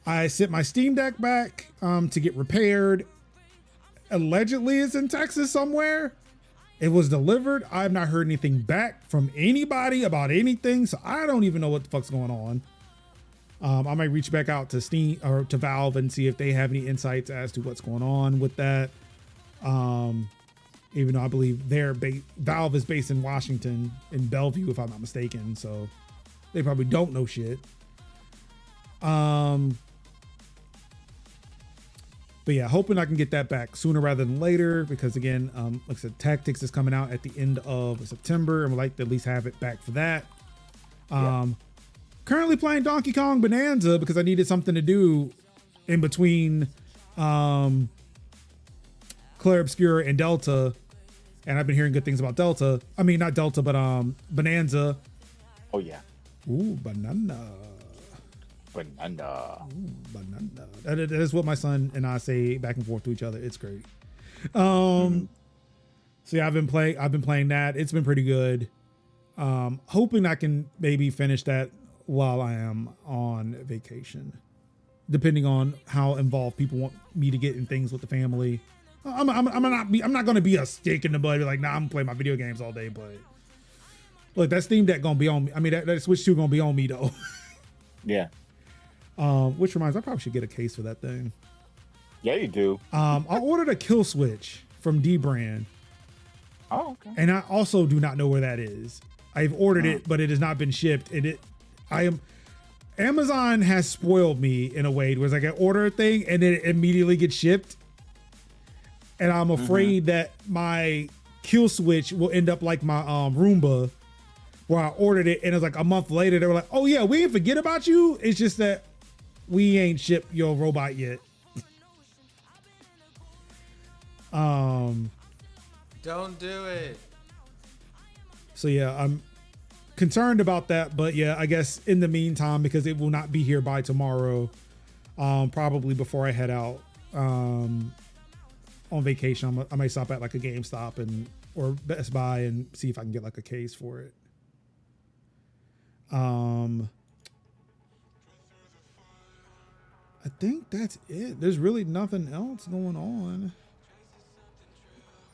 I sent my Steam Deck back to get repaired. Allegedly, it's in Texas somewhere. It was delivered. I have not heard anything back from anybody about anything, so I don't even know what the fuck's going on. I might reach back out to Steam or to Valve and see if they have any insights as to what's going on with that. Even though I believe Valve is based in Washington, in Bellevue, if I'm not mistaken, so they probably don't know shit. But yeah, hoping I can get that back sooner rather than later, because again, like I said, Tactics is coming out at the end of September, and would like to at least have it back for that. Currently playing Donkey Kong Bonanza because I needed something to do in between Clair Obscura and Delta, and I've been hearing good things about Delta. I mean, not Delta, but Bonanza. Oh yeah. Ooh, banana. Banana. Ooh, banana. That is what my son and I say back and forth to each other. It's great. So yeah, I've been playing that. It's been pretty good. Hoping I can maybe finish that while I am on vacation, depending on how involved people want me to get in things with the family. I'm not gonna be a stick in the mud like, nah, I'm playing my video games all day. But look, that Steam Deck gonna be on me. I mean, that Switch 2 gonna be on me though. Yeah. Which reminds, I probably should get a case for that thing. Yeah, you do. I ordered a kill switch from D Brand. Oh, okay. And I also do not know where that is. I've ordered it, but it has not been shipped. Amazon has spoiled me in a way where it's like I order a thing and then it immediately gets shipped. And I'm afraid that my kill switch will end up like my Roomba, where I ordered it and it's like a month later they were like, oh yeah, we didn't forget about you. It's just that we ain't shipped your robot yet. Don't do it. So yeah, I'm concerned about that, but yeah, I guess in the meantime, because it will not be here by tomorrow, probably before I head out on vacation, I might stop at like a GameStop or Best Buy and see if I can get like a case for it. I think that's it. There's really nothing else going on.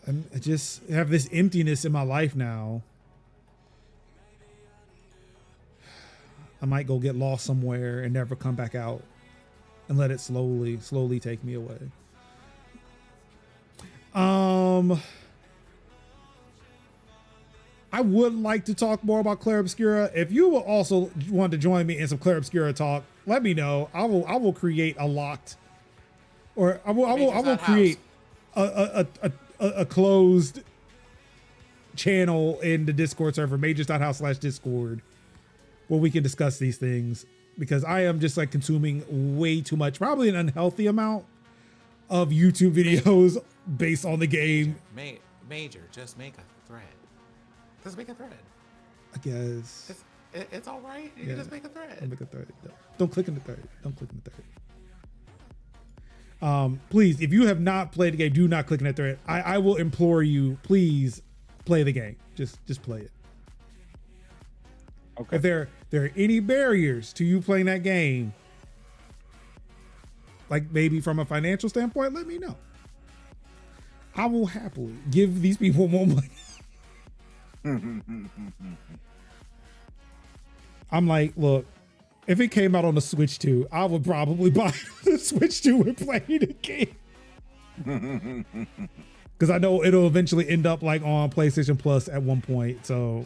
I just have this emptiness in my life now. I might go get lost somewhere and never come back out and let it slowly take me away. I would like to talk more about Clair Obscura. If you will also want to join me in some Clair Obscura talk, let me know. I will create a locked, or I will create a closed channel in the Discord server, majors.house/Discord, where we can discuss these things, because I am just like consuming way too much, probably an unhealthy amount of YouTube videos based on the game. Major, just make a thread. Just make a thread. I guess. It's all right. You can just make a thread. I'll make a thread. Don't click in the thread. Don't click in the thread. Please, if you have not played the game, do not click in that thread. I will implore you, please play the game. Just play it. Okay. If there are any barriers to you playing that game, like maybe from a financial standpoint, let me know. I will happily give these people more money. I'm like, look, if it came out on the Switch 2, I would probably buy the Switch 2 and play the game. Because I know it'll eventually end up like on PlayStation Plus at one point. So,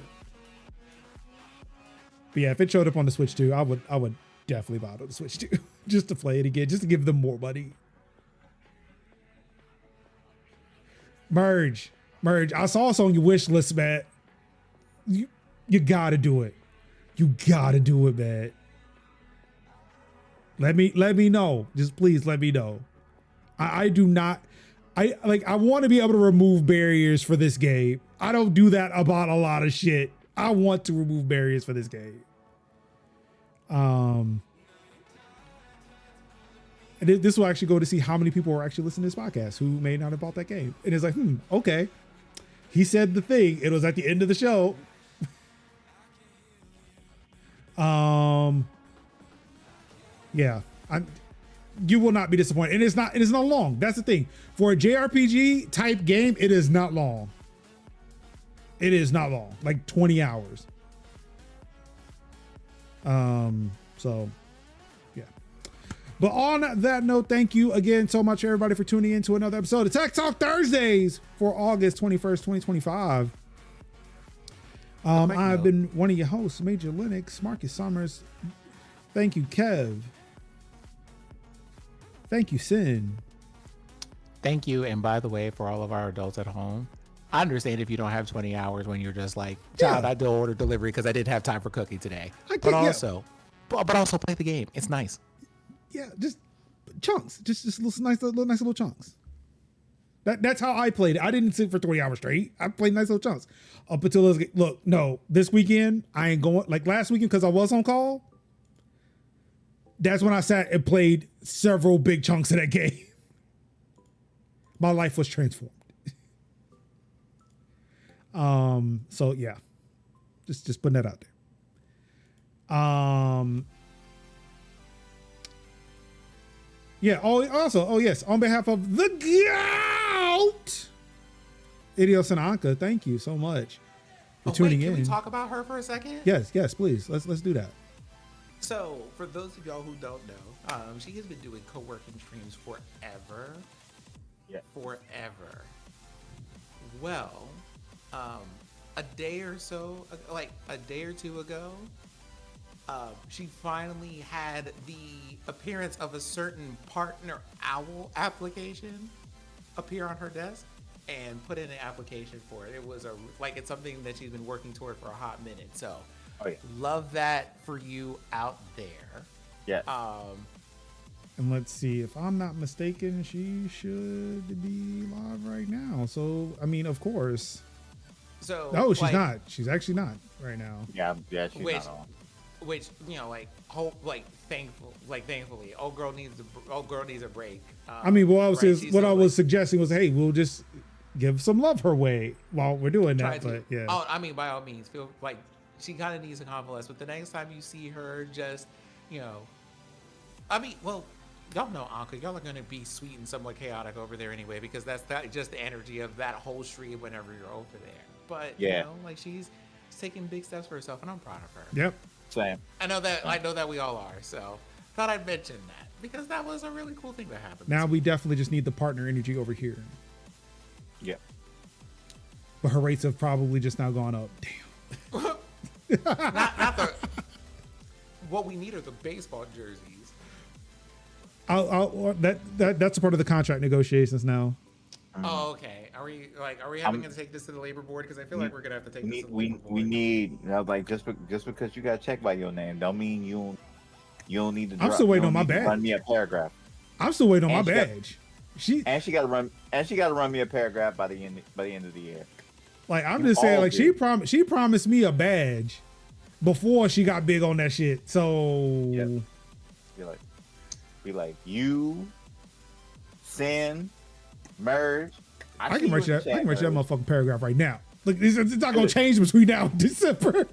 but yeah, if it showed up on the Switch 2, I would definitely buy it on the Switch 2 just to play it again, just to give them more money. Merge. I saw us on your wish list, Matt. You gotta do it. You gotta do it, man. Let me know. Just please let me know. I want to be able to remove barriers for this game. I don't do that about a lot of shit. I want to remove barriers for this game. And this will actually go to see how many people are actually listening to this podcast who may not have bought that game. And it's like, okay. He said the thing. It was at the end of the show. Yeah, you will not be disappointed. And it is not long. That's the thing. For a JRPG type game, it is not long. It is not long, like 20 hours. So yeah. But on that note, thank you again so much, everybody, for tuning in to another episode of Tech Talk Thursdays for August 21st, 2025. I've been one of your hosts, Major Linux, Marcus Summers. Thank you, Kev. Thank you, Sin. Thank you. And by the way, for all of our adults at home, I understand if you don't have 20 hours when you're just like, child, Yeah. I do order delivery because I didn't have time for cooking today. I But get- yeah. also play the game. It's nice. Yeah, just chunks, just nice little chunks. That's how I played it. I didn't sit for 20 hours straight. I played nice little chunks up until this weekend I ain't going. Like last weekend because I was on call. That's when I sat and played several big chunks of that game. My life was transformed. So yeah, just putting that out there. Yeah. Oh yes. On behalf of the Gout, Idios and Anka, thank you so much for tuning in. Can we talk about her for a second? Yes, please. Let's do that. So, for those of y'all who don't know, she has been doing co-working streams forever. Yeah. Forever. Well, a day or two ago, she finally had the appearance of a certain partner owl application appear on her desk and put in an application for it. It was it's something that she's been working toward for a hot minute. So, love that for you out there. Yeah. And let's see, if I'm not mistaken, she should be live right now. So, I mean, of course. So, no, she's not. She's actually not right now. Yeah, she's not on. Which, thankfully, old girl needs a break. I mean, what I was suggesting was, hey, we'll just give some love her way while we're doing that. But yeah. Oh, I mean, by all means, feel like she kind of needs to convalesce. But the next time you see her, just, y'all know Anka, y'all are going to be sweet and somewhat chaotic over there anyway, because that's just the energy of that whole stream whenever you're over there. But, she's taking big steps for herself, and I'm proud of her. Yep. Same. I know that we all are, so thought I'd mention that because that was a really cool thing that happened. Now we definitely just need the partner energy over here. Yeah. But her rates have probably just now gone up. Damn. not the. What we need are the baseball jerseys. That's a part of the contract negotiations now. Oh, okay. Are we having to take this to the labor board? Because I feel like we're gonna have to take this to the labor board. We need just because you got checked by your name, don't mean you don't need to. I'm still waiting on my badge. Run me a paragraph. I'm still waiting on my badge. She got to run me a paragraph by the end of the year. Like I'm just saying, like she promised me a badge before she got big on that shit. So be like you send merge. I can merge that motherfucking paragraph right now. Look, it's not gonna change between now and December.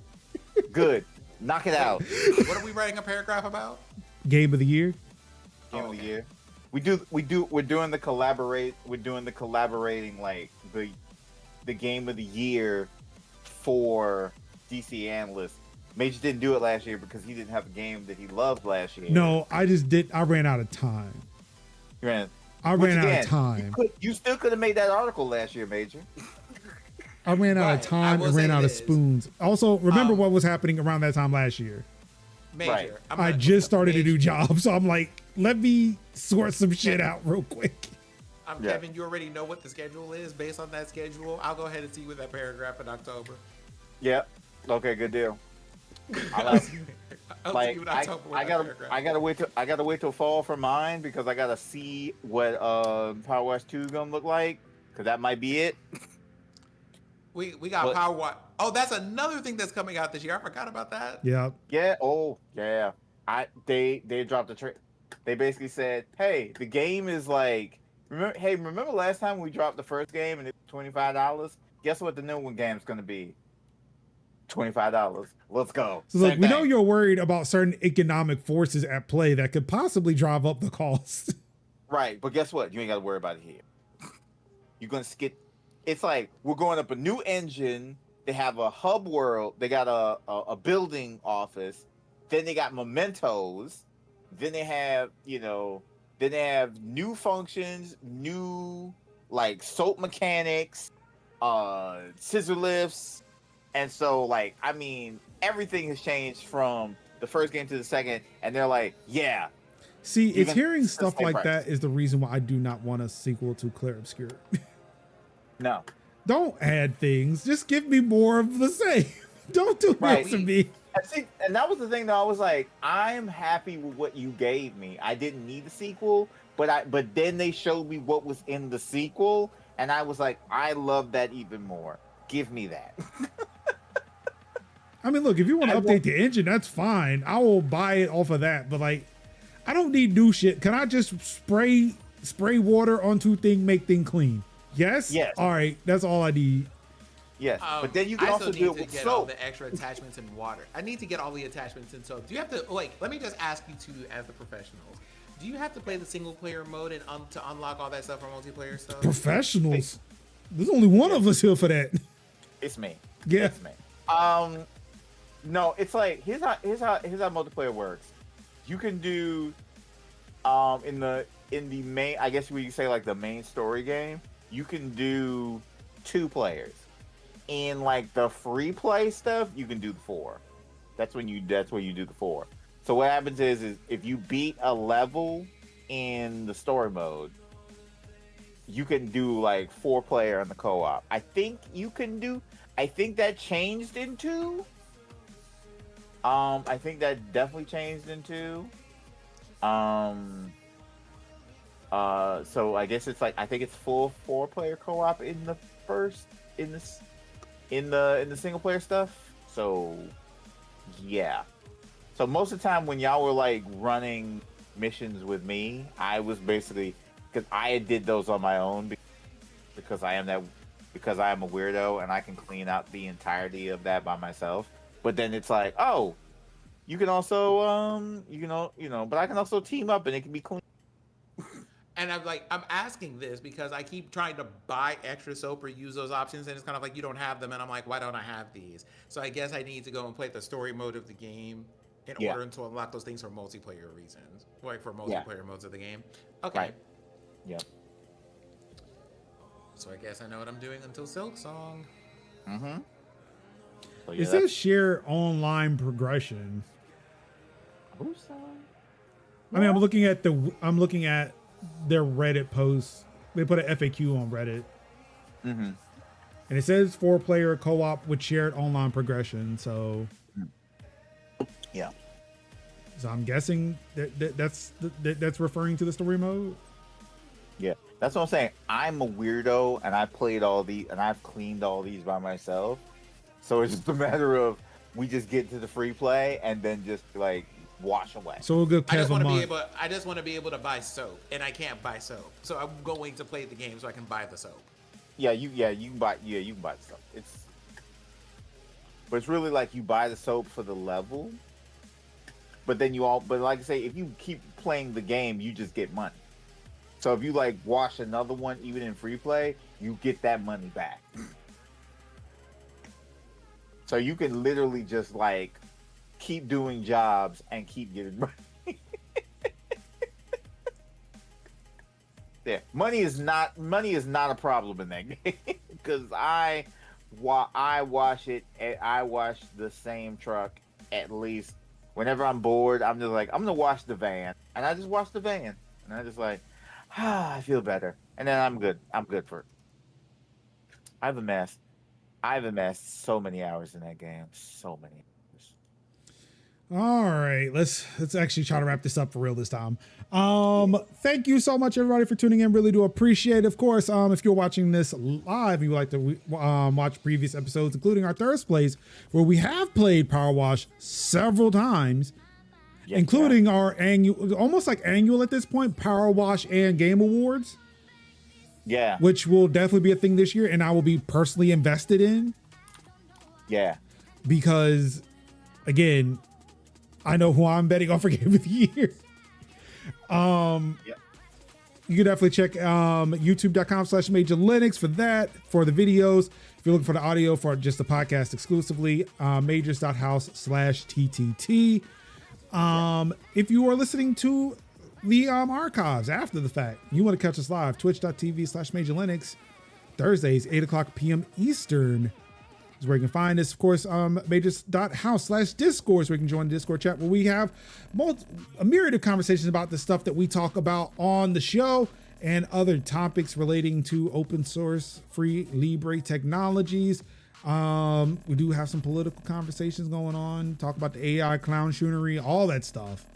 Good, knock it out. What are we writing a paragraph about? Game of the year. Game of the year. We're doing the collaborating like the game of the year for DC analysts. Major didn't do it last year because he didn't have a game that he loved last year. No, I ran out of time. I ran out of time. You still could have made that article last year, Major. I ran out of time and ran out of spoons. Also, remember what was happening around that time last year. Major. Right. I just started a new job, so I'm like, let me sort some shit out real quick. Kevin, you already know what the schedule is. Based on that schedule, I'll go ahead and see you with that paragraph in October. Yep. Okay, good deal. I gotta wait till fall for mine because I gotta see what Power Wash 2 is gonna look like because that might be it. We got Power Wash. Oh, that's another thing that's coming out this year. I forgot about that. Yeah. Yeah. Oh, yeah. They dropped the trailer. They basically said, "Hey, the game is like, remember last time we dropped the first game and it was $25? Guess what the new one game's gonna be? $25. Let's go." So look, we know you're worried about certain economic forces at play that could possibly drive up the cost. Right, but guess what? You ain't got to worry about it here. You're gonna skip. It's like we're going up a new engine. They have a hub world. They got a building office. Then they got mementos. Then they have new functions, new like soap mechanics, scissor lifts. And so, like, I mean, everything has changed from the first game to the second, and they're like, yeah, See, it's Even hearing the stuff same like price. that is the reason why I do not want a sequel to Clear Obscure. No. Don't add things. Just give me more of the same. Don't do Right. this to me. And that was the thing, though. I was like, I'm happy with what you gave me. I didn't need a sequel, but then they showed me what was in the sequel, and I was like, I love that even more. Give me that. I mean, look, if you want to I update want- the engine, that's fine. I will buy it off of that. But like, I don't need new shit. Can I just spray water onto thing, make thing clean? Yes. Yes. All right. That's all I need. Yes, but then you can I also still do need it to with get all soap. the extra attachments in water. I need to get all the attachments in soap. Do you have to let me just ask you two as the professionals. Do you have to play the single player mode and to unlock all that stuff for multiplayer stuff? Professionals. There's only one of us here for that. It's me. Yeah. It's me. No, it's like here's how multiplayer works. You can do in the main, I guess we could say like the main story game, you can do 2 players. In like the free play stuff, you can do the 4. That's where you do the 4. So what happens is if you beat a level in the story mode, you can do like 4 player in the co-op. I think that changed in 2. I think that definitely changed in 2. So I guess it's like, I think it's full 4 player co-op in the single player stuff. So yeah. So most of the time when y'all were like running missions with me, I was basically, because I did those on my own because I am a weirdo and I can clean out the entirety of that by myself. But then it's like, oh, you can also but I can also team up and it can be clean. And I'm asking this because I keep trying to buy extra soap or use those options, and it's kind of like you don't have them, and I'm like, why don't I have these? So I guess I need to go and play the story mode of the game in order to unlock those things for multiplayer reasons, like for multiplayer modes of the game. Okay. Right. Yep. So I guess I know what I'm doing until Silk Song. Mm-hmm. So, It says share online progression. Who's I mean, I'm looking at their Reddit posts. They put an FAQ on Reddit. Mm-hmm. And it says 4-player co-op with shared online progression. So yeah. So I'm guessing that's referring to the story mode. Yeah, that's what I'm saying. I'm a weirdo, and I played all these, and I've cleaned all these by myself. So it's just a matter of we just get to the free play and then just like wash away. So we'll go. I just want to be able to buy soap, and I can't buy soap. So I'm going to play the game so I can buy the soap. You can buy the soap. But it's really like you buy the soap for the level. But then but like I say, if you keep playing the game, you just get money. So if you like wash another one, even in free play, you get that money back. So you can literally just like keep doing jobs and keep getting money. Yeah, money is not a problem in that game because I wash the same truck at least whenever I'm bored. I'm just like, I'm gonna wash the van, and I just wash the van, and I just like, I feel better, and then I'm good for it. I've amassed so many hours in that game, so many hours. All right, let's actually try to wrap this up for real this time. Thank you so much, everybody, for tuning in. Really do appreciate it. Of course, if you're watching this live and you would like to watch previous episodes, including our Thursday plays, where we have played Power Wash several times, including our annual, almost like annual at this point, Power Wash and Game Awards. Yeah. Which will definitely be a thing this year, and I will be personally invested in. Yeah. Because, again, I know who I'm betting on for Game of the Year. You can definitely check youtube.com/Major Linux for that, for the videos. If you're looking for the audio for just the podcast exclusively, majors.house/TTT. If you are listening to the archives after the fact, you want to catch us live, twitch.tv/Major Linux, Thursdays, 8 o'clock p.m. Eastern. is where you can find us. Of course, majors.house/discord, where you can join the Discord chat, where we have a myriad of conversations about the stuff that we talk about on the show and other topics relating to open source, free Libre technologies. We do have some political conversations going on, talk about the AI clown shoonery, all that stuff.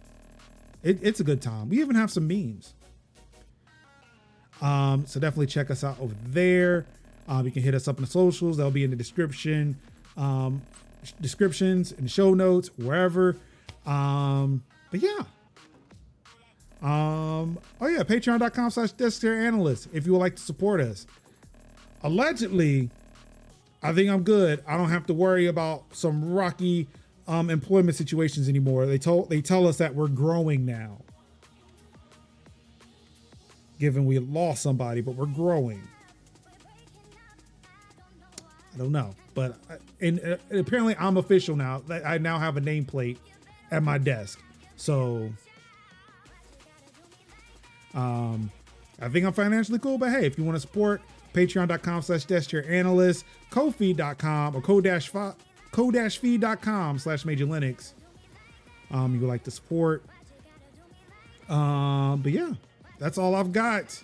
It's a good time. We even have some memes. So definitely check us out over there. You can hit us up in the socials. They'll be in the description, descriptions and show notes, wherever. But yeah. Patreon.com/DeskTierAnalyst if you would like to support us. Allegedly, I think I'm good. I don't have to worry about some rocky employment situations anymore. They tell us that we're growing now. Given we lost somebody, but we're growing. I don't know, but apparently I'm official now. I now have a nameplate at my desk. So I think I'm financially cool, but hey, if you want to support, patreon.com/DeskTierAnalyst, ko-fi.com or ko-fi.com/MajorLinux. You would like to support. But yeah, that's all I've got.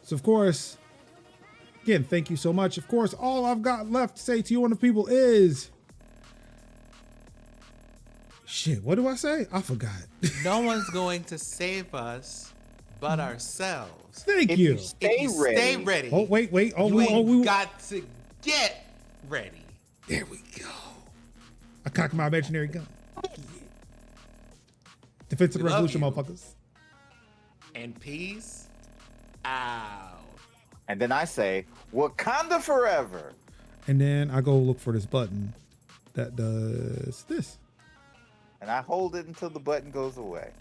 So of course, again, thank you so much. Of course, all I've got left to say to you wonderful people is shit. What do I say? I forgot. No one's going to save us but ourselves. Thank you. Stay ready. Oh, wait. We got to get ready. There we go. I cocked my imaginary gun. Defensive revolution, motherfuckers. And peace out. And then I say, Wakanda forever. And then I go look for this button that does this. And I hold it until the button goes away.